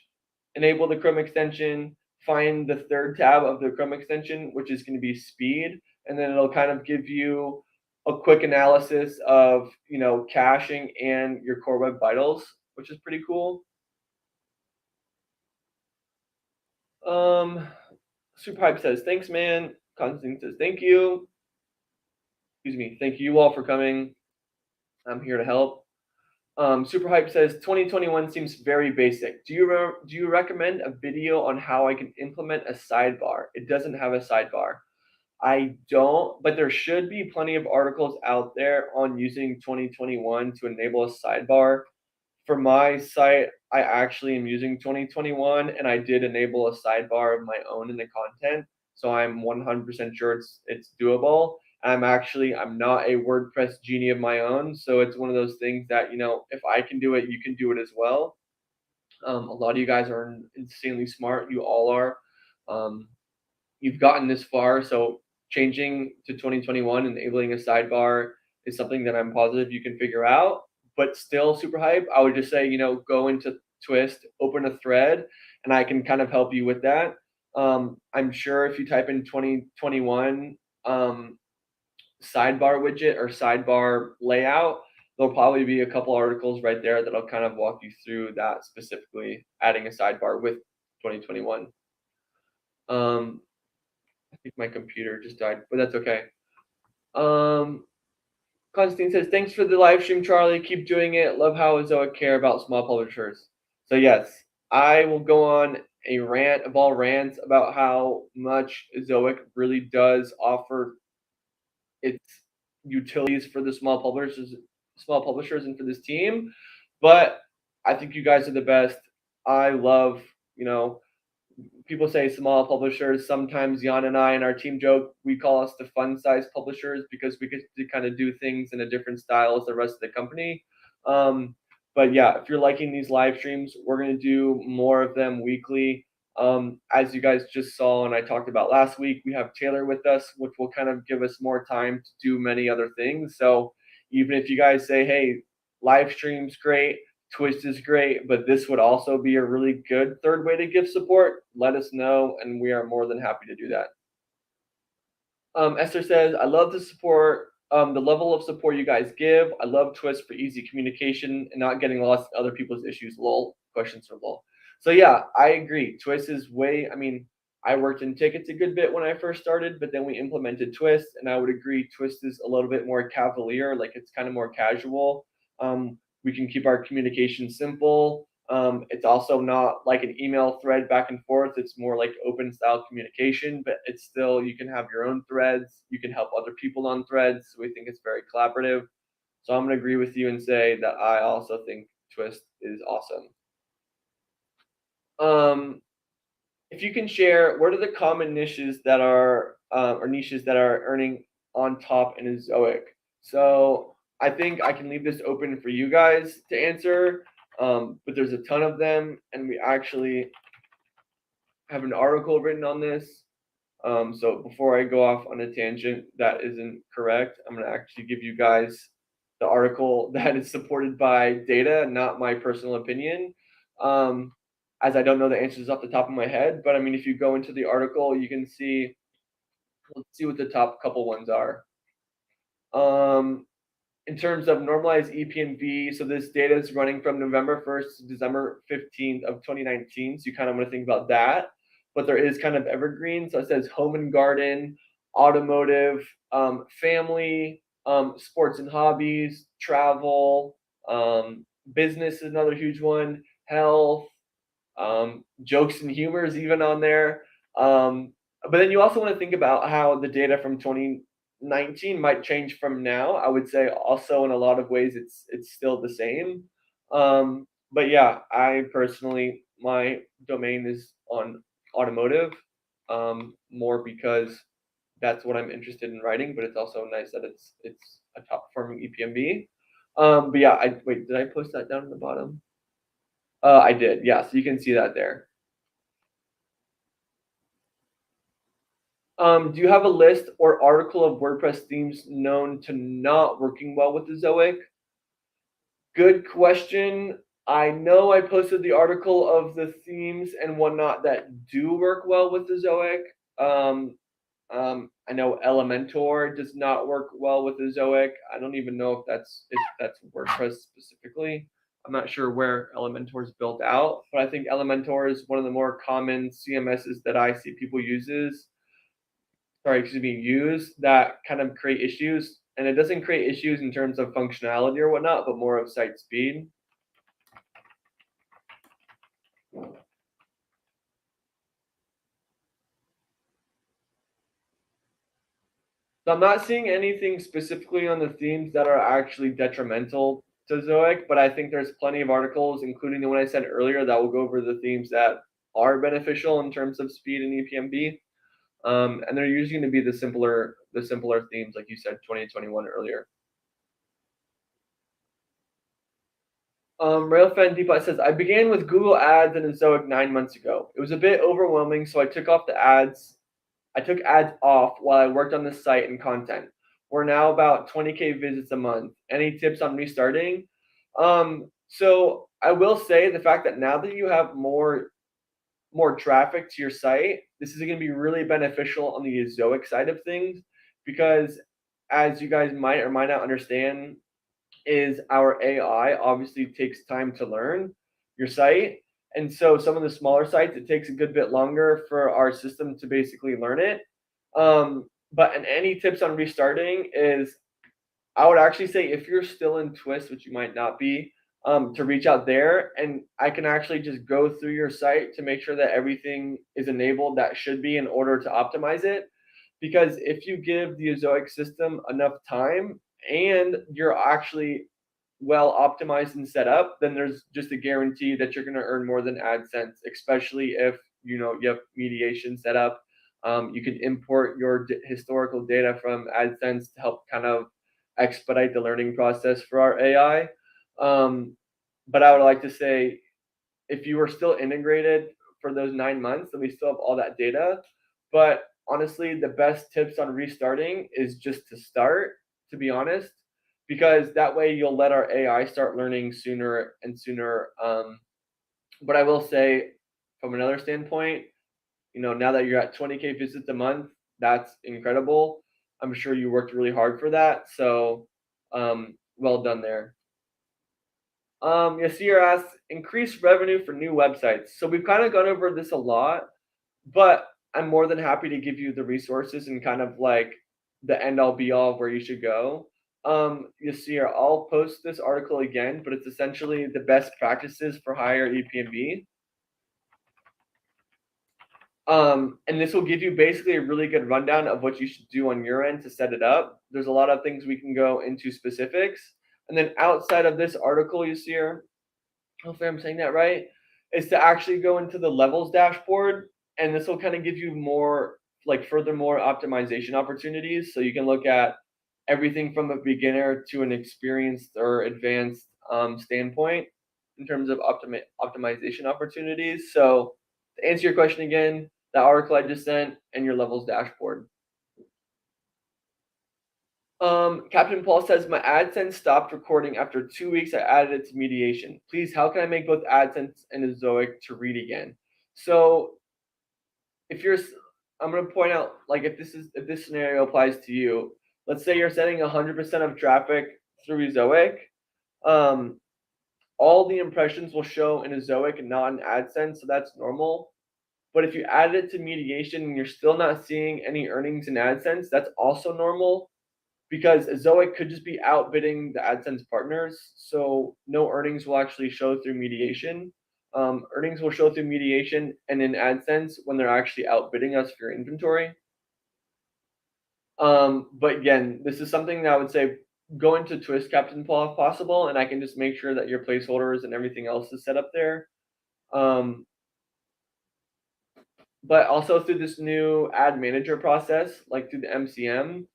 A: enable the Chrome extension, find the third tab of the Chrome extension, which is going to be speed, and then it'll kind of give you a quick analysis of, you know, caching and your core web vitals, which is pretty cool. Super Hype says, thanks, man. Constantine says, thank you. Excuse me. Thank you all for coming. I'm here to help. Super Hype says 2021 seems very basic. Do you recommend a video on how I can implement a sidebar? It doesn't have a sidebar. I don't, but there should be plenty of articles out there on using 2021 to enable a sidebar. For my site, I actually am using 2021, and I did enable a sidebar of my own in the content, so I'm 100% sure it's doable. I'm not a WordPress genie of my own, so it's one of those things that, you know, if I can do it, you can do it as well. A lot of you guys are insanely smart. You all are. You've gotten this far, so changing to 2021, enabling a sidebar is something that I'm positive you can figure out. But still, Super Hype, I would just say, you know, go into Twist, open a thread, and I can kind of help you with that. I'm sure if you type in 2021 sidebar widget or sidebar layout, there'll probably be a couple articles right there that'll kind of walk you through that, specifically adding a sidebar with 2021. I think my computer just died, but that's okay. Constantine says, thanks for the live stream, Charlie. Keep doing it. Love how Ezoic care about small publishers. So yes, I will go on a rant of all rants about how much Ezoic really does offer its utilities for the small publishers and for this team. But I think you guys are the best. I love, you know, people say small publishers. Sometimes Jan and I and our team joke, we call us the fun size publishers because we get to kind of do things in a different style as the rest of the company. But yeah, if you're liking these live streams, we're going to do more of them weekly. As you guys just saw and I talked about last week, we have Taylor with us, which will kind of give us more time to do many other things. So even if you guys say, hey, live stream's great, Twist is great, but this would also be a really good third way to give support, let us know, and we are more than happy to do that. Esther says, I love the support, the level of support you guys give. I love Twist for easy communication and not getting lost in other people's issues. Lol. Questions for lol. So yeah, I agree. Twist is I worked in tickets a good bit when I first started, but then we implemented Twist, and I would agree Twist is a little bit more cavalier, like it's kind of more casual. We can keep our communication simple. It's also not like an email thread back and forth. It's more like open style communication, but it's still, you can have your own threads. You can help other people on threads. So we think it's very collaborative. So I'm going to agree with you and say that I also think Twist is awesome. If you can share, what are the common niches that are earning on top in Ezoic? So I think I can leave this open for you guys to answer, but there's a ton of them, and we actually have an article written on this. So before I go off on a tangent that isn't correct, I'm going to actually give you guys the article that is supported by data, not my personal opinion. As I don't know the answers off the top of my head, but I mean, if you go into the article, you can see, let's see what the top couple ones are. In terms of normalized EPMV, so this data is running from November 1st to December 15th of 2019. So you kind of want to think about that. But there is kind of evergreen. So it says home and garden, automotive, family, sports and hobbies, travel, business is another huge one, health, jokes and humor is even on there. But then you also want to think about how the data from 2019 might change from now. I would say also in a lot of ways it's still the same. But yeah, I personally, my domain is on automotive, more because that's what I'm interested in writing. But it's also nice that it's a top performing EPMV. But yeah, did I post that down at the bottom? I did, yeah. So you can see that there. Do you have a list or article of WordPress themes known to not working well with Ezoic? Good question. I know I posted the article of the themes and whatnot that do work well with Ezoic. I know Elementor does not work well with Ezoic. I don't even know if that's WordPress specifically. I'm not sure where Elementor is built out, but I think Elementor is one of the more common CMSs that I see people use that kind of create issues. And it doesn't create issues in terms of functionality or whatnot, but more of site speed. So I'm not seeing anything specifically on the themes that are actually detrimental to Ezoic, but I think there's plenty of articles, including the one I said earlier, that will go over the themes that are beneficial in terms of speed and EPMV. And they're usually going to be the simpler themes, like you said, 2021 earlier. Railfan Deepot says, I began with Google Ads and Ezoic 9 months ago. It was a bit overwhelming, so I took ads off while I worked on the site and content. We're now about 20K visits a month. Any tips on restarting? So I will say the fact that now that you have more traffic to your site, this is going to be really beneficial on the Ezoic side of things, because as you guys might or might not understand, is our AI obviously takes time to learn your site. And so some of the smaller sites, it takes a good bit longer for our system to basically learn it. But and any tips on restarting is, I would actually say if you're still in Twist, which you might not be, to reach out there, and I can actually just go through your site to make sure that everything is enabled that should be in order to optimize it. Because if you give the Ezoic system enough time and you're actually well optimized and set up, then there's just a guarantee that you're going to earn more than AdSense, especially if you have mediation set up. You can import your historical data from AdSense to help kind of expedite the learning process for our AI. But I would like to say, if you were still integrated for those 9 months, then we still have all that data. But honestly, the best tips on restarting is just to start, to be honest, because that way you'll let our AI start learning sooner and sooner. But I will say, from another standpoint, now that you're at 20K visits a month, that's incredible. I'm sure you worked really hard for that. So well done there. Yasir asks, increase revenue for new websites. So we've kind of gone over this a lot, but I'm more than happy to give you the resources and kind of like the end all be all of where you should go. Yasir, I'll post this article again, but it's essentially the best practices for higher EPMV. And this will give you basically a really good rundown of what you should do on your end to set it up. There's a lot of things we can go into specifics. And then outside of this article, you see here, hopefully I'm saying that right, is to actually go into the levels dashboard. And this will kind of give you furthermore optimization opportunities. So you can look at everything from a beginner to an experienced or advanced standpoint in terms of optimization opportunities. So to answer your question again, the article I just sent and your levels dashboard. Captain Paul says, my AdSense stopped recording after 2 weeks. I added it to mediation. Please, how can I make both AdSense and Ezoic to read again? So I'm going to point out, like, if this scenario applies to you, let's say you're sending 100% of traffic through Ezoic. All the impressions will show in Ezoic and not in AdSense, so that's normal. But if you add it to mediation and you're still not seeing any earnings in AdSense, that's also normal, because Ezoic could just be outbidding the AdSense partners. So no earnings will actually show through mediation. Earnings will show through mediation and in AdSense when they're actually outbidding us for your inventory. But again, this is something that I would say go into Twist, Captain Paul, if possible, and I can just make sure that your placeholders and everything else is set up there. But also through this new ad manager process, like through the MCM.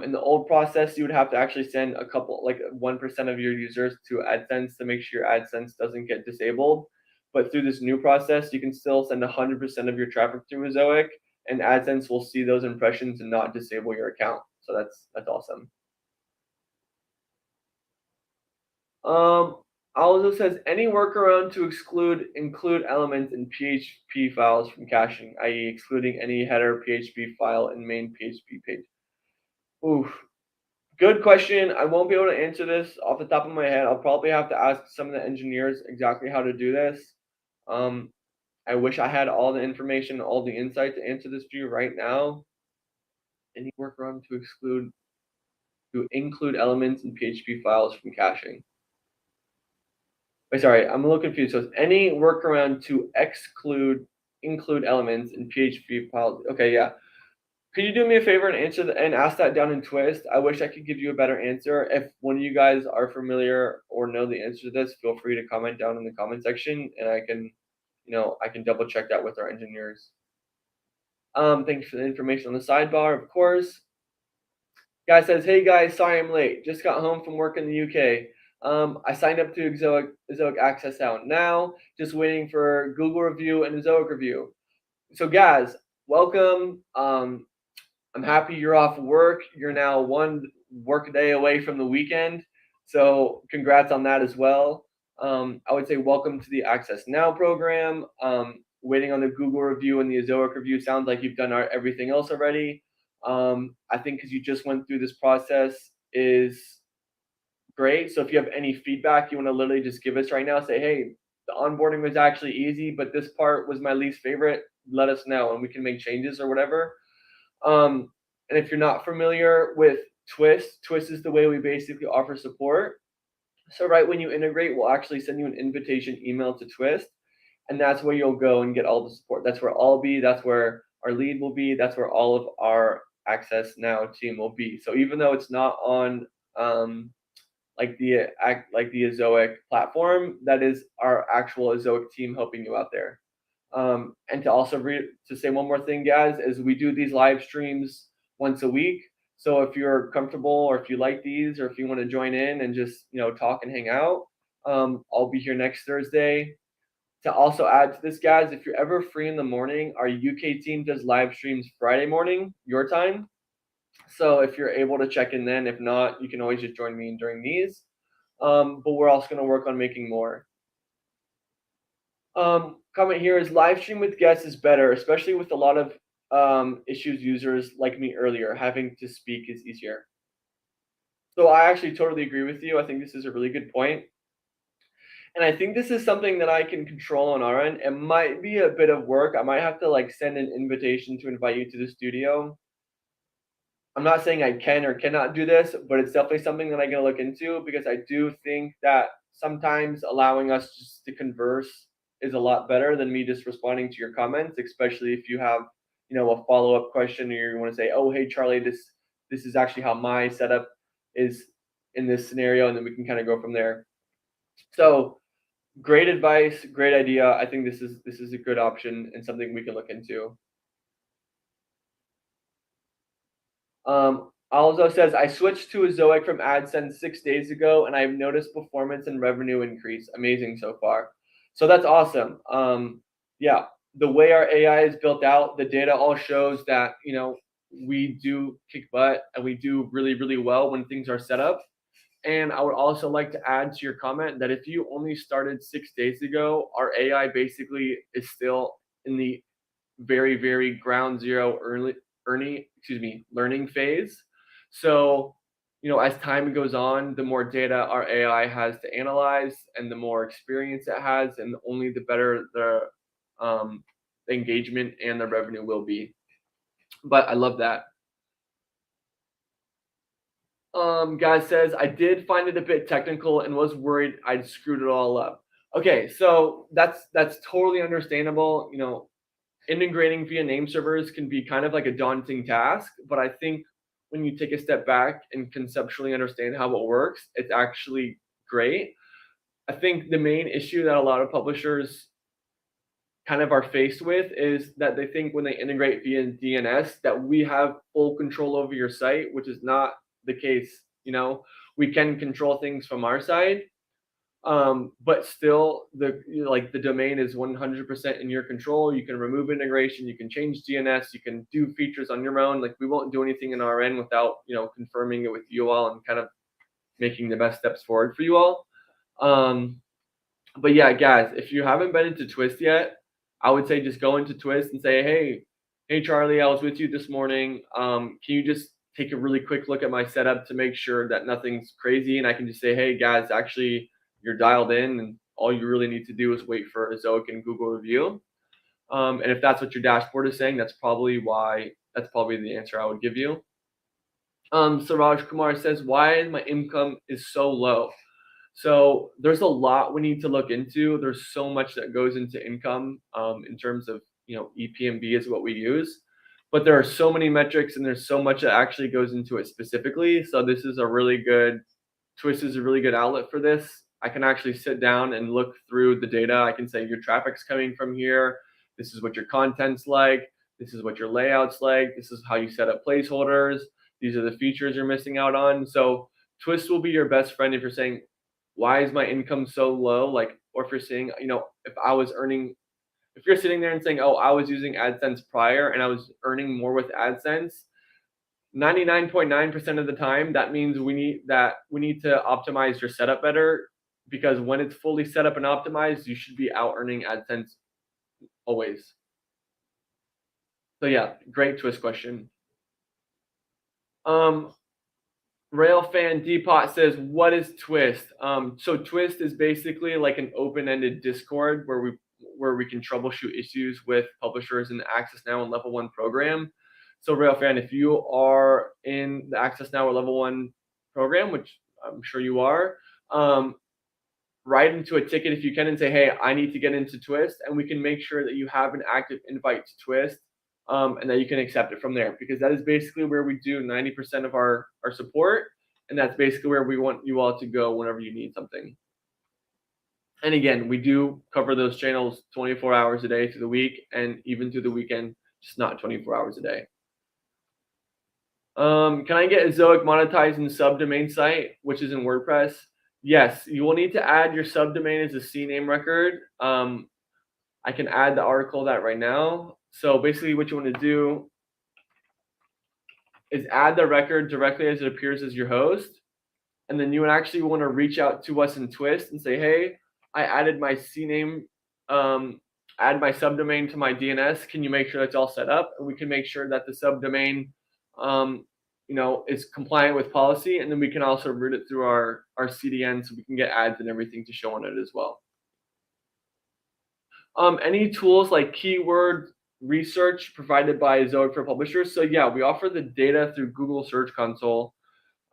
A: In the old process, you would have to actually send 1% of your users to AdSense to make sure your AdSense doesn't get disabled. But through this new process, you can still send 100% of your traffic through Ezoic, and AdSense will see those impressions and not disable your account. So that's awesome. Also says any workaround to include elements in PHP files from caching, i.e., excluding any header PHP file in main PHP page. Oof. Good question. I won't be able to answer this off the top of my head. I'll probably have to ask some of the engineers exactly how to do this. I wish I had all the information, all the insight to answer this for you right now. Any workaround to include elements in PHP files from caching? Wait, sorry, I'm a little confused. So, any workaround to include elements in PHP files? Okay, yeah. Could you do me a favor and ask that down in Twist? I wish I could give you a better answer. If one of you guys are familiar or know the answer to this, feel free to comment down in the comment section, and I can double check that with our engineers. Thanks for the information on the sidebar, of course. Guy says, "Hey guys, sorry I'm late. Just got home from work in the UK. I signed up to Ezoic Access out now. Just waiting for Google review and Ezoic review. So guys, welcome. I'm happy you're off work. You're now one work day away from the weekend. So congrats on that as well. I would say welcome to the Access Now program. Waiting on the Google review and the Ezoic review. Sounds like you've done everything else already. I think because you just went through this process is great. So if you have any feedback you want to literally just give us right now, say, hey, the onboarding was actually easy, but this part was my least favorite. Let us know and we can make changes or whatever. And if you're not familiar with Twist is the way we basically offer support. So right when you integrate, we'll actually send you an invitation email to Twist, and that's where you'll go and get all the support. That's where I'll be. That's where our lead will be. That's where all of our Access Now team will be. So even though it's not on like the Ezoic platform, that is our actual Ezoic team helping you out there. And to also to say one more thing, guys, is we do these live streams once a week. So if you're comfortable or if you like these or if you want to join in and just talk and hang out, I'll be here next Thursday. To also add to this, guys, if you're ever free in the morning, our UK team does live streams Friday morning, your time. So if you're able to check in then, if not, you can always just join me during these. But we're also going to work on making more. Comment here is live stream with guests is better, especially with a lot of issues users like me earlier. Having to speak is easier. So I actually totally agree with you. I think this is a really good point. And I think this is something that I can control on our end. It might be a bit of work. I might have to send an invitation to invite you to the studio. I'm not saying I can or cannot do this, but it's definitely something that I'm going to look into because I do think that sometimes allowing us just to converse is a lot better than me just responding to your comments, especially if you have, a follow-up question or you want to say, oh, hey, Charlie, this is actually how my setup is in this scenario, and then we can kind of go from there. So great advice, great idea. I think this is a good option and something we can look into. Also says, I switched to Ezoic from AdSense 6 days ago, and I've noticed performance and revenue increase. Amazing so far. So that's awesome. Yeah, the way our AI is built out, the data all shows that, we do kick butt and we do really, really well when things are set up. And I would also like to add to your comment that if you only started 6 days ago, our AI basically is still in the very, very ground zero learning phase. So, as time goes on, the more data our AI has to analyze and the more experience it has, and only the better the engagement and the revenue will be. But I love that. Guy says, I did find it a bit technical and was worried I'd screwed it all up. Okay, so that's totally understandable. Integrating via name servers can be kind of like a daunting task, but I think when you take a step back and conceptually understand how it works, it's actually great. I think the main issue that a lot of publishers kind of are faced with is that they think when they integrate via DNS that we have full control over your site, which is not the case. We can control things from our side. But still, the domain is 100% in your control. You can remove integration, you can change DNS, you can do features on your own. Like, we won't do anything in our end without confirming it with you all and kind of making the best steps forward for you all. But yeah, guys, if you haven't been into Twist yet, I would say just go into Twist and say, hey Charlie, I was with you this morning. Can you just take a really quick look at my setup to make sure that nothing's crazy? And I can just say, hey guys, actually you're dialed in, and all you really need to do is wait for Ezoic and Google review. And if that's what your dashboard is saying, that's probably the answer I would give you. Siraj Kumar says, why my income is so low? So there's a lot we need to look into. There's so much that goes into income in terms of, EPMV is what we use. But there are so many metrics and there's so much that actually goes into it specifically. So Twist is a really good outlet for this. I can actually sit down and look through the data. I can say your traffic's coming from here. This is what your content's like. This is what your layout's like. This is how you set up placeholders. These are the features you're missing out on. So Twist will be your best friend if you're saying, why is my income so low? Or if you're saying, if you're sitting there and saying, oh, I was using AdSense prior and I was earning more with AdSense, 99.9% of the time, that means we need to optimize your setup better, because when it's fully set up and optimized, you should be out earning AdSense always. So yeah, great Twist question. Railfan Depot says, what is Twist? So Twist is basically like an open-ended Discord where we can troubleshoot issues with publishers in the Access Now and Level 1 program. So Railfan, if you are in the Access Now or Level 1 program, which I'm sure you are, write into a ticket if you can and say, hey, I need to get into Twist, and we can make sure that you have an active invite to Twist. And that you can accept it from there, because that is basically where we do 90% of our support, and that's basically where we want you all to go whenever you need something. And again, we do cover those channels 24 hours a day through the week and even through the weekend, just not 24 hours a day. Can I get Ezoic monetized in the subdomain site, which is in WordPress? Yes, you will need to add your subdomain as a CNAME record. I can add the article of that right now. So basically what you want to do is add the record directly as it appears as your host. And then you would actually want to reach out to us in Twist and say, hey, I added my CNAME, add my subdomain to my DNS. Can you make sure that's all set up? And we can make sure that the subdomain, is compliant with policy. And then we can also route it through our CDN so we can get ads and everything to show on it as well. Any tools like keyword research provided by Ezoic for publishers? So yeah, we offer the data through Google Search Console.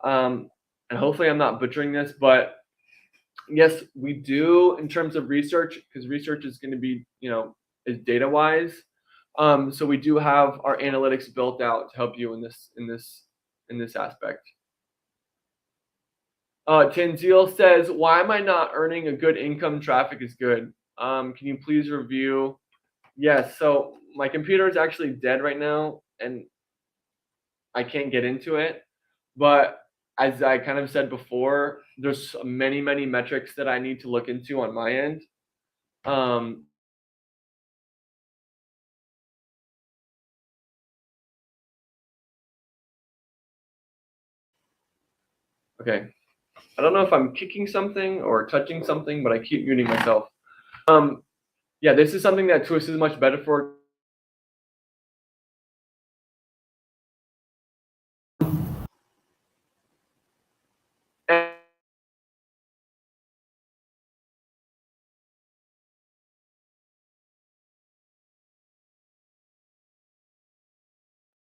A: And hopefully I'm not butchering this, but yes, we do in terms of research, because research is going to be, is data wise. So we do have our analytics built out to help you in this aspect. Tanzil says, why am I not earning a good income? Traffic is good. Can you please review? Yes, so my computer is actually dead right now and I can't get into it. But as I kind of said before, there's many, many metrics that I need to look into on my end. Okay. I don't know if I'm kicking something or touching something, but I keep muting myself. Yeah, this is something that Twist is much better for.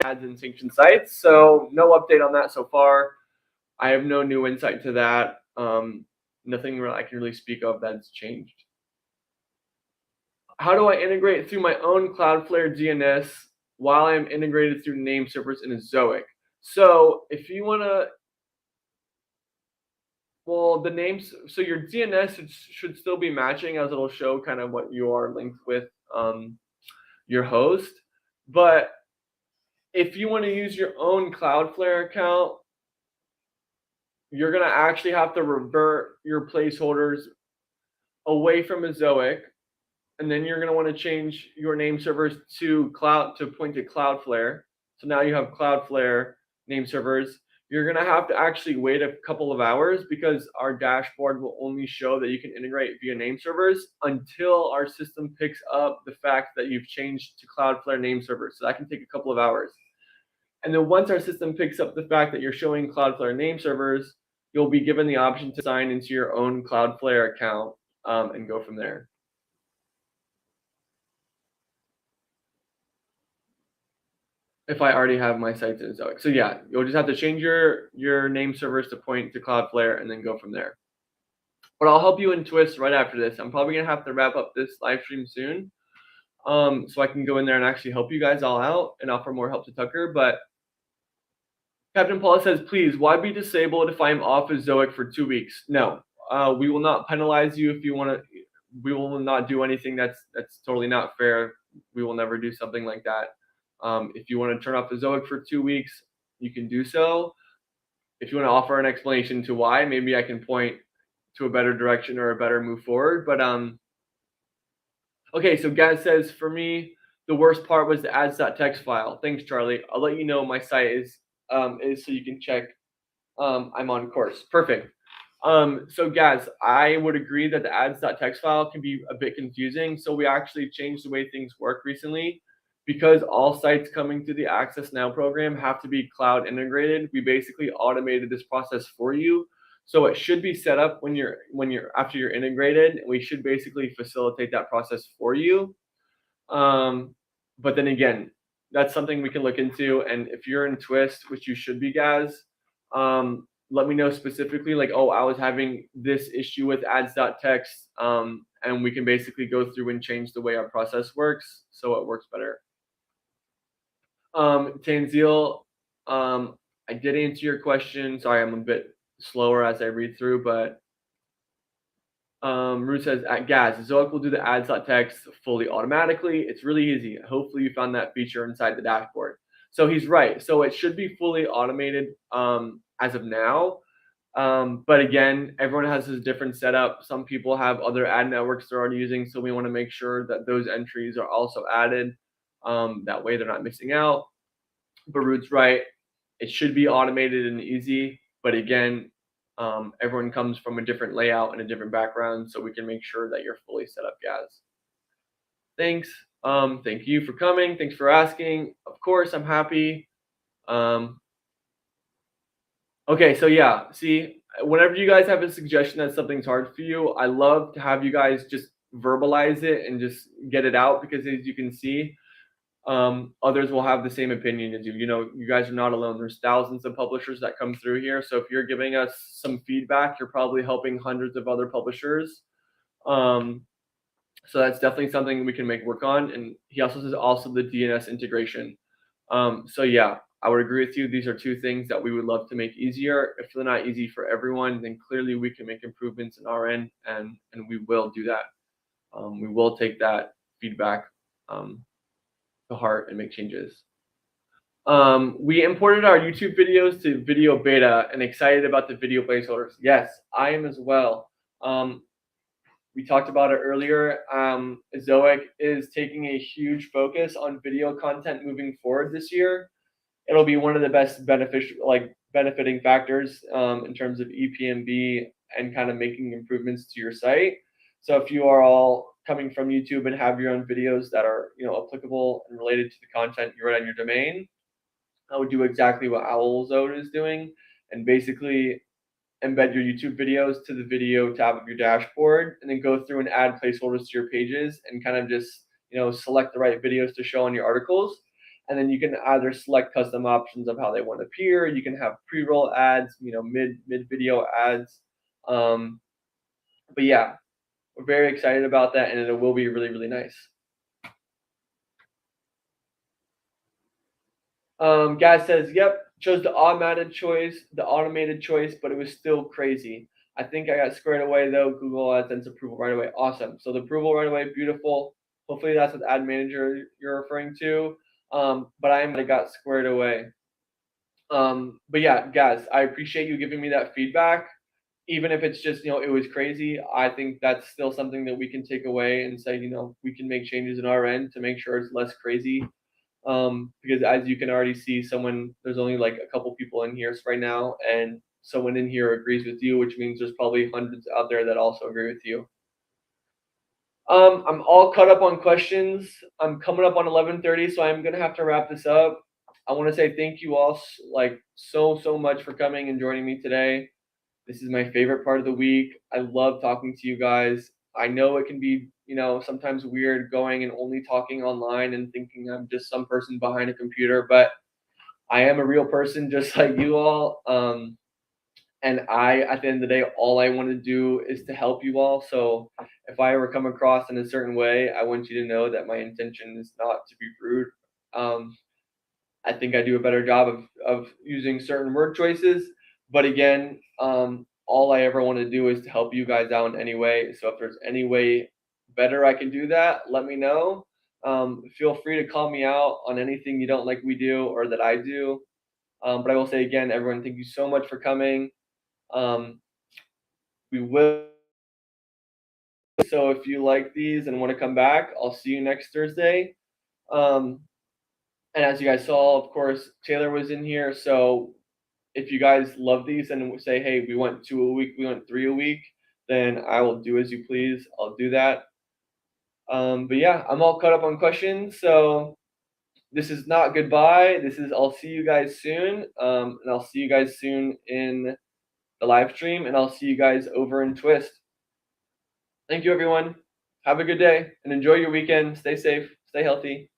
A: Ads and sanctioned sites. So no update on that so far. I have no new insight to that. Nothing I can really speak of that's changed. How do I integrate through my own Cloudflare DNS while I'm integrated through name servers in Ezoic? So if you want to, well, the names, so your DNS should still be matching, as it'll show kind of what you are linked with your host. But if you want to use your own Cloudflare account, you're going to actually have to revert your placeholders away from Ezoic, and then you're going to want to change your name servers to point to Cloudflare. So now you have Cloudflare name servers. You're going to have to actually wait a couple of hours because our dashboard will only show that you can integrate via name servers until our system picks up the fact that you've changed to Cloudflare name servers. So that can take a couple of hours. And then once our system picks up the fact that you're showing Cloudflare name servers, you'll be given the option to sign into your own Cloudflare account and go from there. If I already have my sites in Ezoic. So yeah, you'll just have to change your name servers to point to Cloudflare and then go from there. But I'll help you in Twist right after this. I'm probably gonna have to wrap up this live stream soon, so I can go in there and actually help you guys all out and offer more help to Tucker. But Captain Paula says, please, why be disabled if I'm off Ezoic for 2 weeks? No, we will not penalize you if you want to. We will not do anything that's totally not fair. We will never do something like that. If you want to turn off Ezoic for 2 weeks, you can do so. If you want to offer an explanation to why, maybe I can point to a better direction or a better move forward. But okay, so Gaz says, for me, the worst part was the ads.txt file. Thanks, Charlie. I'll let you know my site is so you can check I'm on course. Perfect. So Gaz, I would agree that the ads.txt file can be a bit confusing. So we actually changed the way things work recently. Because all sites coming through the Access Now program have to be cloud integrated, we basically automated this process for you. So it should be set up when you're after you're integrated. We should basically facilitate that process for you. But then again, that's something we can look into. And if you're in Twist, which you should be, Gaz, let me know specifically, like, oh, I was having this issue with ads.txt, and we can basically go through and change the way our process works so it works better. Tanzil, I did answer your question. Sorry, I'm a bit slower as I read through, but Ruth says, at Gaz, Ezoic will do the ads.txt fully automatically. It's really easy. Hopefully you found that feature inside the dashboard. So he's right. So it should be fully automated as of now. But again, everyone has a different setup. Some people have other ad networks they're already using. So we want to make sure that those entries are also added. That way they're not missing out. But Ruth's right. It should be automated and easy. But again, everyone comes from a different layout and a different background. So we can make sure that you're fully set up, Gaz. Thanks. Thank you for coming. Thanks for asking. Of course, I'm happy. Okay, so yeah, see, whenever you guys have a suggestion that something's hard for you, I love to have you guys just verbalize it and just get it out, because as you can see, others will have the same opinion as you. You know, you guys are not alone. There's thousands of publishers that come through here. So if you're giving us some feedback, you're probably helping hundreds of other publishers. So that's definitely something we can make work on. And he also says also the DNS integration. So yeah, I would agree with you. These are two things that we would love to make easier. If they're not easy for everyone, then clearly we can make improvements in our end, and we will do that. We will take that feedback to heart and make changes. We imported our YouTube videos to video beta and excited about the video placeholders. Yes, I am as well. We talked about it earlier. Ezoic is taking a huge focus on video content moving forward this year. It'll be one of the best benefiting factors in terms of EPMV and kind of making improvements to your site. So if you are all coming from YouTube and have your own videos that are applicable and related to the content you write on your domain, I would do exactly what Owlzone is doing and basically embed your YouTube videos to the video tab of your dashboard, and then go through and add placeholders to your pages and kind of just select the right videos to show on your articles. And then you can either select custom options of how they want to appear. You can have pre-roll ads, mid video ads. But yeah, we're very excited about that, and it will be really, really nice. Guy says, yep, chose the automated choice, but it was still crazy. I think I got squared away though. Google AdSense approval right away. Awesome. So the approval right away, beautiful. Hopefully that's what Ad Manager you're referring to. But I got squared away. But yeah, guys, I appreciate you giving me that feedback. even if it's just, it was crazy, I think that's still something that we can take away and say, we can make changes in our end to make sure it's less crazy. Because as you can already see, there's only like a couple people in here right now, and someone in here agrees with you, which means there's probably hundreds out there that also agree with you. I'm all caught up on questions. I'm coming up on 11:30, so I'm gonna have to wrap this up. I want to say thank you all so much for coming and joining me today. This is my favorite part of the week. I love talking to you guys. I know it can be, sometimes weird going and only talking online and thinking I'm just some person behind a computer, but I am a real person just like you all. And at the end of the day, all I want to do is to help you all. So if I ever come across in a certain way, I want you to know that my intention is not to be rude. I think I do a better job of using certain word choices. But again, all I ever want to do is to help you guys out in any way. So if there's any way better I can do that, let me know. Feel free to call me out on anything you don't like we do or that I do. But I will say again, everyone, thank you so much for coming. We will. So if you like these and want to come back, I'll see you next Thursday. And as you guys saw, of course, Taylor was in here. So if you guys love these and say, hey, we want 2 a week, we want 3 a week, then I will do as you please. I'll do that. But yeah, I'm all caught up on questions. So this is not goodbye. This is I'll see you guys soon. And I'll see you guys soon in the live stream, and I'll see you guys over in Twist. Thank you, everyone. Have a good day and enjoy your weekend. Stay safe. Stay healthy.